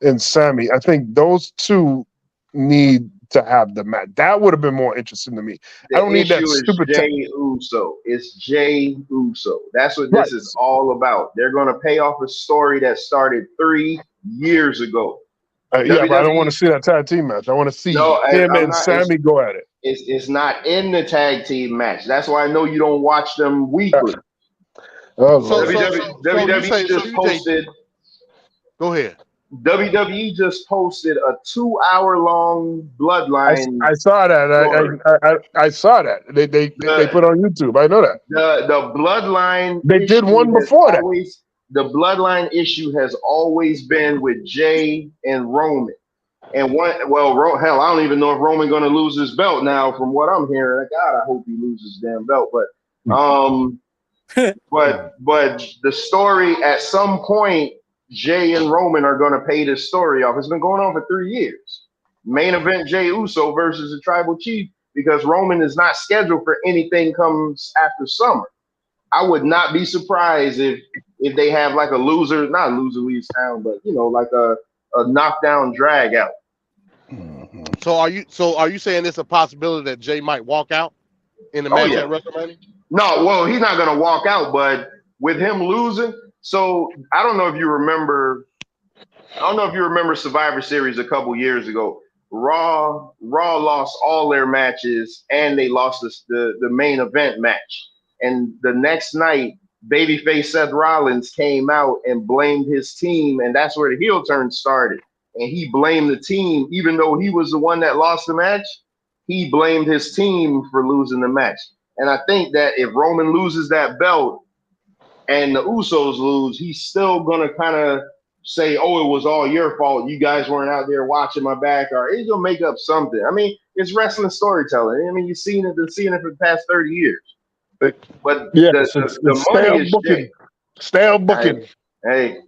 and Sami. I think those two need to have the match. That would have been more interesting to me. I don't need that stupid. Jay Uso. It's Jay Uso. That's what this is all about. They're going to pay off a story that started 3 years ago. Yeah, but I don't want to see that tag team match. I want to see him and Sammy go at it. It's not in the tag team match. That's why I know you don't watch them weekly. WWE just posted. Go ahead. WWE just posted a 2-hour-long Bloodline. I saw that. I saw that. They put on YouTube. I know that. The Bloodline. They did one before that. The Bloodline issue has always been with Jay and Roman. And hell, I don't even know if Roman going to lose his belt now. From what I'm hearing, God, I hope he loses his damn belt. But but the story at some point, Jay and Roman are going to pay this story off. It's been going on for 3 years. Main event: Jay Uso versus the Tribal Chief, because Roman is not scheduled for anything comes after summer. I would not be surprised if they have like a loser, not a loser leaves town, but like a knockdown drag out. So are you saying it's a possibility that Jay might walk out in the match at WrestleMania? No, well, he's not going to walk out, but with him losing, so I don't know if you remember Survivor Series a couple years ago. Raw lost all their matches and they lost the main event match. And the next night, babyface Seth Rollins came out and blamed his team, and that's where the heel turn started. And he blamed the team, even though he was the one that lost the match. He blamed his team for losing the match. And I think that if Roman loses that belt and the Usos lose, he's still gonna kind of say, "Oh, it was all your fault. You guys weren't out there watching my back," or he's gonna make up something. I mean, it's wrestling storytelling. I mean, you've been seeing it for the past 30 years. But yeah, the money is booking. Stale booking. Hey.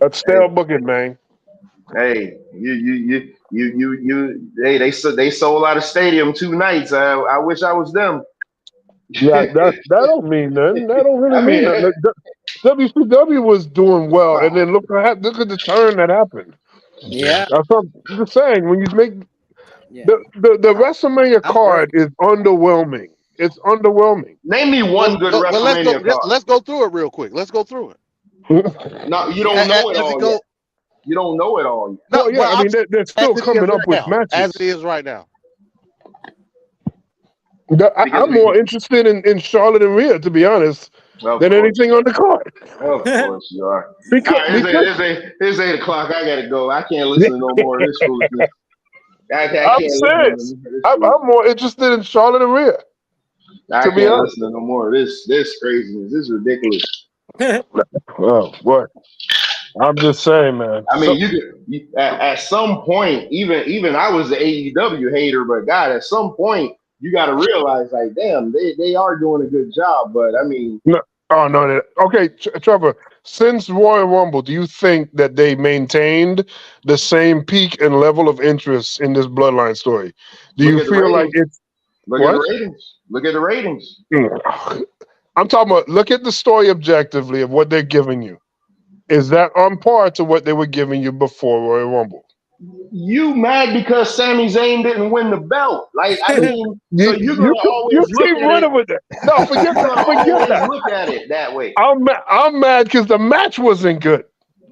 That's stale booking, man. Hey, hey, they sold out a stadium 2 nights. I wish I was them. Yeah, that don't mean nothing. That don't really mean nothing. WCW was doing well, and then look at the turn that happened. Yeah, that's what I'm just saying. When you make the WrestleMania card is underwhelming. It's underwhelming. Name me one good WrestleMania card. Let's go through it real quick. Let's go through it. No, you don't know it all yet. You don't know it all yet. No, yeah, I mean they're still coming up with matches as it is right now. I'm more interested in Charlotte and Rhea, to be honest, than anything on the card. Of course you are. It's 8 o'clock. I gotta go. I can't listen to no more of this foolishness. I'm serious. I'm more interested in Charlotte and Rhea. I can't listen to no more of this craziness. This is ridiculous. Oh boy. I'm just saying, man. I mean, you at some point, even I was the AEW hater, but God, at some point, you got to realize, like, damn, they are doing a good job. But I mean, okay, Trevor. Since Royal Rumble, do you think that they maintained the same peak and level of interest in this Bloodline story? Do you feel like it's look at the ratings? Look at the ratings. I'm talking about look at the story objectively of what they're giving you. Is that on par to what they were giving you before Royal Rumble? You mad because Sami Zayn didn't win the belt? Like, I mean, so you're gonna always look at it. With that. No, forget that. Look at it that way. I'm mad because the match wasn't good.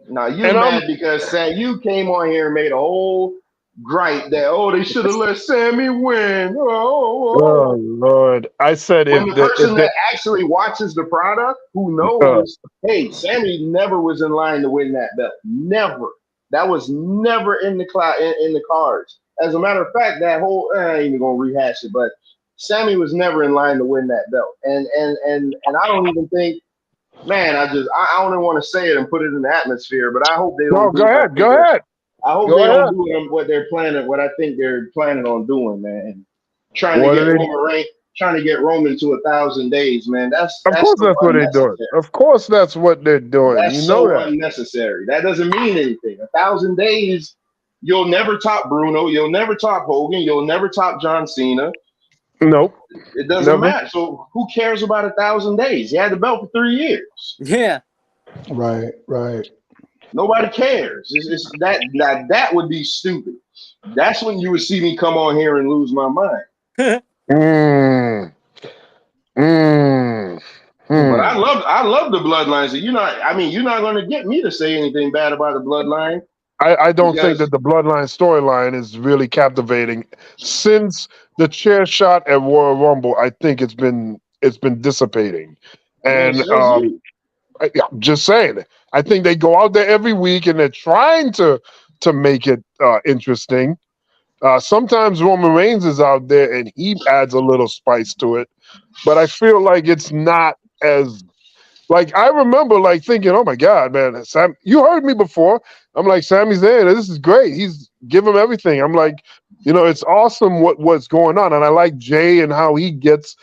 No, you're mad because you came on here and made a whole gripe that they should have let Sami win. Oh Lord! I said when the person that actually watches the product, who knows, hey, Sami never was in line to win that belt. Never. That was never in the cards. As a matter of fact, that whole I ain't even gonna rehash it, but Sami was never in line to win that belt. And I don't even think, man, I don't even want to say it and put it in the atmosphere, but I hope they don't. Go ahead. I hope they don't do what they're planning, what I think they're planning on doing, man. Trying to get Roman to 1,000 days, man. Of course that's what they're doing. Of course that's what they're doing. That's unnecessary. That doesn't mean anything. 1,000 days, you'll never top Bruno. You'll never top Hogan. You'll never top John Cena. Nope. It doesn't matter. So who cares about 1,000 days? He had the belt for 3 years. Yeah. Right. Nobody cares. It's that would be stupid. That's when you would see me come on here and lose my mind. But I love the bloodlines. You're not going to get me to say anything bad about the bloodline. I don't think that the bloodline storyline is really captivating since the chair shot at Royal Rumble. I think it's been dissipating, and I'm just saying. I think they go out there every week and they're trying to make it interesting. Sometimes Roman Reigns is out there and he adds a little spice to it, but I feel like it's not as. Like, I remember, like, thinking, oh, my God, man, Sam, you heard me before. I'm like, Sammy's there. This is great. He's give him everything. I'm like, it's awesome what's going on. And I like Jay and how he gets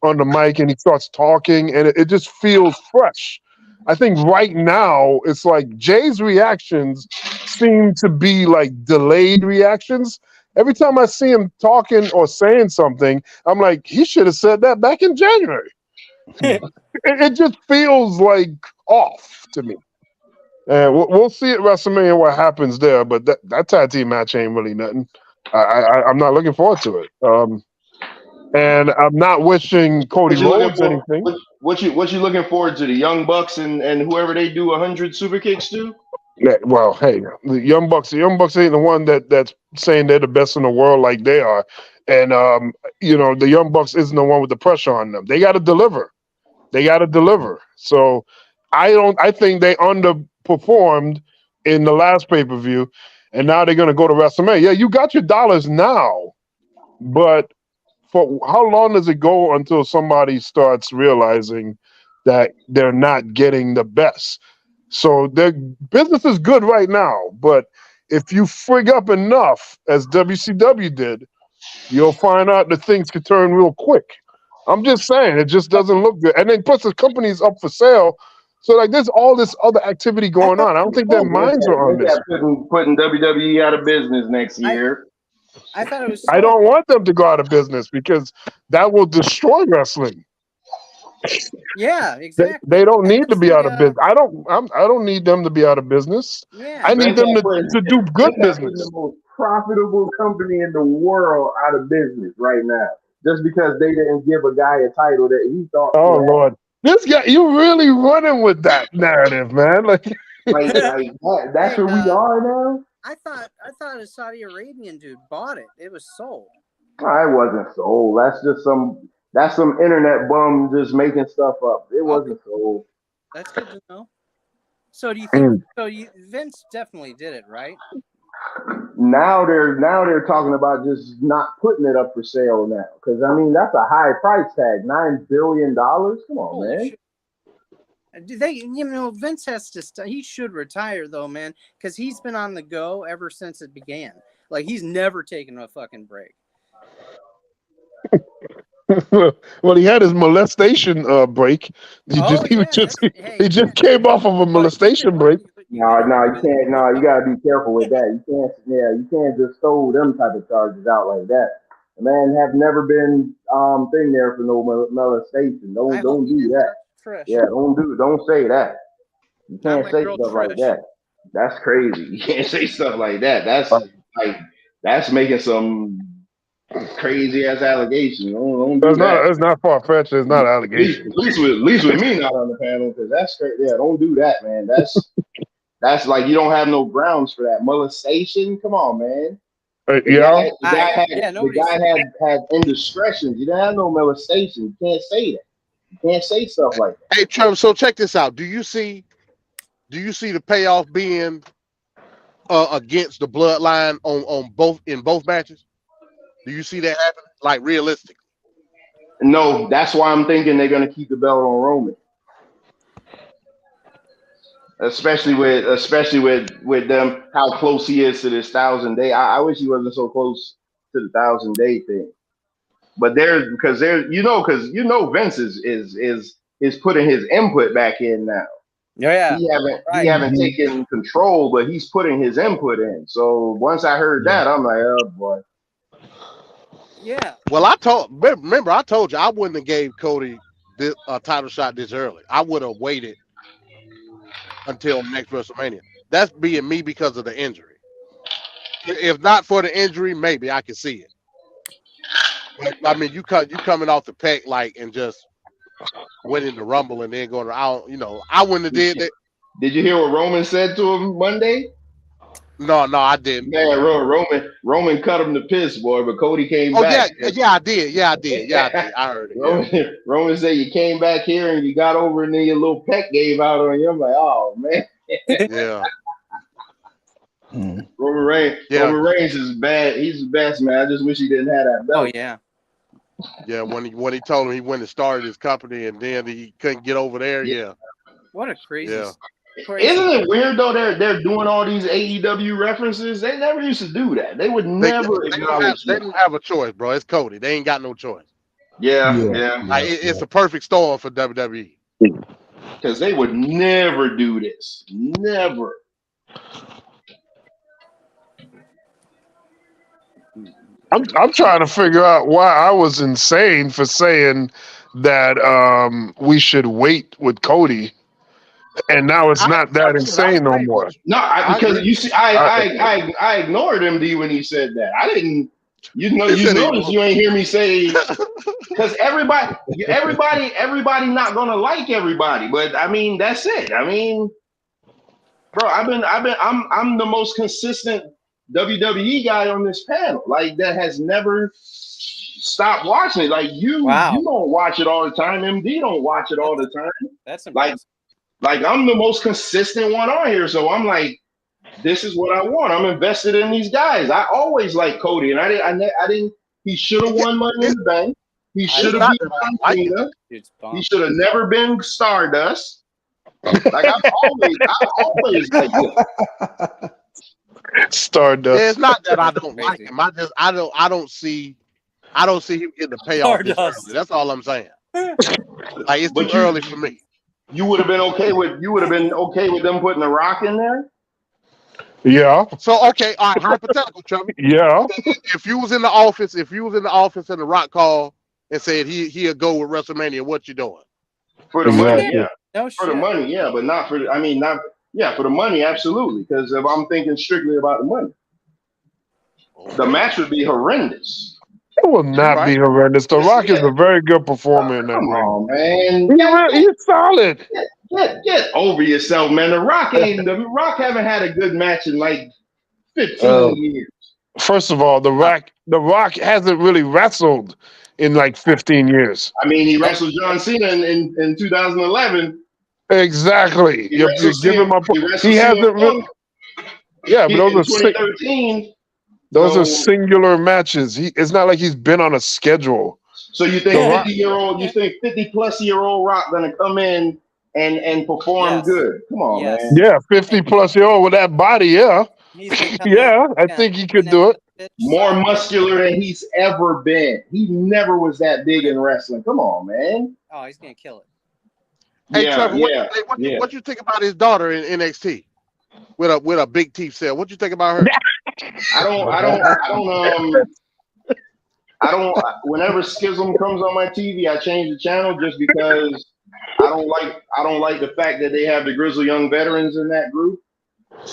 on the mic and he starts talking, and it just feels fresh. I think right now, it's like Jay's reactions seem to be, like, delayed reactions. Every time I see him talking or saying something, I'm like, he should have said that back in January. It just feels like off to me. And we'll see at WrestleMania what happens there, but that tag team match ain't really nothing. I'm not looking forward to it. And I'm not wishing Cody Rhodes anything. What you looking forward to? The Young Bucks and whoever they do 100 super kicks to? Yeah, well, hey, the Young Bucks ain't the one that's saying they're the best in the world like they are. And the Young Bucks isn't the one with the pressure on them. They got to deliver. So I think they underperformed in the last pay-per-view, and now they're going to go to WrestleMania. Yeah, you got your dollars now, but for how long does it go until somebody starts realizing that they're not getting the best? So their business is good right now, but if you frig up enough, as WCW did, you'll find out that things could turn real quick. I'm just saying, it just doesn't look good. And then plus the company's up for sale. So like there's all this other activity going on. I don't think their minds are on this. Putting WWE out of business next year. I thought it was I don't want them to go out of business because that will destroy wrestling. Yeah, exactly. They don't need to be out of business. I don't need them to be out of business. Yeah. I need them to do good business. The most profitable company in the world out of business right now. Just because they didn't give a guy a title that he thought. Oh Lord, this guy, you really running with that narrative, man? Like that's where we are now. I thought a Saudi Arabian dude bought it. It was sold. I wasn't sold. That's some internet bum just making stuff up. It wasn't sold. That's good to know. So do you think? Vince definitely did it, right? Now they're talking about just not putting it up for sale now, because that's a high price tag, $9 billion. Come on, man. Do they? Vince has to. He should retire though, man, because he's been on the go ever since it began. Like he's never taken a fucking break. Well, he had his molestation break. He just came off of a molestation break. No, you can't. No, you gotta be careful with that. You can't just throw them type of charges out like that. The man have never been thing there for no molestation. Don't do that. Yeah, don't say that. You can't say stuff like that. That's crazy. You can't say stuff like that. That's making some crazy ass allegation. Don't do that. It's not far fetched. It's not allegation. At least with me not on the panel, because that's straight. Yeah, don't do that, man. That's like you don't have no grounds for that molestation. Come on, man. The guy had indiscretions. You don't have no molestation. You can't say that. You can't say stuff like that. Hey, Trevor. So check this out. Do you see the payoff being against the bloodline in both matches? Do you see that happen? Like realistic? No, that's why I'm thinking they're gonna keep the belt on Roman. Especially with them, how close he is to this 1,000-day. I wish he wasn't so close to the 1,000-day thing. But because Vince is putting his input back in now. Yeah. He haven't taken control, but he's putting his input in. So once I heard that, I'm like, oh boy. Yeah. Well, I told you I wouldn't have gave Cody a title shot this early. I would have waited until next WrestleMania. That's being me because of the injury. if not for the injury, maybe I can see it. But, I mean, you coming off the pec like and just winning the Rumble and then going around. I wouldn't have did that. Did you hear what Roman said to him Monday? No, I didn't. Man, Roman cut him to piss, boy, but Cody came back. Yeah, I did. I heard it. Roman said you came back here and you got over and then your little peck gave out on you. I'm like, oh man. Yeah. Roman Reigns is bad. He's the best, man. I just wish he didn't have that belt. Oh yeah. Yeah, when he told him he went and started his company and then he couldn't get over there. Yeah. What a crazy. Yeah. Crazy. Isn't it weird though? They're doing all these AEW references. They never used to do that. They would never acknowledge. They don't have a choice, bro. It's Cody. They ain't got no choice. Yeah. Like, it's a perfect storm for WWE. Because they would never do this. Never. I'm trying to figure out why I was insane for saying that we should wait with Cody. And now it's not that insane no more. No, because you see, I ignored MD when he said that. I didn't. You notice you ain't hear me say because everybody not gonna like everybody. But I mean, that's it. I mean, bro, I'm the most consistent WWE guy on this panel. Like that has never stopped watching it. Like you don't watch it all the time. MD don't watch it all the time. That's impressive. Like I'm the most consistent one on here, so I'm like, this is what I want. I'm invested in these guys. I always like Cody, and I didn't. He should have won Money in the Bank. He should have beat John Cena. He should have never been Stardust. Like I always like it. Stardust. Yeah, it's not that I don't like him. I don't see him getting the payoff this early. That's all I'm saying. Like it's too early for me. You would have been okay with them putting The Rock in there? Yeah. So okay, all right, hypothetical, Trevor. Yeah. If you was in the office and The Rock called and said he'll go with WrestleMania, what you doing? For the money, yeah. No for the money, yeah, but not for for the money, absolutely. Because if I'm thinking strictly about the money, the match would be horrendous. It will not be horrendous. The Rock is a very good performer in that ring. Come on, man. He's solid. Get over yourself, man. The Rock haven't had a good match in like 15 years. First of all, The Rock hasn't really wrestled in like 15 years. I mean, he wrestled John Cena in 2011. Exactly. You're giving my point. He hasn't really. Yeah, but those are 2013. Those are singular matches. It's not like he's been on a schedule. So you think 50-plus-year-old Rock gonna come in and perform good? Come on, man. Yeah, 50-plus-year-old with that body, yeah. Yeah, I think he could do it. More muscular than he's ever been. He never was that big in wrestling. Come on, man. Oh, he's gonna kill it. Hey, Trevor, what you think about his daughter in NXT with a big teeth cell? What you think about her? I don't. Whenever Schism comes on my TV, I change the channel just because I don't like the fact that they have the Grizzled Young Veterans in that group.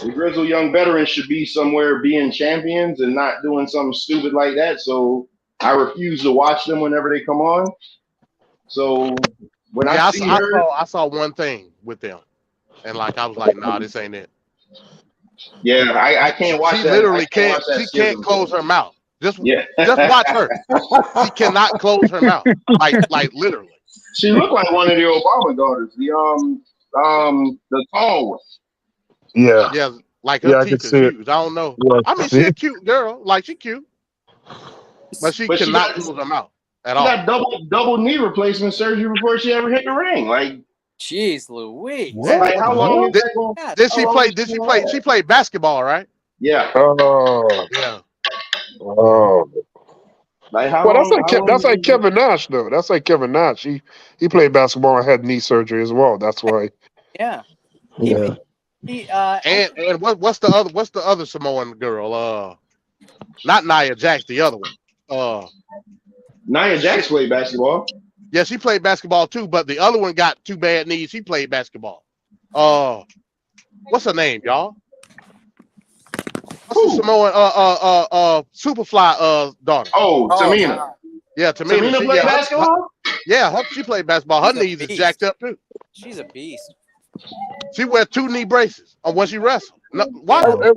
The Grizzled Young Veterans should be somewhere being champions and not doing something stupid like that. So I refuse to watch them whenever they come on. So when I saw one thing with them, and like I was like, nah, this ain't it. Yeah, I can't watch that. She literally can't. She can't close her mouth. Just watch her. She cannot close her mouth. Like literally. She looked like one of the Obama daughters. The tall one. Yeah. Yeah, like her teeth is huge. I don't know. Yeah, I mean, she's a cute girl. Like she cute, but she cannot close her mouth at all. She got double knee replacement surgery before she ever hit the ring. Like. Jeez Louise. Like, how long did she play? Did she play? She played basketball, right? Yeah. Oh. Yeah. Oh. Like that's like Kevin Nash though. That's like Kevin Nash. He played basketball and had knee surgery as well. That's why. Yeah. And what's the other Samoan girl? Not Nia Jax, the other one. Nia Jax played basketball. Yeah, she played basketball too, but the other one got 2 bad knees. She played basketball. What's her name, y'all? What's the Samoan Superfly daughter? Oh, Tamina. Yeah, Tamina. Tamina play basketball? She played basketball. Her knees is jacked up too. She's a beast. She wears 2 knee braces when she wrestles. No, why?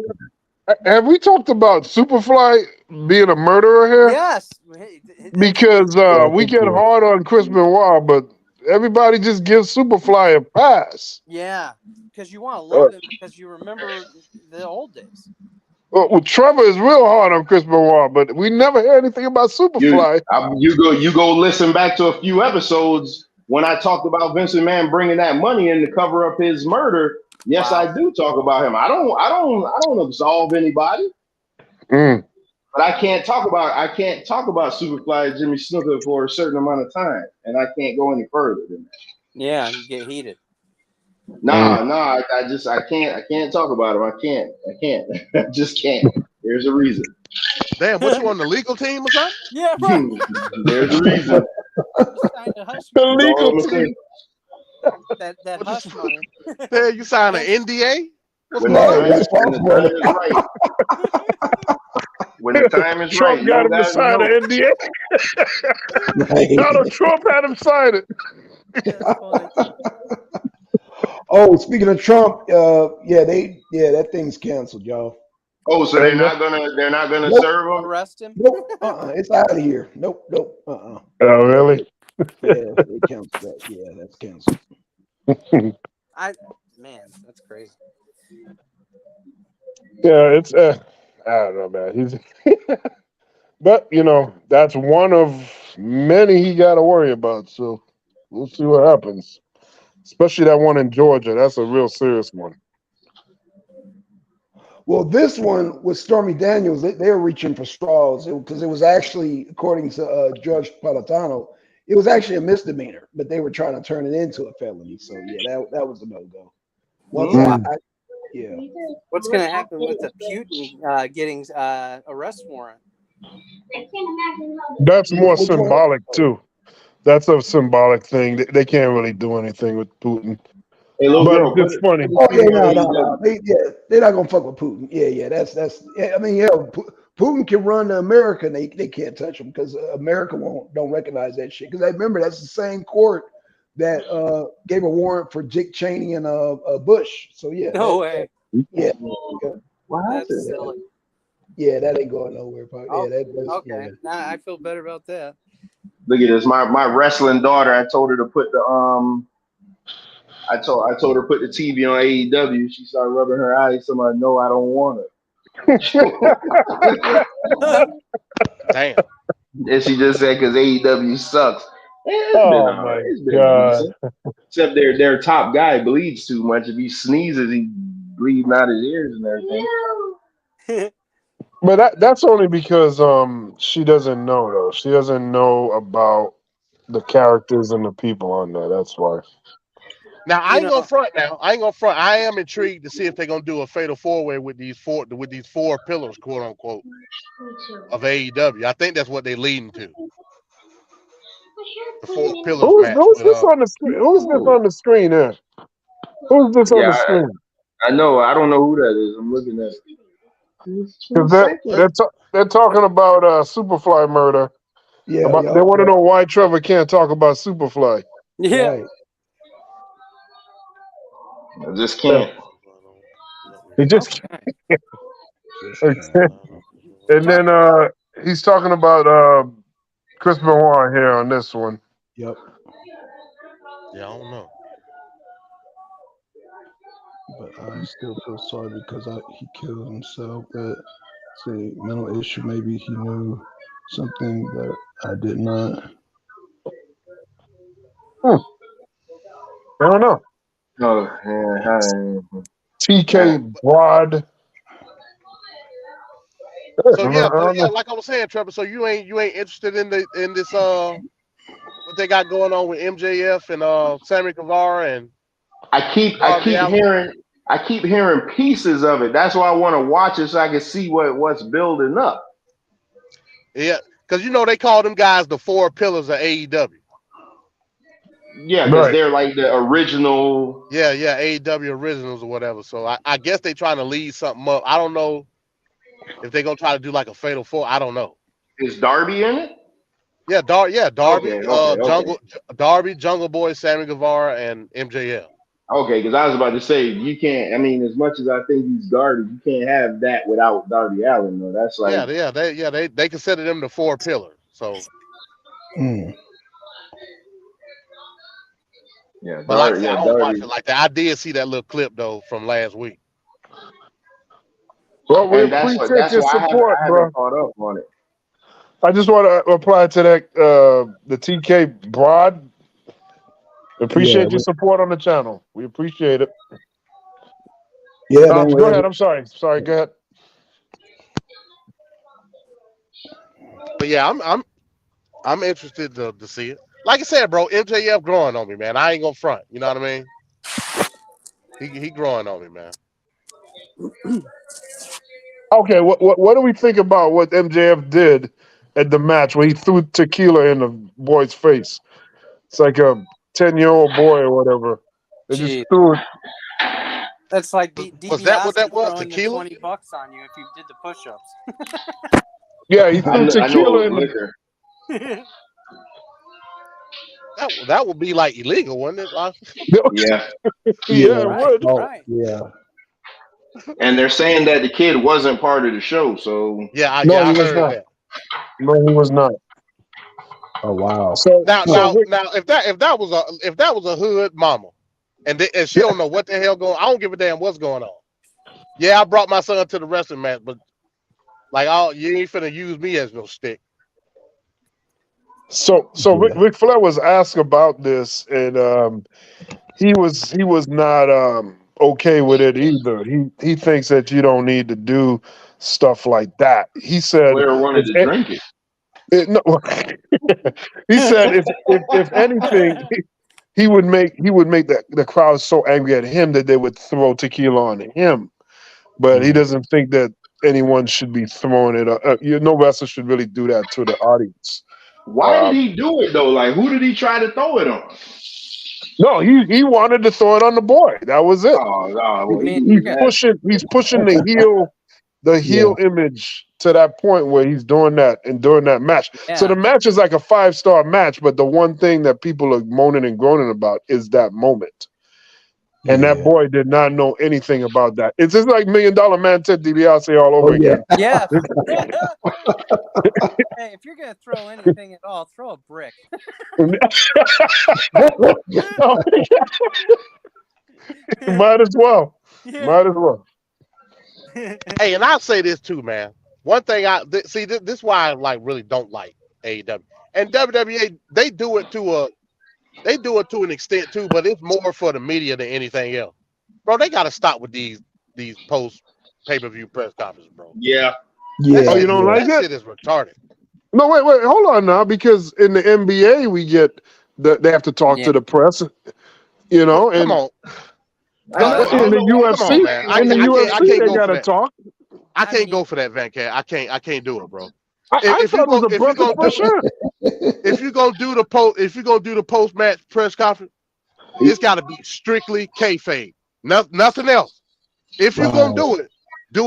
Have we talked about Superfly being a murderer here? Yes. Because we get hard on Chris Benoit, but everybody just gives Superfly a pass. Yeah, because you want to love him because you remember the old days. Well, Trevor is real hard on Chris Benoit, but we never hear anything about Superfly. You go listen back to a few episodes when I talked about Vince McMahon bringing that money in to cover up his murder. Yes, I do talk about him. I don't absolve anybody. But I can't talk about Superfly Jimmy Snuka for a certain amount of time, and I can't go any further than that. Yeah, you get heated. I can't talk about him. I can't. I just can't. There's a reason. Damn, what you on the legal team or something? Yeah, right. There's a reason. The legal team. That hush money. Yeah, you signed an NDA? When the time is right. When the time is Trump right. got him to sign an NDA. Donald Trump had him sign it. Oh, speaking of Trump, that thing's canceled, y'all. Oh, so they're not gonna serve him? Arrest him? Nope. It's out of here. Nope. Oh, really? Yeah, they canceled that. Yeah, that's canceled. Man, that's crazy. Yeah, it's I don't know, man. He's but that's one of many he got to worry about. So we'll see what happens. Especially that one in Georgia. That's a real serious one. Well, this one with Stormy Daniels, they were reaching for straws because it was actually, according to Judge Palatano, it was actually a misdemeanor, but they were trying to turn it into a felony. So yeah, that was a no-go. What's going to happen with the Putin getting arrest warrant? That's more symbolic too. That's a symbolic thing. They can't really do anything with Putin. Hey, but it's funny. Oh yeah, no. They're not gonna fuck with Putin. Yeah. That's. I mean, Putin can run to America, and they can't touch him because America don't recognize that shit. Because I remember that's the same court that gave a warrant for Dick Cheney and Bush. So yeah. No way. Yeah. That's silly. Yeah, that ain't going nowhere. Okay. Yeah. Now I feel better about that. Look at this. My wrestling daughter. I told her to put the I told her to put the TV on AEW. She started rubbing her eyes. Somebody, no, I don't want it. Damn. And she just said because AEW sucks. It's been God. Except their top guy bleeds too much. If he sneezes, he bleeding out his ears and everything. But that's only because she doesn't know though. She doesn't know about the characters and the people on there. That's why. Now I ain't gonna front. I am intrigued to see if they're gonna do a fatal 4-way with these four pillars, quote unquote, of AEW. I think that's what they're leading to. The 4 pillars match. Who's this on the screen? Who's this on the screen here? Who's this on the screen? I know. I don't know who that is. I'm looking at it. Because they're talking about Superfly murder. Yeah, they want to know why Trevor can't talk about Superfly. Yeah. Right. I just can't. He just can't. And then he's talking about Chris Benoit here on this one. Yep. Yeah, I don't know. But I still feel sorry because he killed himself. But it's a mental issue. Maybe he knew something that I did not. I don't know. Oh, yeah. TK Broad. So yeah, like I was saying, Trevor. So you ain't interested in this what they got going on with MJF and Sammy Guevara and I keep hearing pieces of it. That's why I want to watch it so I can see what's building up. Yeah, because they call them guys the 4 pillars of AEW. Yeah, because they're like the original. Yeah, AEW originals or whatever. So I guess they trying to lead something up. I don't know If they're gonna try to do like a fatal 4, I don't know. Is Darby in it? Yeah, Darby, Okay. Darby, Jungle Boy, Sammy Guevara, and MJF. Okay, because I was about to say you can't. I mean, as much as I think he's guarded, you can't have that without Darby Allin. Though that's like they consider them the 4 pillars. So yeah, but like I said, I don't watch it like that. I did see that little clip though from last week. Well, we and that's appreciate your support, I bro. haven't caught up on it. I just want to apply to that the TK Broad. Appreciate your support on the channel. We appreciate it. Yeah, go ahead. I'm sorry. Go ahead. But yeah, I'm interested to see it. Like I said, bro, MJF growing on me, man. I ain't gonna front. You know what I mean? He growing on me, man. Okay, what do we think about what MJF did at the match where he threw tequila in the boy's face? It's like a 10-year-old boy or whatever. They just threw it. That's like DiBiase was that throwing tequila? the $20 on you if you did the push-ups. Yeah, he threw tequila in liquor. That would be like illegal, wouldn't it? Yeah. Yeah, it would. Right. Yeah. And they're saying that the kid wasn't part of the show, so he was not. No, he was not. Oh wow. So now, if that was a hood mama, and she don't know what the hell going, I don't give a damn what's going on. Yeah, I brought my son to the wrestling match, but like, you ain't finna use me as no stick. So Ric Flair was asked about this, and he was not okay with it either. He thinks that you don't need to do stuff like that. He said Flair wanted to drink it. He said if anything, he would make the crowd so angry at him that they would throw tequila on him. But he doesn't think that anyone should be throwing it. No wrestler should really do that to the audience. Why did he do it though? Like, who did he try to throw it on? No, he wanted to throw it on the boy. That was it. Oh, no. He's pushing the heel image to that point where he's doing that and during that match. Yeah. So the match is like a 5-star match, but the one thing that people are moaning and groaning about is that moment. And that boy did not know anything about that. It's just like $1 Million Man Ted DiBiase all over again. Yeah. Hey, if you're gonna throw anything at all, throw a brick. Might as well. Yeah. Might as well. Hey, and I'll say this too, man. One thing this is why I really don't like AEW and WWE. They do it to an extent too, but it's more for the media than anything else, bro. They got to stop with these post pay-per-view press conferences, bro. Yeah. Oh, you don't like that? it? Shit is retarded. No, wait, hold on now, because in the NBA we get they have to talk to the press, and come on. In the UFC, they gotta talk. I can't go for that, Van Cat. I can't do it, bro. I thought it was a breath of fresh air. If you're gonna do the post match press conference, it's got to be strictly kayfabe, nothing else. If you're gonna do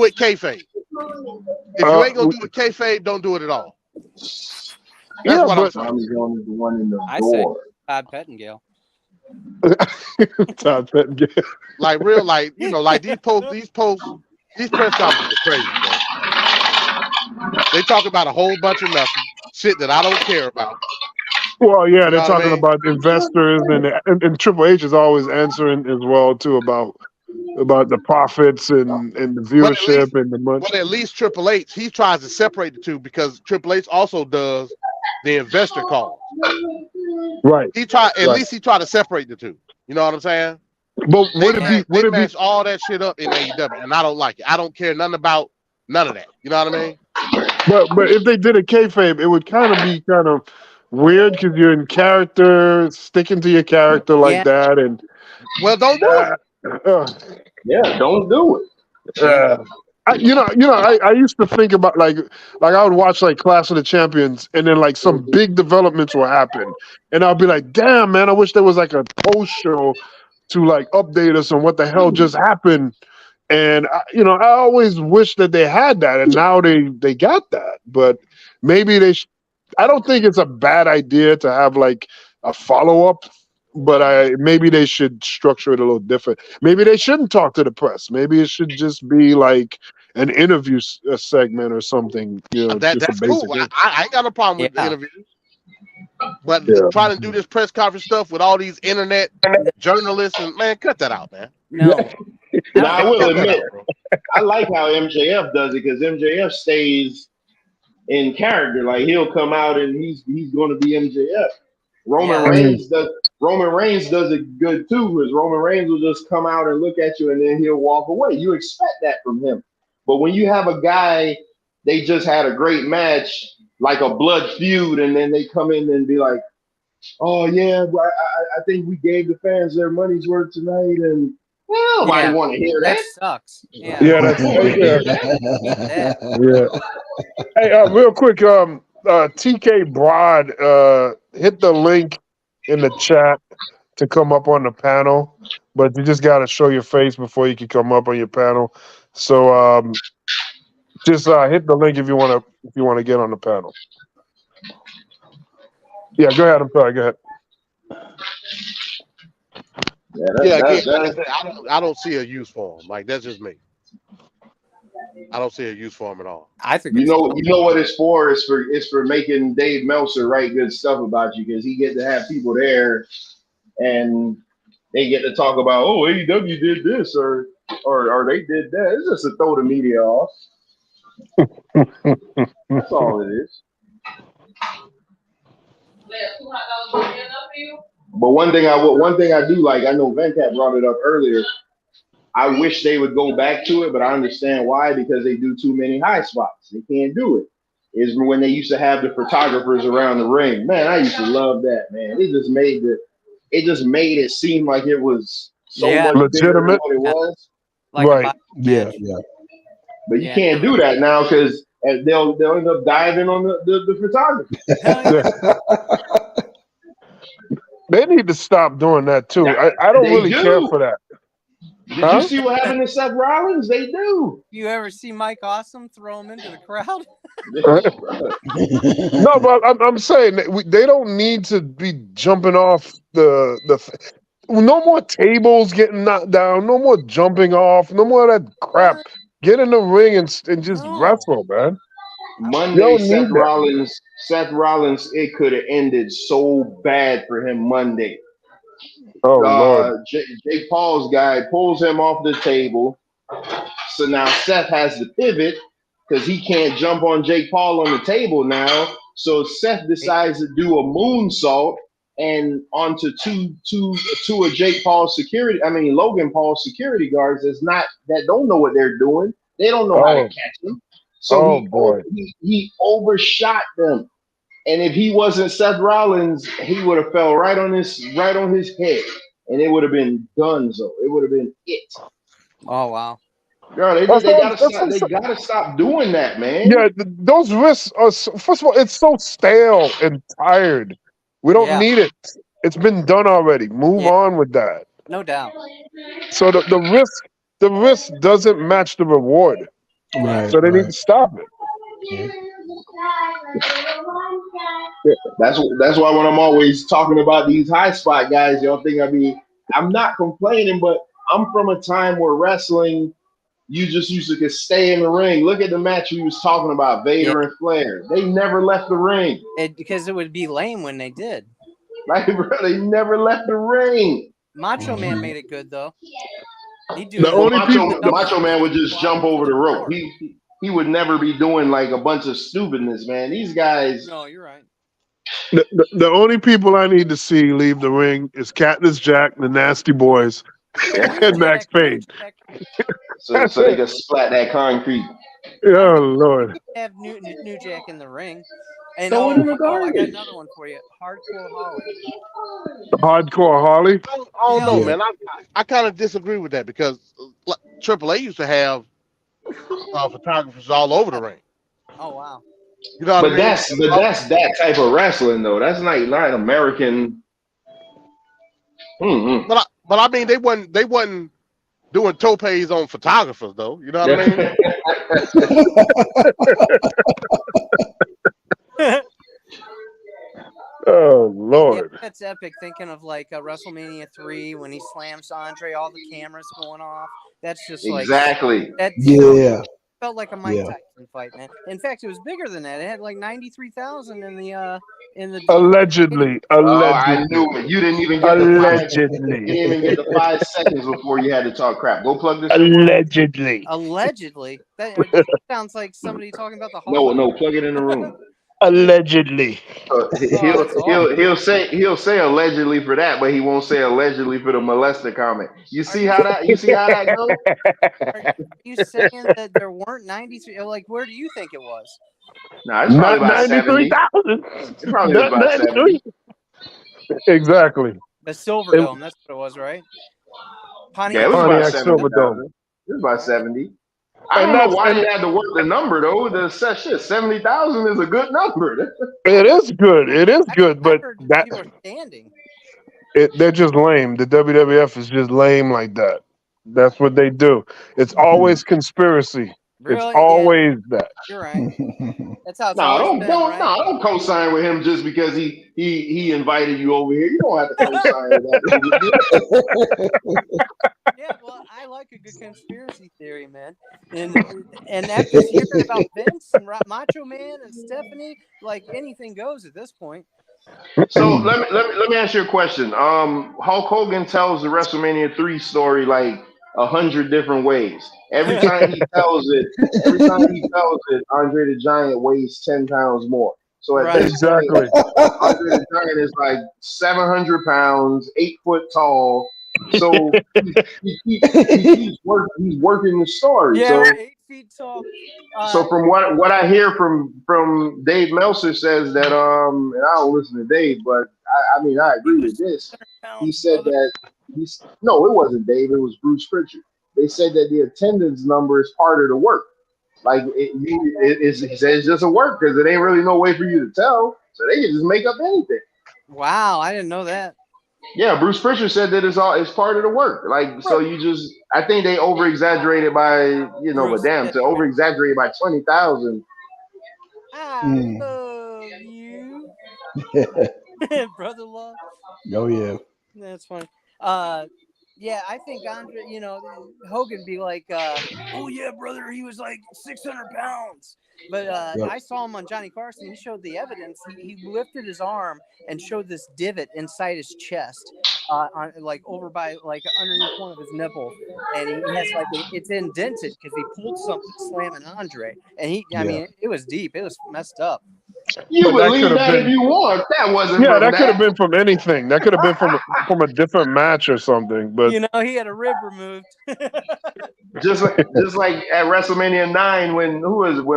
it kayfabe. If you ain't gonna do it kayfabe, don't do it at all. That's what I'm saying. Tommy Jones is the one in the I door. say Todd Pettengill. Todd Pettengill. Like real, like these press conferences are crazy, bro. They talk about a whole bunch of nothing, shit that I don't care about. Well, yeah, they're talking about investors, and Triple H is always answering as well too about the profits and the viewership and the money. Well, at least Triple H, he tries to separate the two because Triple H also does the investor call. Right. He tried to separate the two. You know what I'm saying? But they match all that shit up in AEW, and I don't like it. I don't care nothing about none of that. You know what I mean? But if they did a kayfabe, it would kind of be weird because you're in character, sticking to your character like that, and don't do it. Yeah, don't do it. I used to think about like I would watch like Clash of the Champions, and then some big developments will happen, and I'll be like, damn man, I wish there was like a post show to update us on what the hell just happened, And I always wish that they had that, and now they got that. But maybe I don't think it's a bad idea to have like a follow up. But maybe they should structure it a little different. Maybe they shouldn't talk to the press. Maybe it should just be like an interview segment or something. That's cool. I ain't got no problem with the interviews. But trying to do this press conference stuff with all these internet journalists and man, cut that out, man. No. Now, I will admit, I like how MJF does it because MJF stays in character. Like he'll come out and he's going to be MJF. Roman Reigns does it good too, because Roman Reigns will just come out and look at you and then he'll walk away. You expect that from him. But when you have a guy, they just had a great match, like a blood feud, and then they come in and be like, oh yeah, I think we gave the fans their money's worth tonight, and nobody want to hear that. That sucks. Yeah. Hey, real quick, TK Broad hit the link in the chat to come up on the panel, but you just got to show your face before you can come up on your panel. So just hit the link if you want to get on the panel. Yeah, go ahead. I'm sorry. Go ahead. I don't see a use for him. Like that's just me. I don't see a use for him at all. I think you know what it's for. It's for making Dave Meltzer write good stuff about you because he get to have people there, and they get to talk about AEW did this or they did that. It's just to throw the media off. That's all it is. But one thing I do like, I know Venkat brought it up earlier. I wish they would go back to it, but I understand why, because they do too many high spots. They can't do it. Is when they used to have the photographers around the ring. Man, I used to love that, man. It just made it seem like it was so much legitimate than what it was. Right. Yeah. But you can't do that now because they'll end up diving on the photography. They need to stop doing that too. I don't really care for that. Did you see what happened to Seth Rollins? They do. You ever see Mike Awesome throw him into the crowd? No, but I'm saying they don't need to be jumping off the. No more tables getting knocked down. No more jumping off. No more of that crap. Get in the ring and just wrestle, man. Monday, Seth Rollins, it could have ended so bad for him Monday. Oh, Lord. Jake Paul's guy pulls him off the table. So now Seth has to pivot because he can't jump on Jake Paul on the table now. So Seth decides to do a moonsault and onto two of Jake Paul's Logan Paul's security guards that don't know what they're doing. They don't know how to catch him. So he overshot them. And if he wasn't Seth Rollins, he would have fell right on his head, and it would have been donezo. It would have been it. Oh wow! Girl, they gotta stop doing that, man. Yeah, those risks are. First of all, it's so stale and tired. We don't need it. It's been done already. Move on with that. No doubt. So the risk doesn't match the reward. Right. So they need to stop it. That's why when I'm always talking about these high spot guys, y'all think I'm not complaining, but I'm from a time where wrestling, you just used to stay in the ring. Look at the match we was talking about, Vader and Flair. They never left the ring. Because it would be lame when they did. Like, bro, they never left the ring. Macho Man made it good though. Macho Man would just jump over the rope. He would never be doing like a bunch of stupidness, man. These guys. No, you're right. The only people I need to see leave the ring is Cactus Jack, the Nasty Boys, and Max Payne. So they can splat that concrete. Oh Lord! Have New Jack in the ring, and I got another one for you, Hardcore Holly. Hardcore Holly. I don't know, man. I kind of disagree with that because AAA used to have photographers all over the ring. Oh wow! You know, that's that type of wrestling though. That's not American. But I mean, they wasn't doing topes on photographers, though. You know what I mean? Oh Lord. Yeah, that's epic. Thinking of like WrestleMania 3 when he slams Andre, all the cameras going off. That's just like Exactly. Felt like a Mike Tyson fight, man. In fact, it was bigger than that. It had like 93,000 in the Allegedly. Oh, I knew it. You didn't even get the 5 seconds. You Allegedly. didn't even get the 5 seconds before you had to talk crap. Go plug this. Allegedly. Allegedly. That sounds like somebody talking about the No, plug it in the room. Allegedly. He'll say allegedly for that, but he won't say allegedly for the molester comment. You see how that goes? Are you saying that there weren't 93? Like, where do you think it was? No, it's probably about 70. 93,000. It's probably about 70. Exactly. The Silverdome, that's what it was, right? Yeah, it was about 70,000. It was about 70. I don't know why they had to work the number though. The 70,000 is a good number. It is good. It is good, but that people are standing. they're just lame. The WWF is just lame like that. That's what they do. It's always conspiracy. Really? It's always that. You're right. That's how it's No, always been, right? don't co-sign with him just because he invited you over here. You don't have to co-sign with that. Yeah, well, I like a good conspiracy theory, man. And after hearing about Vince and Macho Man and Stephanie, like anything goes at this point. So let me ask you a question. Hulk Hogan tells the WrestleMania 3 story like 100 different ways. Every time he tells it, Andre the Giant weighs 10 pounds more. So at this point, Andre the Giant is like 700 pounds, 8 foot tall. So he's working the story. Yeah, so 8 feet tall. So from what I hear from Dave Meltzer says that and I don't listen to Dave, but I mean I agree with this. He said that no, it wasn't Dave, it was Bruce Pritchard. They said that the attendance number is part of the work. Like it's just a work because it ain't really no way for you to tell. So they can just make up anything. Wow, I didn't know that. Yeah, Bruce Pritchard said that it's part of the work. Like so I think they over exaggerated by to over exaggerate by 20,000. I love you. Brother love. Oh yeah. That's funny. Yeah, I think Andre, Hogan be like, oh yeah, brother, he was like 600 pounds. But I saw him on Johnny Carson. He showed the evidence. He lifted his arm and showed this divot inside his chest, on like over by like underneath one of his nipples, and he has like it's indented because he pulled something slamming Andre, and I mean it was deep. It was messed up. You believe that if you want. That wasn't. Yeah, that could have been from anything. That could have been from a different match or something. But he had a rib removed. just like at WrestleMania 9 when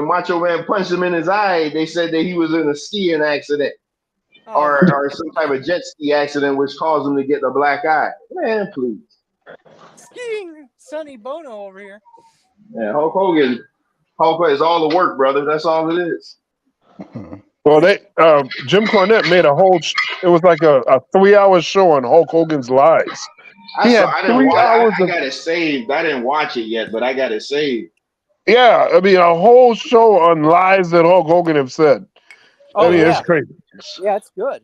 Macho Man punched him in his eye, they said that he was in a skiing accident or some type of jet ski accident which caused him to get the black eye. Man, please. Skiing Sonny Bono over here. Yeah, Hulk Hogan is all the work, brother. That's all it is. Well, Jim Cornette made a whole. It was like a 3-hour show on Hulk Hogan's lies. I got it saved. I didn't watch it yet, but I got it saved. Yeah, I mean a whole show on lies that Hulk Hogan have said. It's crazy. Yeah, it's good.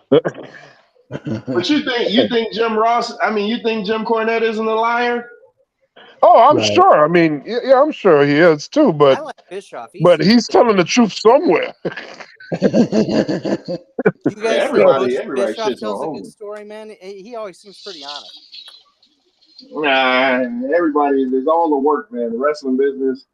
But you think Jim Cornette isn't a liar? Oh, I'm sure. I mean, yeah, I'm sure he is too. But I like Bischoff. He's telling the truth somewhere. You guys everybody Bischoff tells a good story, man. He always seems pretty honest. Nah, everybody. There's all the work, man. The wrestling business.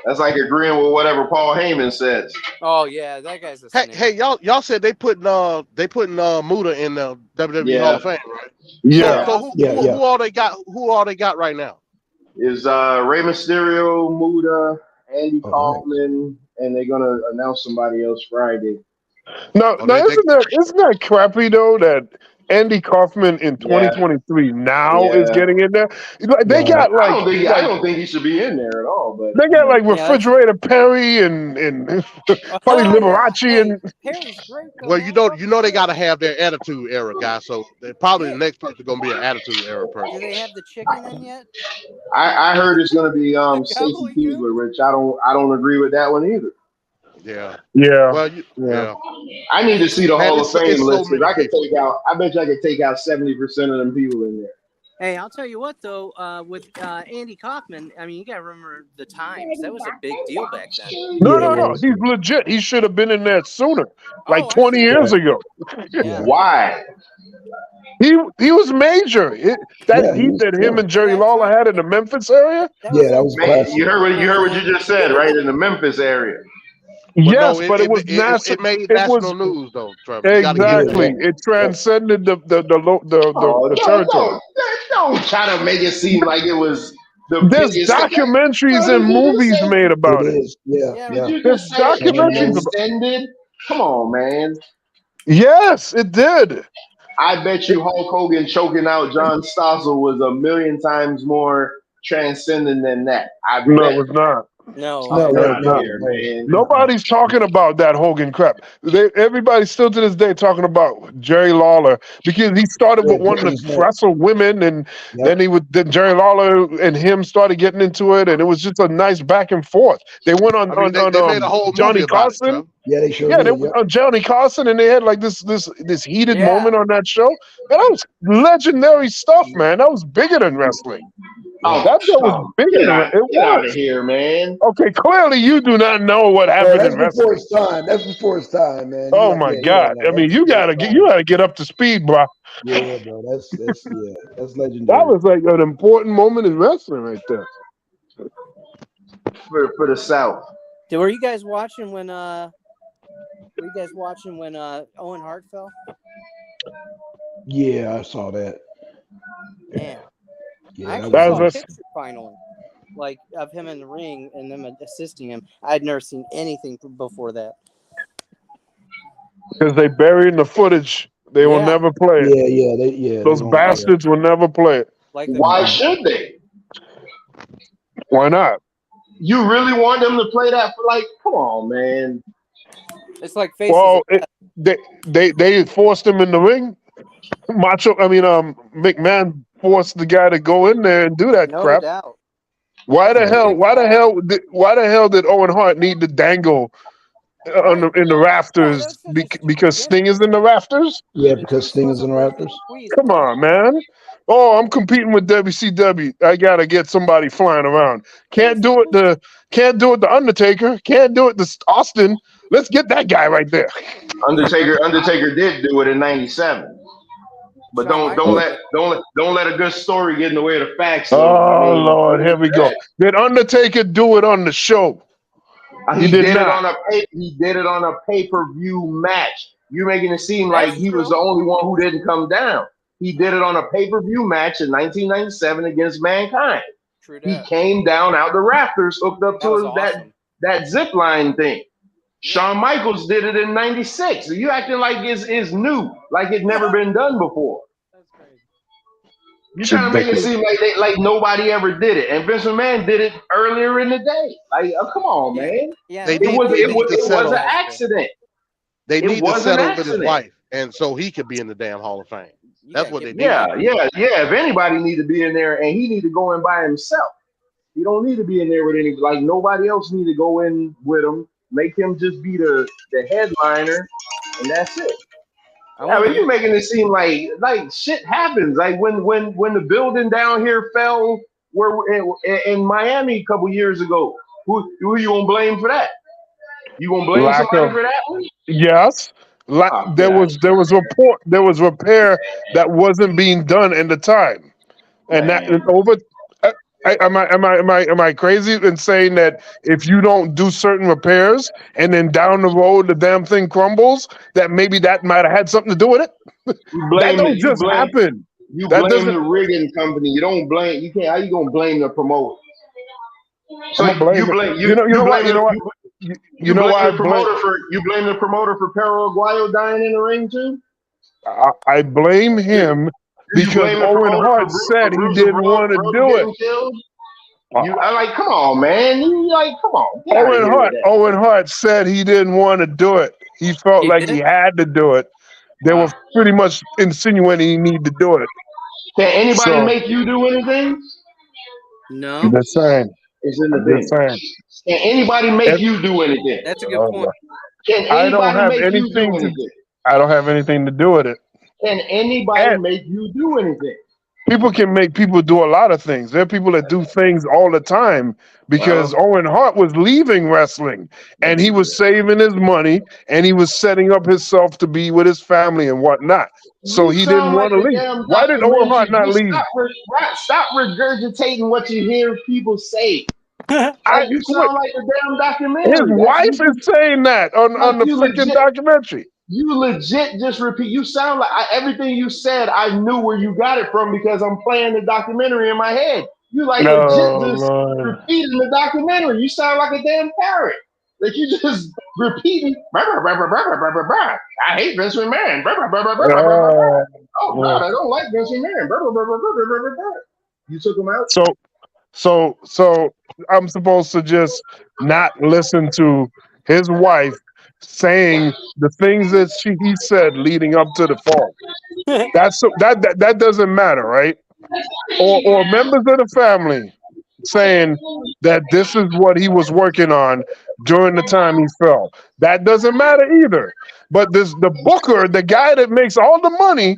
That's like agreeing with whatever Paul Heyman says. Oh yeah, that guy's a snake. Hey, y'all said they putting Muta in the WWE Hall of Fame, right? Yeah. So who all they got? Who all they got right now? Is Rey Mysterio, Muta, Andy Kaufman, and they're gonna announce somebody else Friday. No, Oh, no, isn't that crappy though that Andy Kaufman in Yeah, 2023 now is yeah. getting in there? Like, they Right. got I don't think he should be in there at all. But they got like Yeah, that's, Refrigerator Perry and probably oh yeah. Liberace Hey, and Perry's great though, well, man. you know they got to have their attitude era guy. So probably the next person going to be an attitude era Do person. they have the chicken in yet? I heard it's going to be The Stacy gobbledygook? Keebler, which I don't agree with that one either. Yeah. yeah. Well, Yeah. I need to see the Man, Hall of Fame it's so list because many I could people. take out. I bet you I could take out 70% of them people in there. Hey, I'll tell you what though, with Andy Kaufman, I mean, you got to remember the times. That was a big deal back then. No. He's legit. He should have been in there sooner, like Oh, 20 years ago. Yeah. Why? He was major. Yeah, That he heat was that him killer. and Jerry Lawler had in the Memphis area. Yeah, that was Man, classic. you heard what you just said, right? In the Memphis area. Yes, no, but it was it made national news though, Trevor. You gotta give it exactly. that. It transcended the Oh, territory. don't try to make it seem like it was the There's biggest. documentaries Bro, and did you just movies say- made about It it. is. Yeah, Yeah, yeah. Did you There's just say it documentaries about. transcended? Come on, man. Yes, it did. I bet you Hulk Hogan choking out John Stossel was a million times more transcendent than that. I No, bet. it was not. No. No, Get no, out no. of here, man. Nobody's talking about that Hogan crap. Everybody's still to this day talking about Jerry Lawler because he started Yeah, with wanting Perry's to neck. wrestle women, and Yep. then Jerry Lawler and him started getting into it, and it was just a nice back and forth. They went on I mean, they made a whole Johnny movie about it, Carson. Trevor. Yeah, they sure Yeah, they did. went Yep. on Johnny Carson, and they had like this heated Yeah. moment on that show. And that was legendary stuff, man. That was bigger than wrestling. That show was bigger than it Get out of was. here, man. Okay, clearly you do not know what Bro, happened that's in before wrestling. its time. That's before its time, man. Oh my God! I mean, you gotta get up to speed, bro. Yeah, bro. That's that's legendary. That was like an important moment in wrestling right there. For the South. Were you guys watching when Owen Hart fell? Yeah, I saw that. Man. Yeah, I actually that saw a was picture finally, like of him in the ring and them assisting him. I'd never seen anything before that. because they buried the footage. They will Yeah. never play it. Yeah, Those bastards will never play it. Like the Why should they? Why not? You really want them to play that for come on, man. It's like Faces Well, of Death. they forced him in the ring. McMahon forced the guy to go in there and do that No crap. doubt. Why the hell did Owen Hart need to dangle in the rafters because Sting is in the rafters? Yeah, because Sting is in the Raptors. Come on, man. Oh, I'm competing with WCW. I gotta get somebody flying around. Can't do it the Undertaker. Can't do it the Austin. Let's get that guy right there. Undertaker did do it in '97. But don't let a good story get in the way of the facts. Oh Lord, here we go. Did Undertaker do it on the show? He did it on a pay-per-view match. You're making it seem like he was the only one who didn't come down. He did it on a pay-per-view match in 1997 against Mankind. True He came down out the rafters, hooked up to that zip line thing. Shawn Michaels did it in '96. You acting like it's new, like it's never been done before. You're trying to make it seem like nobody ever did it, and Vince McMahon did it earlier in the day. Come on, man. Yeah, it was an accident. They need to was an settle with his accident. wife, and so he could be in the damn Hall of Fame. That's what they need. Yeah. If anybody need to be in there, and he need to go in by himself. He don't need to be in there with nobody else need to go in with him. Make him just be the headliner, and that's it. You're making it seem like shit happens. Like when the building down here fell, in Miami a couple years ago. Who you gonna blame for that? You gonna blame somebody for that one? Yes. There was repair that wasn't being done in the time, and Am I crazy in saying that if you don't do certain repairs and then down the road the damn thing crumbles, that maybe that might have had something to do with it? That don't just happen. You blame the rigging company. You don't blame. You can't. How you gonna blame the promoter? So you blame you know why I blame the promoter for Perro Aguayo dying in the ring too? I blame him because Owen Hart said he didn't want to do it. I'm like, come on, man. Come on. Get out of here with that. Owen Hart said he didn't want to do it. He felt like he had to do it. They were pretty much insinuating he needed to do it. Can anybody make you do anything? No. The same. It's in the thing. Can anybody make you do anything? That's a good point. Can anybody make you do anything? I don't have anything to do with it. Can anybody make you do anything? People can make people do a lot of things. There are people that do things all the time because Owen Hart was leaving wrestling and he was saving his money and he was setting up himself to be with his family and whatnot. So he didn't want to leave. Why did Owen Hart not leave? Stop regurgitating what you hear people say. You sound like the damn documentary. His wife is saying that on the freaking documentary. You legit just repeat. You sound like everything you said. I knew where you got it from because I'm playing the documentary in my head. You legit just repeating the documentary. You sound like a damn parrot. Like you just repeating. I hate Vince McMahon. Oh God, I don't like Vince McMahon. You took him out. So I'm supposed to just not listen to his wife saying the things that he said leading up to the fall. That doesn't matter, right? Or members of the family saying that this is what he was working on during the time he fell. That doesn't matter either. But the booker, the guy that makes all the money,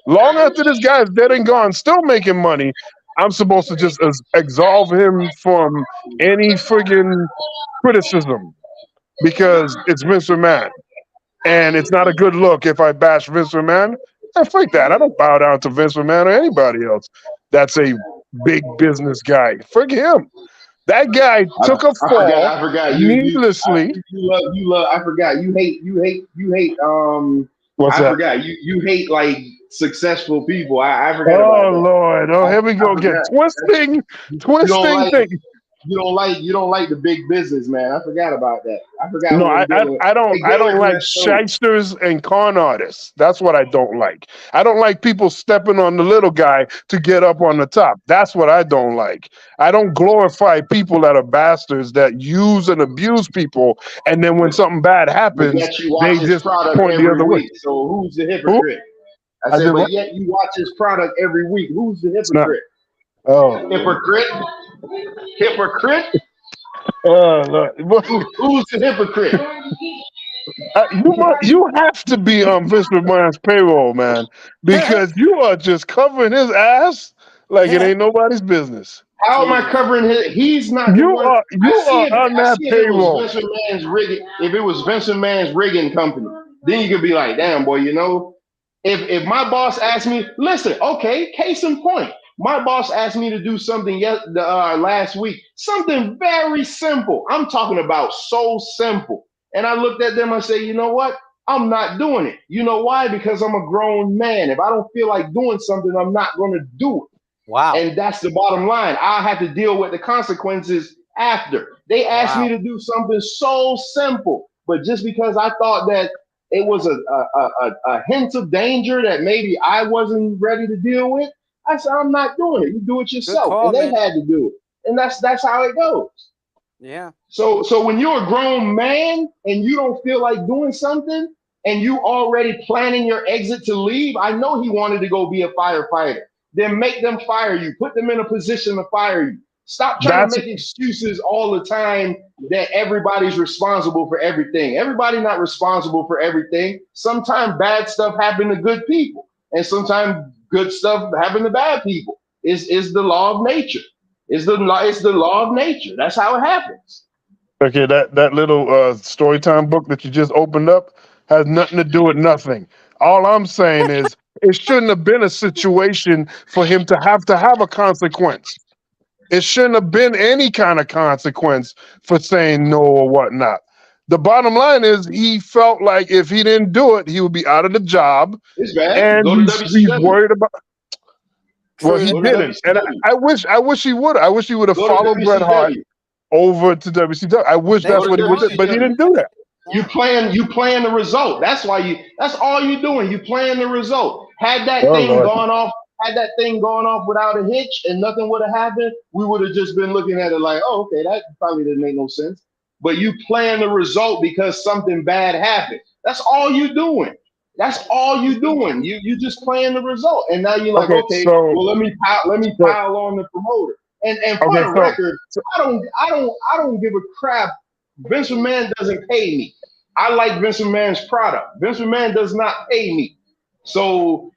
long after this guy is dead and gone, still making money, I'm supposed to just absolve him from any friggin' criticism. Because it's Vince McMahon. And it's not a good look if I bash Vince McMahon. Fuck that. I don't bow down to Vince McMahon or anybody else. That's a big business guy. Fuck him. That guy took a fall I forgot. needlessly. You love. I forgot. You hate. What's I that? forgot. You hate like successful people. I forgot about that. Oh Lord! Oh, here we go again. Twisting things. You don't like the big business, man. I forgot about that. I forgot. No, I don't like shysters and con artists. That's what I don't like. I don't like people stepping on the little guy to get up on the top. That's what I don't like. I don't glorify people that are bastards that use and abuse people, and then when something bad happens, they just point the other way. So who's the hypocrite? I said, but yet you watch his product every week. Who's the hypocrite? Hypocrite. Who's the hypocrite? You have to be on Vince McMahon's payroll, man, because you are just covering his ass like it ain't nobody's business. How am I covering his? He's not. You are on that payroll. If it was Vince McMahon's rigging company, then you could be like, damn, boy, you know, if my boss asked me, listen, okay, case in point. My boss asked me to do something last week, something very simple. I'm talking about so simple. And I looked at them and said, you know what? I'm not doing it. You know why? Because I'm a grown man. If I don't feel like doing something, I'm not going to do it. Wow. And that's the bottom line. I have to deal with the consequences after. They asked me to do something so simple, but just because I thought that it was a hint of danger that maybe I wasn't ready to deal with, I said, I'm not doing it. You do it yourself. Call, and they man. had to do it. And that's how it goes. Yeah. So when you're a grown man and you don't feel like doing something and you already planning your exit to leave, I know he wanted to go be a firefighter. Then make them fire you. Put them in a position to fire you. Stop trying to make excuses all the time that everybody's responsible for everything. Everybody's not responsible for everything. Sometimes bad stuff happens to good people. And sometimes good stuff happen to bad people. Is the law of nature. It's the law of nature. That's how it happens. Okay, that little story time book that you just opened up has nothing to do with nothing. All I'm saying is it shouldn't have been a situation for him to have a consequence. It shouldn't have been any kind of consequence for saying no or whatnot. The bottom line is he felt like if he didn't do it, he would be out of the job. It's bad. And he's worried about. Well, he didn't, and I wish he would. I wish he would have followed Bret Hart. over to WCW. I wish that's what he would do, but he didn't do that. You playing the result. That's all you doing. You playing the result. Had that thing gone off without a hitch and nothing would have happened, we would have just been looking at it like, oh, okay, that probably didn't make no sense. But you playing the result because something bad happened. That's all you doing. That's all you doing. You just playing the result. And now you're like, well, let me pile on the promoter. And for the record, I don't give a crap. Vince McMahon doesn't pay me. I like Vince McMahon's product. Vince McMahon does not pay me. So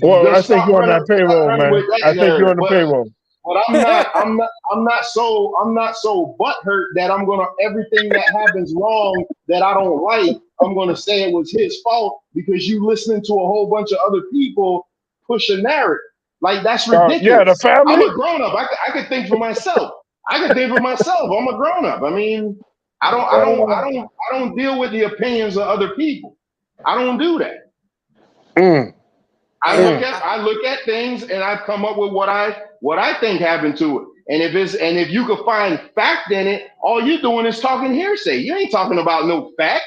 I think you're on that payroll, man. I think you're on the payroll. But I'm not so butthurt that I'm gonna everything that happens wrong that I don't like, I'm gonna say it was his fault because you listening to a whole bunch of other people push a narrative. Like that's ridiculous. Yeah, the family. I'm a grown up. I could think for myself. I'm a grown up. I mean, I don't deal with the opinions of other people. I don't do that. I look at things and I come up with what I think happened to it. And if you could find fact in it, all you're doing is talking hearsay. You ain't talking about no fact.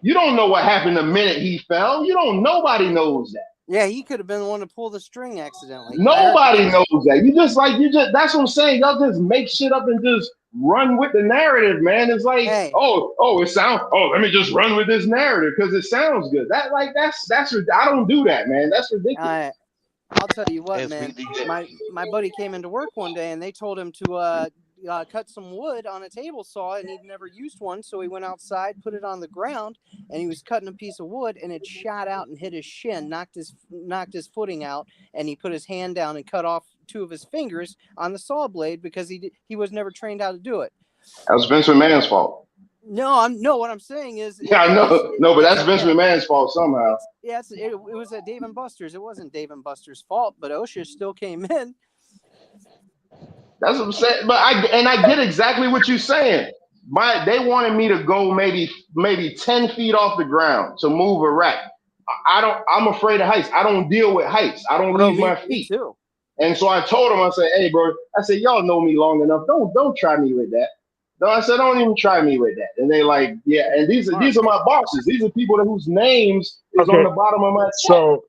You don't know what happened the minute he fell. Nobody knows that. Yeah, he could have been the one to pull the string accidentally. Nobody knows that. That's what I'm saying. Y'all just make shit up and just run with the narrative, man. It's like, let me just run with this narrative because it sounds good. That's I don't do that, man. That's ridiculous. I'll tell you what, man. My buddy came into work one day and they told him to cut some wood on a table saw, and he'd never used one, so he went outside, put it on the ground, and he was cutting a piece of wood, and it shot out and hit his shin, knocked his footing out, and he put his hand down and cut off 2 of his fingers on the saw blade because he was never trained how to do it. That was Vince McMahon's fault. No, what I'm saying is... Yeah, I know. No, but that's Vince McMahon's fault somehow. It was at Dave & Buster's. It wasn't Dave & Buster's fault, but OSHA still came in. That's what I'm saying. But I get exactly what you're saying. They wanted me to go maybe 10 feet off the ground to move a rack. I'm afraid of heights. I don't deal with heights. I don't leave my feet. Too. And so I told him, I said, hey, bro, y'all know me long enough. Don't try me with that. No, I said, don't even try me with that. And they like, yeah. And these are my bosses. These are people whose names is on the bottom of my check.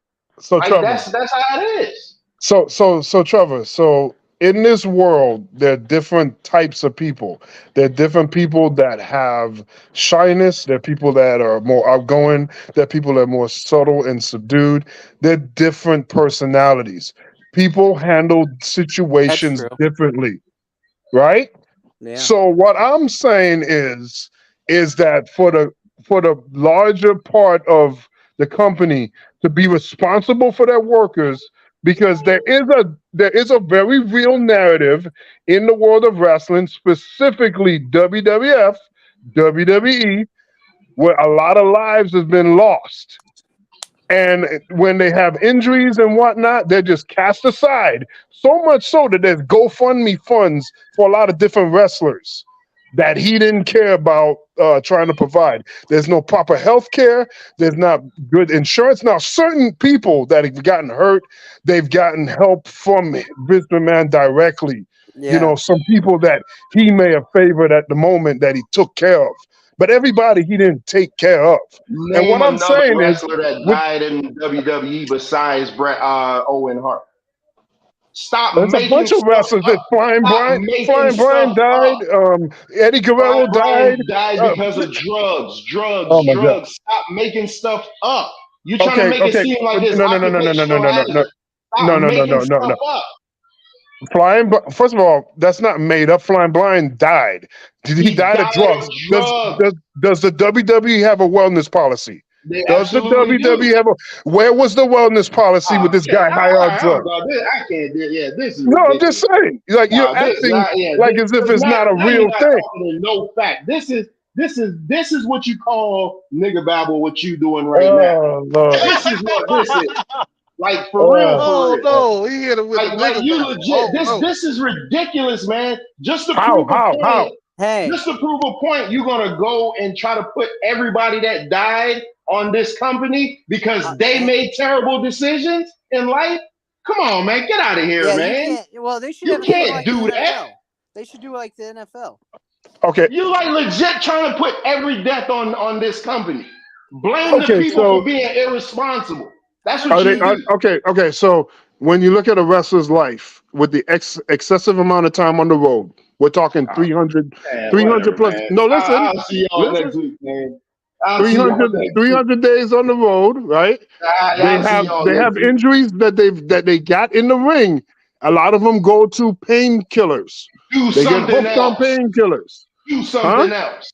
So like, Trevor, that's how it is. So Trevor, in this world, there are different types of people. There are different people that have shyness. There are people that are more outgoing. There are people that are more subtle and subdued. There are different personalities. People handle situations differently, right? Yeah. So what I'm saying is that for the larger part of the company to be responsible for their workers, because there is a very real narrative in the world of wrestling, specifically WWF, WWE, where a lot of lives has been lost. And when they have injuries and whatnot, they're just cast aside. So much so that there's GoFundMe funds for a lot of different wrestlers that he didn't care about trying to provide. There's no proper health care. There's not good insurance. Now, certain people that have gotten hurt, they've gotten help from Vince McMahon directly. Yeah. Some people that he may have favored at the moment that he took care of. But everybody he didn't take care of. And what I'm saying is, wrestler that died in WWE besides Owen Hart. Stop. There's a bunch of wrestlers that Flying Brian died. Eddie Guerrero died. Died because of drugs. Oh my God. Stop making stuff up. You're trying to make it seem like this. No. First of all, that's not made up. Flying Brian died. He died of drugs. Does the WWE have a wellness policy? Does the WWE have where was the wellness policy with this guy high on drugs? I can't. Yeah, this is. No, ridiculous. I'm just saying. Like you're acting as if it's not a real thing. No fact. This is what you call nigga babble. What you doing right now? Lord. This is what this is. Like for real. Oh no, he hit it with like you legit. This is ridiculous, man. Just to prove a point. Hey. Just to prove a point, you're gonna go and try to put everybody that died on this company because they made terrible decisions in life. Come on, man, get out of here, man. They should. You can't do that. They should do like the NFL. Okay. You like legit trying to put every death on this company. Blame the Okay, people so for being irresponsible. That's what are you they do. okay? So when you look at a wrestler's life with the excessive amount of time on the road, we're talking 300, Man, 300 whatever, plus. man. No, listen, I'll see y'all listen. next week, man. I'll see y'all 300, next week. 300 days on the road, right? I'll see y'all They next have week. injuries that they got in the ring. A lot of them go to painkillers. Do They get something hooked on else. painkillers. Do something else.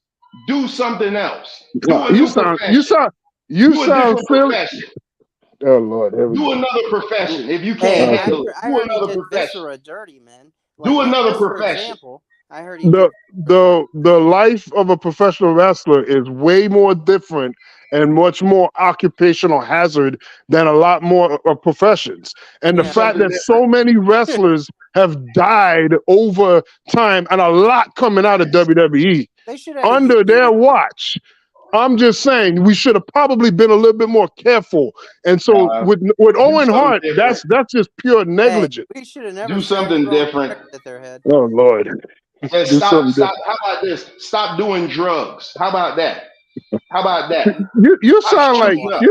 Do something else. Do a You new sound profession. Do a sound different silly. profession. Oh Lord, here we Do go. another profession if you Hey, can't I handle heard, it. I Do heard he another did profession. Viscera dirty, man. Do Like another just for profession. example, I heard he did. The life of a professional wrestler is way more different and much more occupational hazard than a lot more of professions. And the Yeah. fact that so many wrestlers have died over time, and a lot coming out of WWE They should have a under union. their watch. I'm just saying we should have probably been a little bit more careful. And so with Owen Hart, that's just pure Hey, negligence. we should have never Do started something throwing different. bricks at their head. Oh Lord. Just Do stop. something Stop. different. How about this? Stop doing drugs. How about that? How about that? You Stop sound like shooting up.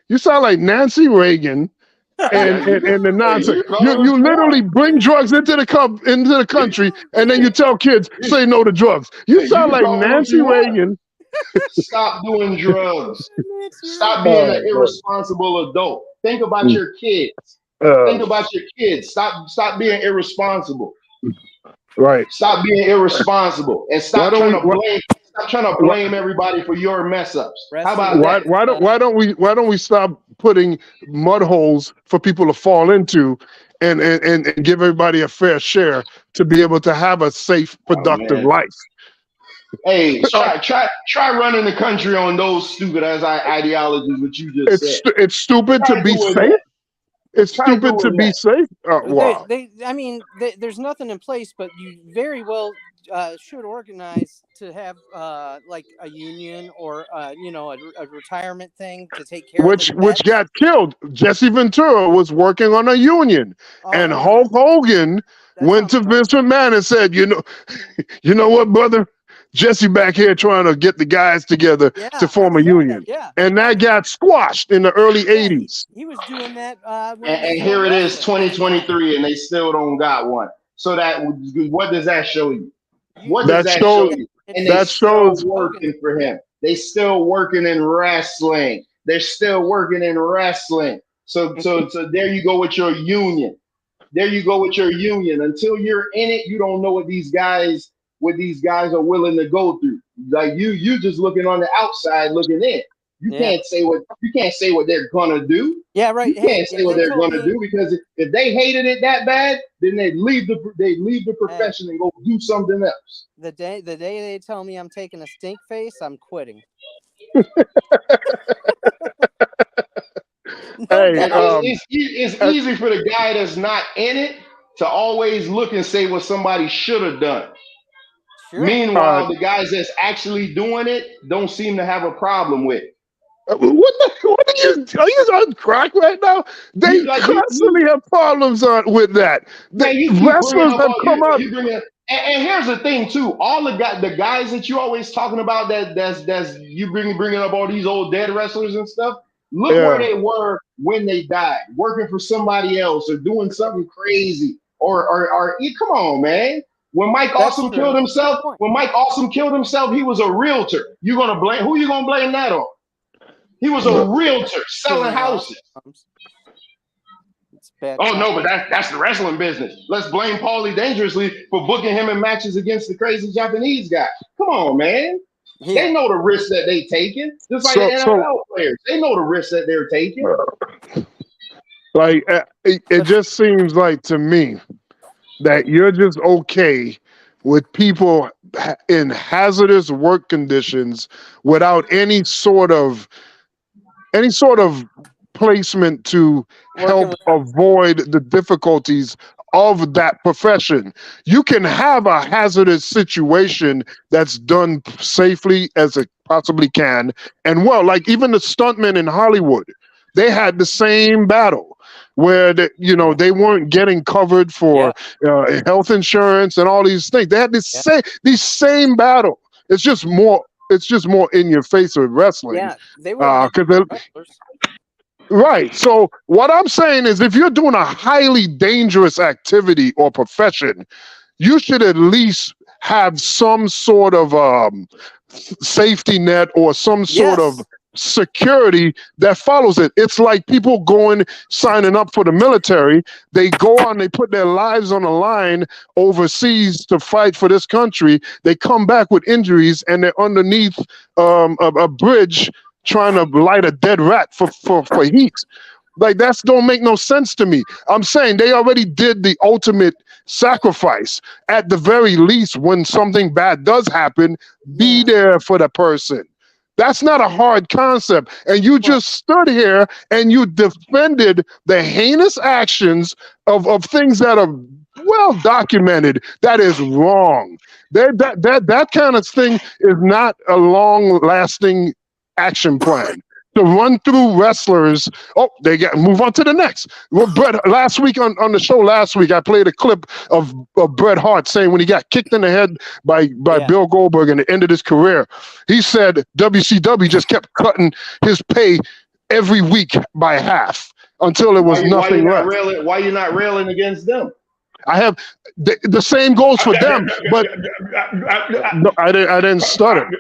you sound like Nancy Reagan and the nonsense. You literally bring drugs into the country and then you tell kids say no to drugs. You sound like Nancy Reagan. Stop doing drugs. Stop being an irresponsible adult. Think about your kids. Think about your kids. Stop being irresponsible. Right. Stop being irresponsible and stop trying to blame everybody for your mess ups. How about that? Why don't we stop putting mud holes for people to fall into and give everybody a fair share to be able to have a safe, productive life? Hey, try running the country on those stupid ass ideologies what you just said. It's stupid to be safe. It's stupid to be safe. Wow. I mean, there's nothing in place, but you very well should organize to have like a union or a retirement thing to take care of the Which got killed. Jesse Ventura was working on a union, and Hulk Hogan went to Vince McMahon and said, "You know what, brother? Jesse back here trying to get the guys together to form a union." And that got squashed in the early 80s. He was doing that. And here it is, 2023, and they still don't got one. So what does that show you? What does that show you? And they still working for him. They still working in wrestling. They're still working in wrestling. So there you go with your union. There you go with your union. Until you're in it, you don't know what these guys are willing to go through. Like you just looking on the outside, looking in. You can't say what they're gonna do. Yeah, right. You can't say what they're gonna do, because if they hated it that bad, then they'd leave the profession and go do something else. The day they tell me I'm taking a stink face, I'm quitting. It's easy for the guy that's not in it to always look and say what somebody should have done. Sure. Meanwhile, the guys that's actually doing it don't seem to have a problem with it. What are you on crack right now? They constantly have problems with that. Wrestlers have come up. And here's the thing too: all the guys that you always talking about that's you bringing up all these old dead wrestlers and stuff. Look where they were when they died, working for somebody else or doing something crazy. Or come on, man. When Mike Awesome killed himself, he was a realtor. Who you gonna blame that on? He was a realtor selling houses. Oh no, but that's the wrestling business. Let's blame Paulie Dangerously for booking him in matches against the crazy Japanese guy. Come on, man. Yeah. They know the risks that they taking. Just like the NFL players. They know the risks that they're taking. Like it just seems like to me that you're just okay with people in hazardous work conditions without any sort of placement to help avoid the difficulties of that profession. You can have a hazardous situation that's done safely as it possibly can. And like even the stuntmen in Hollywood, they had the same battle. where they weren't getting covered for health insurance and all these things. They had these same battle. It's just more in your face with wrestling. Yeah, they were right. So what I'm saying is, if you're doing a highly dangerous activity or profession, you should at least have some sort of safety net or some sort of security that follows it. It's like people signing up for the military. They go on, they put their lives on the line overseas to fight for this country. They come back with injuries and they're underneath a bridge trying to light a dead rat for heat. Like, that don't make no sense to me. I'm saying they already did the ultimate sacrifice. At the very least, when something bad does happen, be there for the person. That's not a hard concept. And you just stood here and you defended the heinous actions of things that are well documented. That is wrong. That kind of thing is not a long-lasting action plan. To run through wrestlers, move on to the next. Well, last week on the show I played a clip of Bret Hart saying when he got kicked in the head by Bill Goldberg and the end of his career, he said WCW just kept cutting his pay every week by half until there was nothing left. Why you not railing against them? I have the same goes for them, but no, I didn't stutter.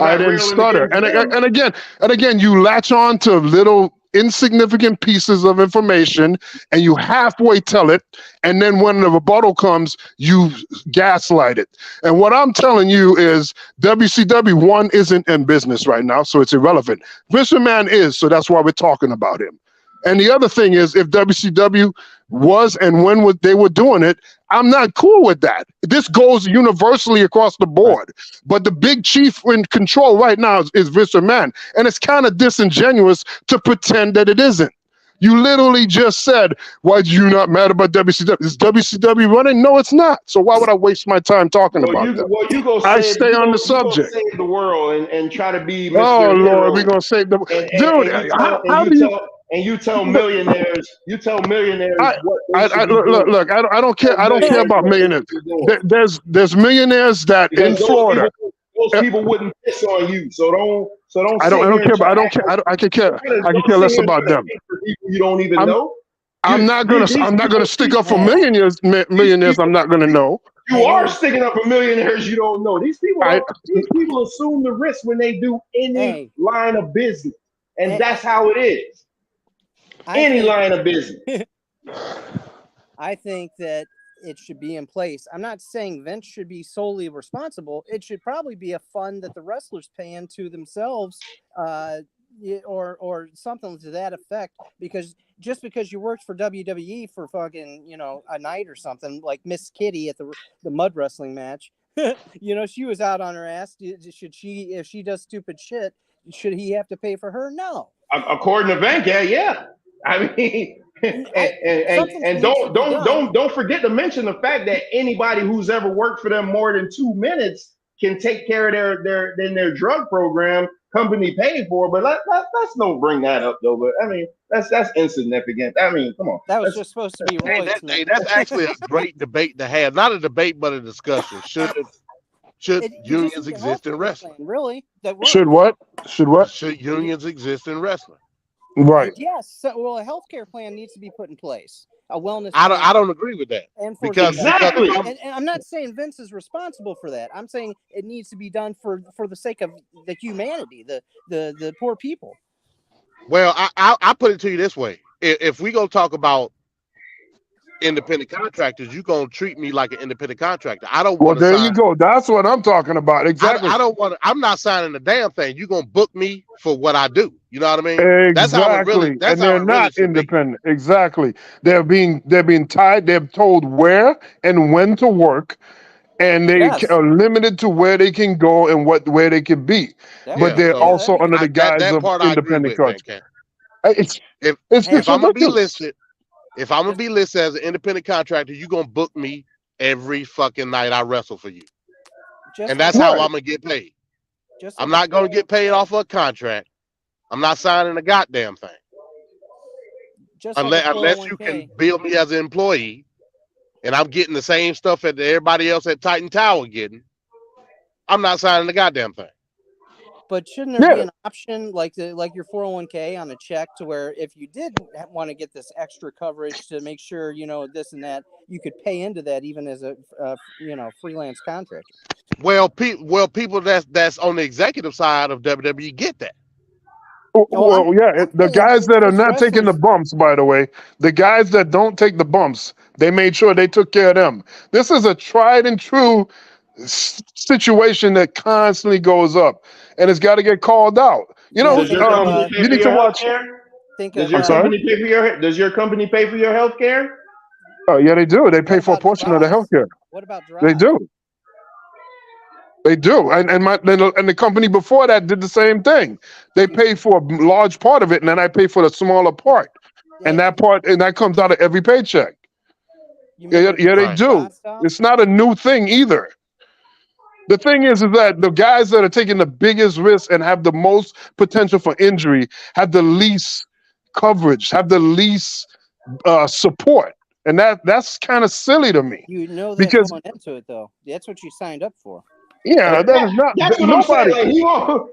I didn't stutter. And again, you latch on to little insignificant pieces of information and you halfway tell it, and then when the rebuttal comes, you gaslight it. And what I'm telling you is WCW isn't in business right now, so it's irrelevant. Vince McMahon is, so that's why we're talking about him. And the other thing is, if WCW was and when they were doing it, I'm not cool with that. This goes universally across the board. But the big chief in control right now is Vince McMahon. And it's kind of disingenuous to pretend that it isn't. You literally just said, why do you not mad about WCW? Is WCW running? No, it's not. So why would I waste my time talking about that? I stay on the subject. Save the world and try to be Mr. Oh, Hero. Lord, we're going to save the world. Dude, and you tell millionaires, what look, I don't care. I don't care about millionaires. There's millionaires that in Florida. Those people wouldn't piss on you, so don't. I don't care. I can care less about them. You don't even know. I'm not gonna stick up for millionaires. I'm not gonna know. You are sticking up for millionaires you don't know. These people assume the risk when they do any line of business, and that's how it is. Any line of business. I think that it should be in place. I'm not saying Vince should be solely responsible. It should probably be a fund that the wrestlers pay into themselves, or something to that effect. Because just because you worked for WWE for fucking a night or something, like Miss Kitty at the mud wrestling match, she was out on her ass. Should she, if she does stupid shit, should he have to pay for her? No. According to Bank, yeah. I mean, and don't forget to mention the fact that anybody who's ever worked for them more than 2 minutes can take care of their drug program, company paid for. But let's don't bring that up though. But I mean, that's insignificant. I mean, come on. That was just supposed to be that's actually a great debate to have. Not a debate, but a discussion. Should unions exist in wrestling? Really? Should what? Should unions exist in wrestling? Right. Yes. So, well, a healthcare plan needs to be put in place. A wellness. I don't agree with that. Because and I'm not saying Vince is responsible for that. I'm saying it needs to be done for the sake of the humanity, the poor people. Well, I put it to you this way: if we go talk about independent contractors, you're gonna treat me like an independent contractor. I don't want to. Well, there you go. That's what I'm talking about. Exactly. I don't want to. I'm not signing a damn thing. You're gonna book me for what I do. You know what I mean? Exactly. That's how it really. That's and they're not independent. Exactly. They're being tied. They're told where and when to work, and they are limited to where they can go and where they can be. But they're also under the guise of independent contractors. If I'm gonna be listed. If I'm gonna be listed as an independent contractor, you're gonna book me every fucking night I wrestle for you. And that's how I'm gonna get paid. I'm not gonna get paid off of a contract. I'm not signing a goddamn thing. just like a unless you 401k. can bill me as an employee, and I'm getting the same stuff that everybody else at Titan Tower getting, I'm not signing the goddamn thing. But shouldn't there be an option like your 401k on a check to where if you did want to get this extra coverage to make sure this and that, you could pay into that even as a freelance contractor? Well, people that's on the executive side of WWE get that. Well, yeah, the guys that are not taking the bumps, by the way, the guys that don't take the bumps, they made sure they took care of them. This is a tried and true situation that constantly goes up, and it's got to get called out. You know, you need to watch. Does your company pay for your? Does your company pay for your health care? Oh yeah, they do. They pay for a portion of the health care. What about drugs? They do. They do, and the company before that did the same thing. They pay for a large part of it, and then I pay for the smaller part, and that comes out of every paycheck. Yeah, they do. It's not a new thing either. The thing is that the guys that are taking the biggest risk and have the most potential for injury have the least coverage, have the least support, and that's kind of silly to me. Because going into it though, that's what you signed up for. Yeah, that is not. That's what I'm saying.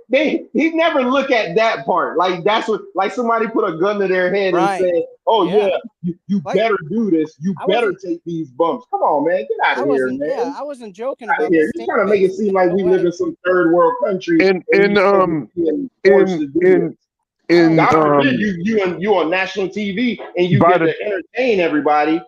Like, he never look at that part. Like that's what, like somebody put a gun to their head and said, "Oh yeah, you better do this. You better take these bumps." Come on, man, get out of here, man. Yeah, I wasn't joking about here. You're trying to make it seem like we live in some third world country. God forbid you on national TV and you get to entertain everybody.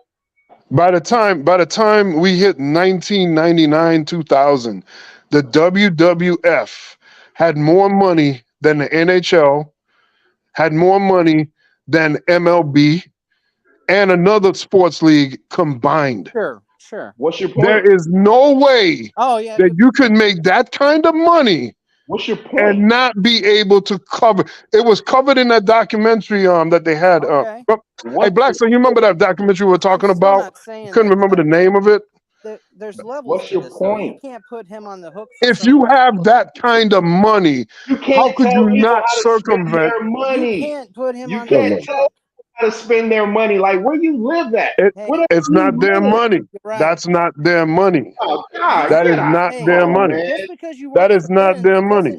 By the time we hit 1999, 2000, the WWF had more money than the NHL, had more money than MLB, and another sports league combined. Sure. What's your point? There is no way that you could make that kind of money. What's your point? And not be able to cover. It was covered in that documentary that they had. Hey, Blackson, you remember that documentary we were talking about? Couldn't remember the name of it. There's levels. What's your point? You can't put him on the hook. If you have that kind of money, how could you not circumvent? Money. You can't put him on the hook. How to spend their money, like where you live at. It's not their money. That's not their money. Oh, God, that is not their money. That is not their money.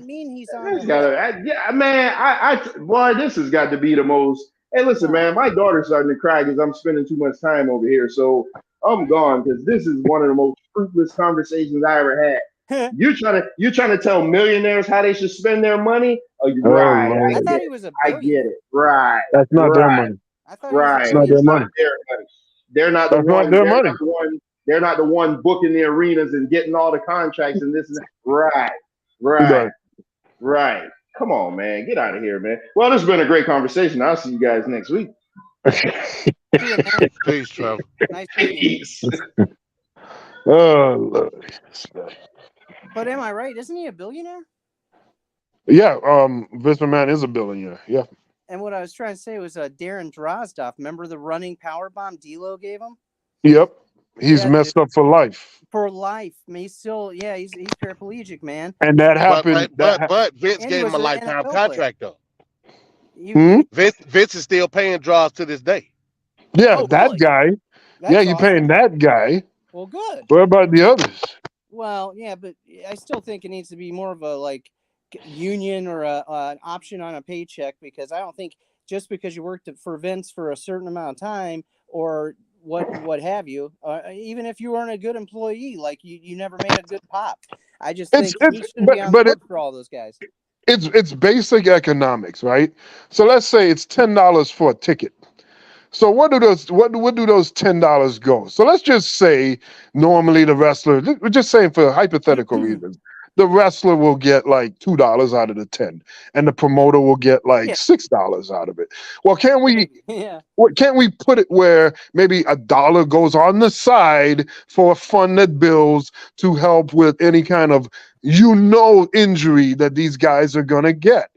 Boy, this has got to be the most. Hey, listen, man, my daughter's starting to cry because I'm spending too much time over here, so I'm gone because this is one of the most fruitless conversations I ever had. You're trying to tell millionaires how they should spend their money? Oh, you're right. I thought he was I get it. Right. That's not their money. Right. It's not their money. They're not the one. They're not the one booking the arenas and getting all the contracts and this and that. Right. Come on, man. Get out of here, man. Well, this has been a great conversation. I'll see you guys next week. Peace, Trevor. Nice peace. Oh, Lord. But am I right? Isn't he a billionaire? Yeah, Vince McMahon is a billionaire. Yeah. And what I was trying to say was Darren Drozdoff. Remember the running powerbomb D'Lo gave him? Yep. He's messed up for life. For life. I mean, he's still, he's paraplegic, man. And that happened. But Vince gave him a lifetime contract, though. Hmm? Vince is still paying draws to this day. Yeah, that guy. That's you're paying that guy. Well, good. What about the others? Well, yeah, but I still think it needs to be more of a union or an option on a paycheck, because I don't think just because you worked for Vince for a certain amount of time or what have you, even if you weren't a good employee, like you never made a good pop. I just think he shouldn't be on the hook for all those guys. It's basic economics, right? So let's say it's $10 for a ticket. So what do those $10 go? So let's just say normally the wrestler, we're just saying for hypothetical reasons, the wrestler will get like $2 out of the 10, and the promoter will get like $6 out of it. Well, can't we put it where maybe $1 goes on the side for a fund that builds to help with any kind of injury that these guys are gonna get?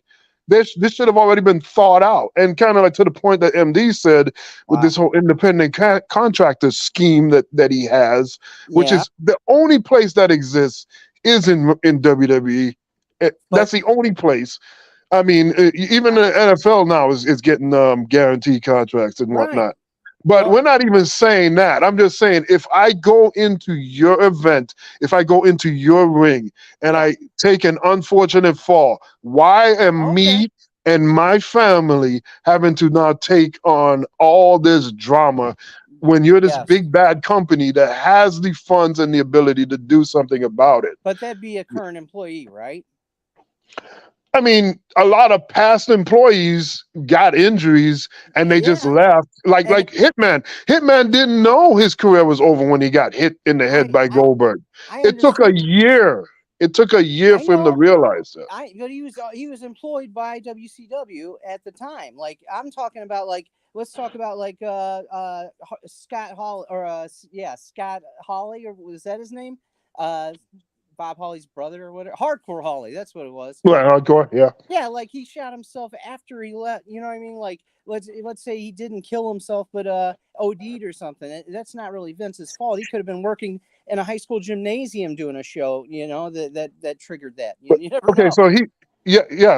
This should have already been thought out, and kind of like to the point that MD said with this whole independent contractor scheme that he has, which is the only place that exists is in WWE. That's the only place. I mean, even the NFL now is getting guaranteed contracts and whatnot. But we're not even saying that. I'm just saying if I go into your event, if I go into your ring and I take an unfortunate fall, why am me and my family having to now take on all this drama when you're this big bad company that has the funds and the ability to do something about it? But that'd be a current employee, right? I mean, a lot of past employees got injuries and they just left. Like Hitman. Hitman didn't know his career was over when he got hit in the head by Goldberg. It took a year. It took a year for him to realize that. But he was employed by WCW at the time. Like I'm talking about, like let's talk about like Scott Hall or Scott Hawley, or was that his name? Bob Holly's brother or whatever. Hardcore Holly, that's what it was. Right, Hardcore, yeah. Yeah, like he shot himself after he left. You know what I mean? Like let's say he didn't kill himself, but OD'd or something. That's not really Vince's fault. He could have been working in a high school gymnasium doing a show. You know that triggered that. You never know. So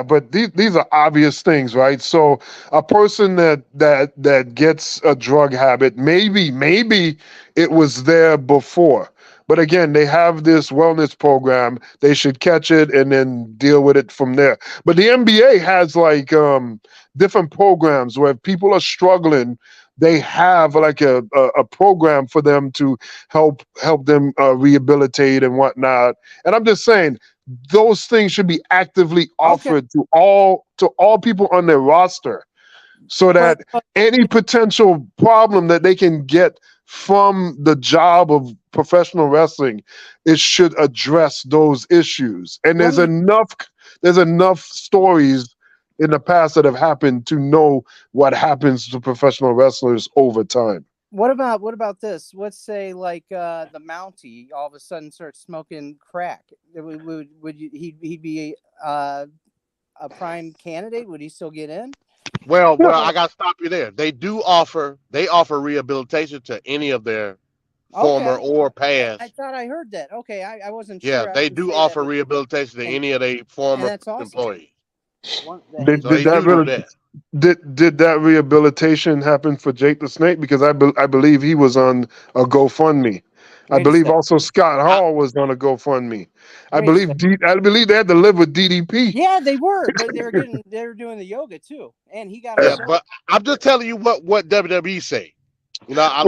but these are obvious things, right? So a person that gets a drug habit, maybe it was there before. But again, they have this wellness program. They should catch it and then deal with it from there. But the NBA has like different programs where if people are struggling, they have like a program for them to help them rehabilitate and whatnot. And I'm just saying those things should be actively offered to all people on their roster, so that any potential problem that they can get from the job of professional wrestling, it should address those issues. And there's enough stories in the past that have happened to know what happens to professional wrestlers over time. What about this? Let's say like the Mountie all of a sudden starts smoking crack. He'd be a prime candidate? Would he still get in? Well, I got to stop you there. They offer rehabilitation to any of their former or past. I thought I heard that. Okay, I wasn't sure. Yeah, they do offer rehabilitation to any of their former employees. Did that rehabilitation happen for Jake the Snake? Because I believe he was on a GoFundMe. I believe also Scott Hall was on a GoFundMe. I believe they had to live with DDP. Yeah, they were, but they were doing the yoga too, and he got. Yeah, but I'm just telling you what WWE say. You know, I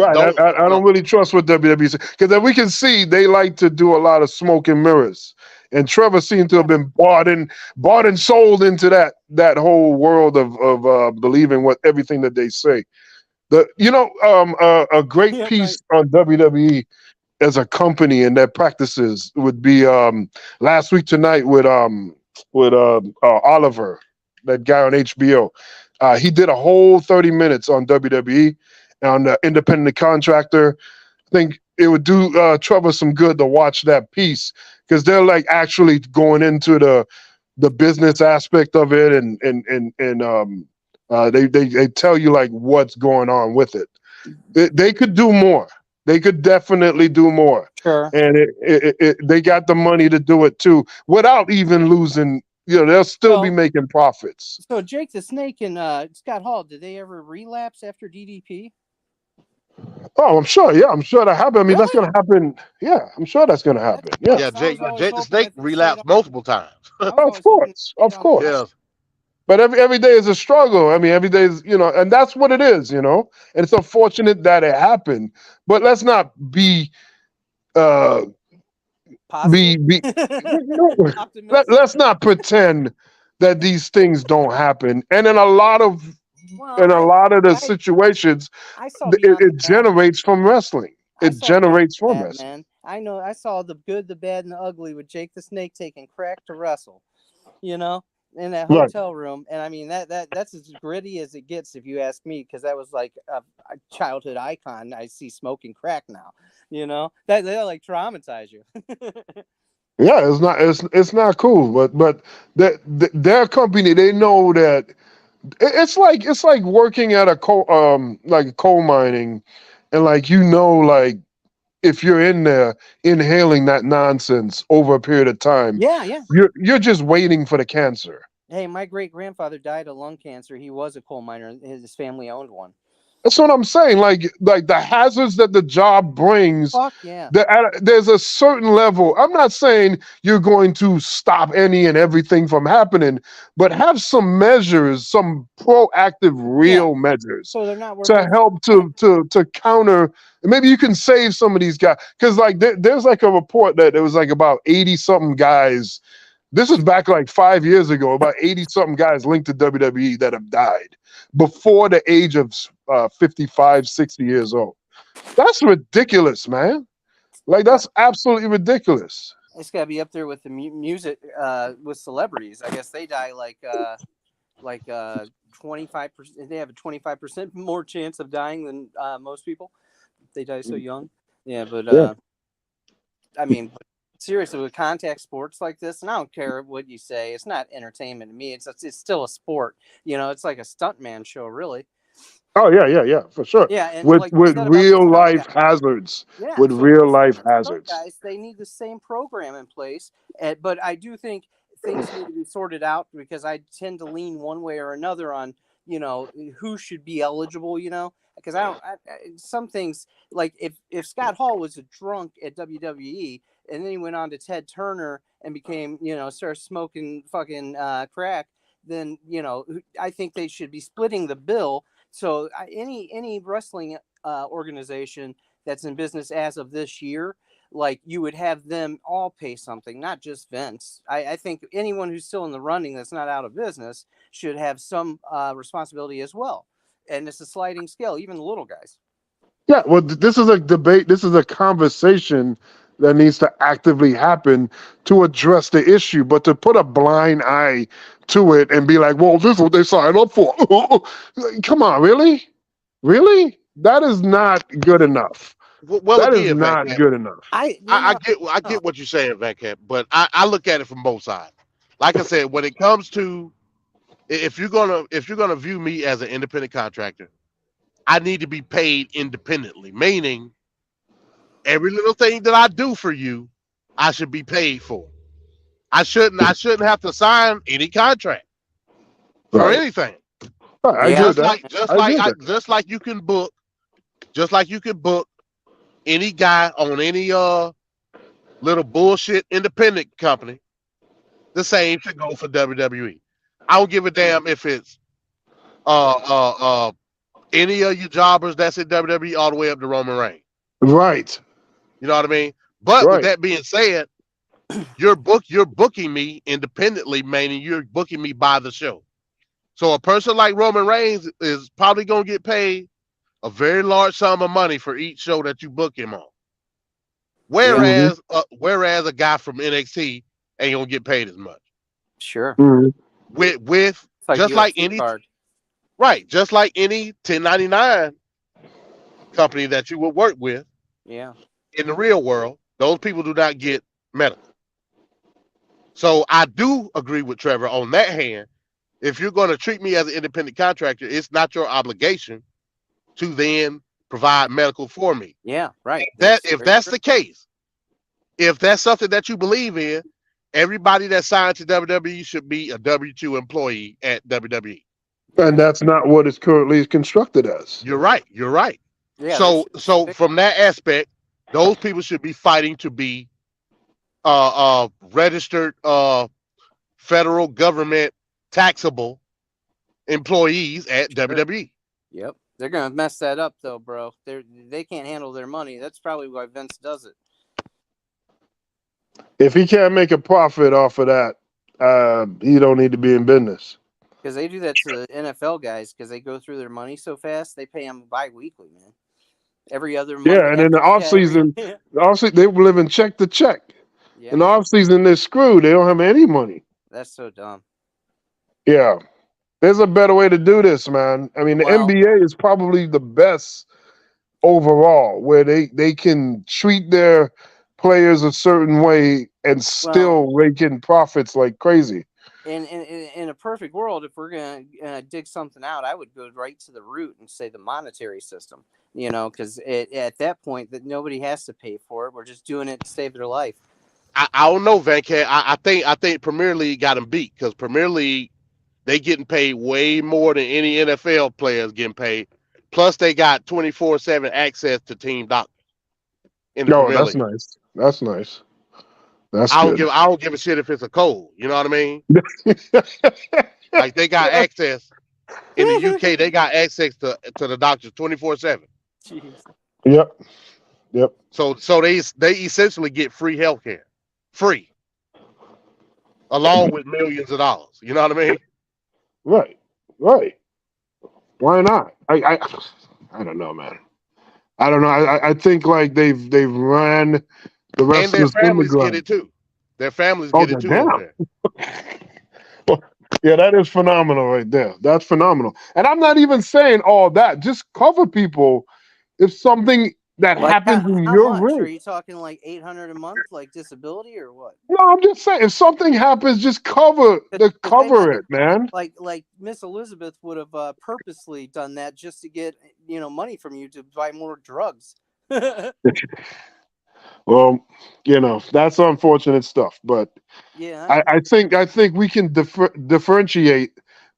don't really trust what WWE say, because as we can see, they like to do a lot of smoke and mirrors. And Trevor seemed to have been bought and sold into that whole world of believing everything that they say. A great piece on WWE as a company and their practices would be last week tonight with Oliver, that guy on HBO. He did a whole 30 minutes on WWE, on the independent contractor. I think it would do Trevor some good to watch that piece, because they're like actually going into the business aspect of it, and they tell you like what's going on with it. They could do more. They could definitely do more. Sure. And they got the money to do it too, without even losing. They'll still be making profits. So Jake the Snake and Scott Hall, did they ever relapse after DDP? Oh, I'm sure. Yeah, I'm sure that happened. I mean, that's going to happen. Yeah, I'm sure that's going to happen. Yeah, Jake the Snake relapsed multiple times. Of course. Yeah. But every day is a struggle. I mean, every day is, and that's what it is, and it's unfortunate that it happened. But let's not let's not pretend that these things don't happen. And in a lot of the situations, it generates from wrestling. It generates from wrestling. Man. I know. I saw the good, the bad, and the ugly with Jake the Snake taking crack to wrestle. In that hotel room, and I mean that's as gritty as it gets, if you ask me, because that was like a childhood icon. I see smoking crack now, that they'll like traumatize you. Yeah, it's not cool, but their company, they know that it's like working at a coal mining, and like if you're in there inhaling that nonsense over a period of time, yeah, you're just waiting for the cancer. Hey, my great grandfather died of lung cancer. He was a coal miner. His family owned one. That's what I'm saying. Like the hazards that the job brings. Fuck yeah. There's a certain level. I'm not saying you're going to stop any and everything from happening, but have some measures, some proactive, real measures So they're not to help to counter. Maybe you can save some of these guys, because like there's like a report that there was like about 80 something guys. This is back like 5 years ago. About 80 something guys linked to WWE that have died before the age of 55, 60 years old. That's ridiculous, man. Like, that's absolutely ridiculous. It's got to be up there with the music, with celebrities. I guess they die like 25%. They have a 25% more chance of dying than most people. They die so young. Yeah, but I mean, seriously, with contact sports like this, and I don't care what you say, it's not entertainment to me. It's still a sport. You know, it's like a stuntman show, really. Oh yeah, for sure. Yeah, and with like you said about real the life stunt guys. hazards. Yeah, With so real life hazards. guys, they need the same program in place. But I do think things need to be sorted out, because I tend to lean one way or another on, you know, who should be eligible, you know, because some things, like if Scott Hall was a drunk at WWE and then he went on to Ted Turner and became, you know, started smoking fucking crack, then, you know, I think they should be splitting the bill. So any wrestling organization that's in business as of this year, like, you would have them all pay something, not just Vince. I think anyone who's still in the running that's not out of business should have some responsibility as well. And it's a sliding scale, even the little guys. Yeah, well, this is a debate. This is a conversation that needs to actively happen to address the issue. But to put a blind eye to it and be like, well, this is what they signed up for. Come on, really? Really? That is not good enough. Well, that again, is not Van Camp, good enough. I get what you're saying, Van Camp, but I look at it from both sides. Like I said, when it comes to, if you're gonna view me as an independent contractor, I need to be paid independently, meaning every little thing that I do for you, I should be paid for. I shouldn't have to sign any contract for anything. Just like you can book any guy on any little bullshit independent company. The same should go for WWE. I don't give a damn if it's any of you jobbers that's in WWE all the way up to Roman Reigns. Right. You know what I mean? But with that being said, you're booking me independently, meaning you're booking me by the show. So a person like Roman Reigns is probably gonna get paid a very large sum of money for each show that you book him on. Whereas a guy from NXT ain't gonna get paid as much. Sure. With like just like any card. Right, just like any 1099 company that you would work with. Yeah. In the real world, those people do not get medical. So I do agree with Trevor on that hand. If you're going to treat me as an independent contractor, it's not your obligation to then provide medical for me. Yeah, right. If that's the case, if that's something that you believe in, everybody that's signed to WWE should be a W-2 employee at WWE. And that's not what it's currently constructed as. You're right. Yeah, so from that aspect, those people should be fighting to be registered federal government taxable employees at WWE. Yep. They're gonna mess that up though, bro. They can't handle their money. That's probably why Vince does it. If he can't make a profit off of that, he don't need to be in business. Because they do that to the NFL guys, because they go through their money so fast. They pay them bi-weekly, man. Every other month. Yeah, and in the off season, they were living check to check. Yeah. In the off season, they're screwed. They don't have any money. That's so dumb. Yeah, there's a better way to do this, man. I mean, the NBA is probably the best overall, where they can treat their players a certain way and still rake in profits like crazy. In a perfect world, if we're gonna dig something out, I would go right to the root and say the monetary system. You know, because at that point, that nobody has to pay for it. We're just doing it to save their life. I don't know, Van Camp. I think Premier League got him beat, because Premier League they getting paid way more than any NFL players getting paid. Plus, they got 24/7 access to team doctors in the No, Premier that's League. nice. That's nice. That's I good. don't give a shit if it's a cold. You know what I mean? Like they got access in the UK. They got access to the doctors 24/7. Jeez. Yep. Yep. So they essentially get free healthcare, free, along with millions of dollars. You know what I mean? Right. Right. Why not? I don't know, man. I don't know. I think like they've ran the rest And of their us in the families get ground. it too. Their families Oh, get it too damn. over there. Yeah, that is phenomenal right there. That's phenomenal. And I'm not even saying all that. Just cover people if something that Like happens in how your much? Are ring. you talking like $800 a month, like disability, or what? No, I'm just saying if something happens, just cover it, man. Like Miss Elizabeth would have purposely done that just to get money from you to buy more drugs. Well, that's unfortunate stuff. But Yeah, I think we can differentiate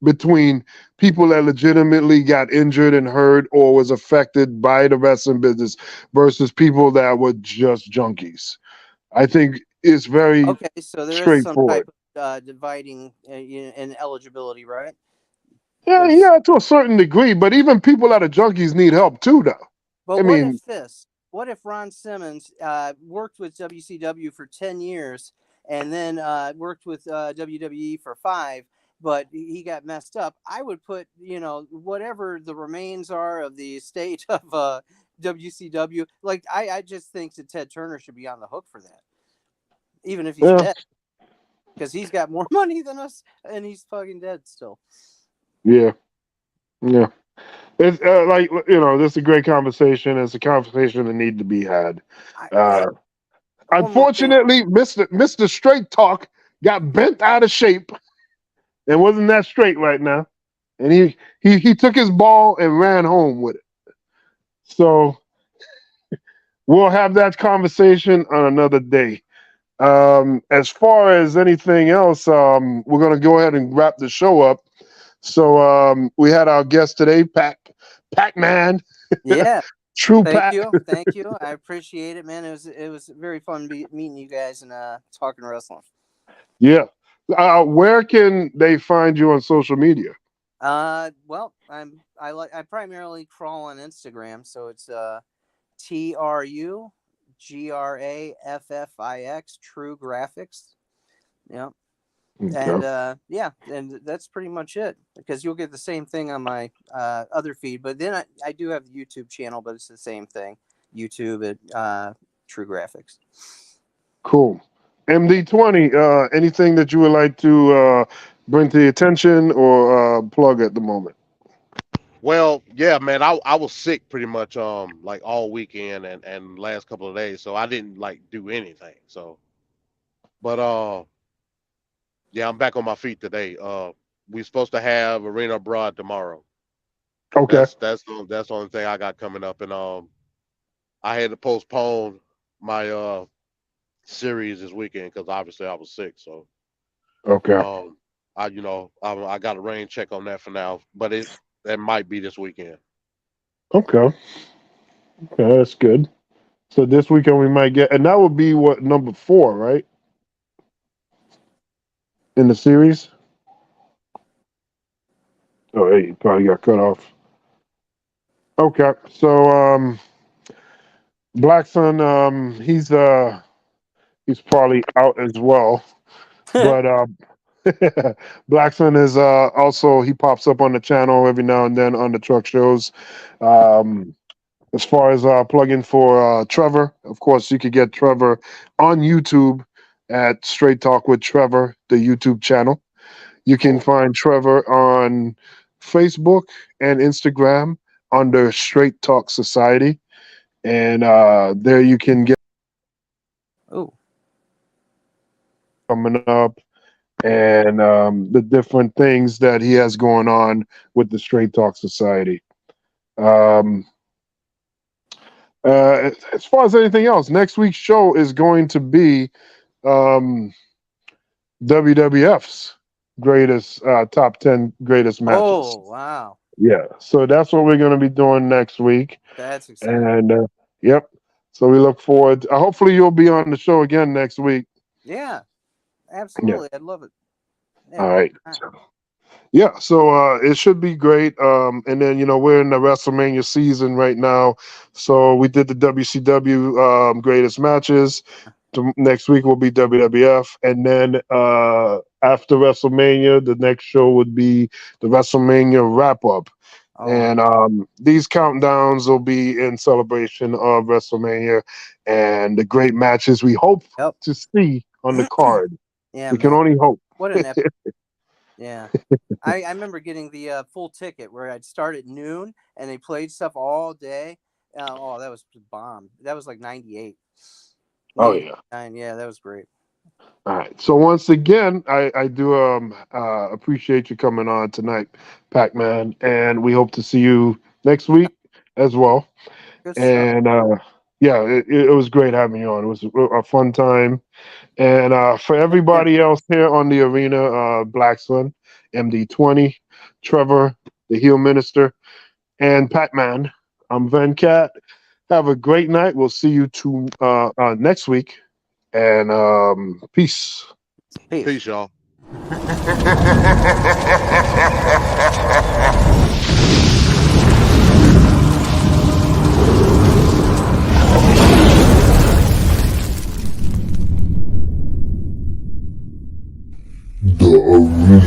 between people that legitimately got injured and hurt or was affected by the wrestling business versus people that were just junkies. I think it's very okay. So there is some straightforward. type of dividing in eligibility, right? Yeah, to a certain degree. But even people that are junkies need help too, though. But I what mean, if this? What if Ron Simmons worked with WCW for 10 years and then worked with WWE for 5, but he got messed up? I would put, whatever the remains are of the estate of WCW. Like, I just think that Ted Turner should be on the hook for that, even if he's dead, because he's got more money than us and he's fucking dead still. Yeah. It's this is a great conversation. It's a conversation that needs to be had. Unfortunately, Mr. Straight Talk got bent out of shape and wasn't that straight right now. And he took his ball and ran home with it. So we'll have that conversation on another day. As far as anything else, we're going to go ahead and wrap the show up. So we had our guest today, Pac-Man. Yeah. True Thank Pac. Thank you. I appreciate it, man. It was very fun meeting you guys and talking wrestling. Yeah. Where can they find you on social media? Well, I primarily crawl on Instagram, so it's TruGraffix, True Graphics. Yeah. Okay. And and that's pretty much it, because you'll get the same thing on my other feed. But then I do have the YouTube channel, but it's the same thing. YouTube at True Graphics. Cool. MD20, anything that you would like to bring to the attention or plug at the moment? Well, yeah, man, I was sick pretty much like all weekend and last couple of days, so I didn't like do anything. So, but yeah, I'm back on my feet today. We're supposed to have Arena Abroad tomorrow. Okay. That's the only thing I got coming up, and I had to postpone my series this weekend because obviously I was sick. So Okay. I got a rain check on that for now, but that might be this weekend. Okay, that's good. So this weekend we might get, and that would be what, number 4, right? In the series. Oh, hey, you probably got cut off. Okay, so Blackson, he's probably out as well, but Blackson is also, he pops up on the channel every now and then on the truck shows. As far as plugging for Trevor, of course, you could get Trevor on YouTube at Straight Talk with Trevor, the YouTube channel. You can find Trevor on Facebook and Instagram under Straight Talk Society. And there you can get coming up and the different things that he has going on with the Straight Talk Society. As far as anything else, next week's show is going to be WWF's greatest top 10 greatest matches. Oh, wow. Yeah, so that's what we're going to be doing next week. That's exciting. And yep, so we look forward. Hopefully, you'll be on the show again next week. Yeah, absolutely. I'd love it. Yeah, All right. Yeah, so it should be great. And then, we're in the WrestleMania season right now. So we did the WCW Greatest Matches. Next week will be WWF. And then after WrestleMania, the next show would be the WrestleMania wrap-up. Oh. And these countdowns will be in celebration of WrestleMania and the great matches we hope to see on the card. Yeah, we can only hope. What an epic. Yeah. I remember getting the full ticket where I'd start at noon and they played stuff all day. That was a bomb. That was like 98. Oh, yeah. Yeah, that was great. All right. So once again, I do appreciate you coming on tonight, Pac-Man, and we hope to see you next week as well. And it was great having you on. It was a fun time. And for everybody else here on the arena, Blackson, MD20, Trevor, the heel minister, and Pac-Man, I'm Venkat. Have a great night. We'll see you next week. And peace. Peace, y'all. The Arena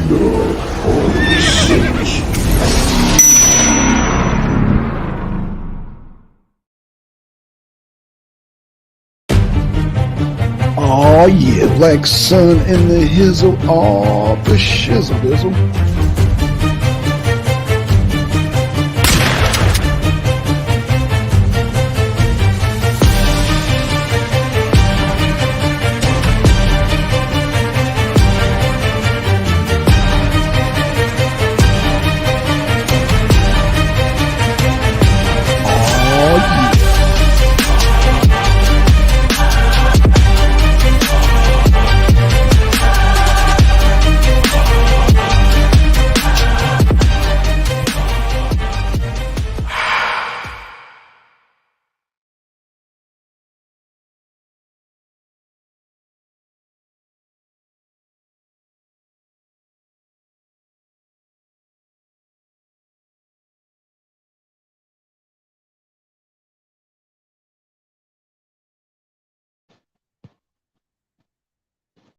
Uncensored. Oh yeah, Black Sun in the hizzle, all the shizzle dizzle.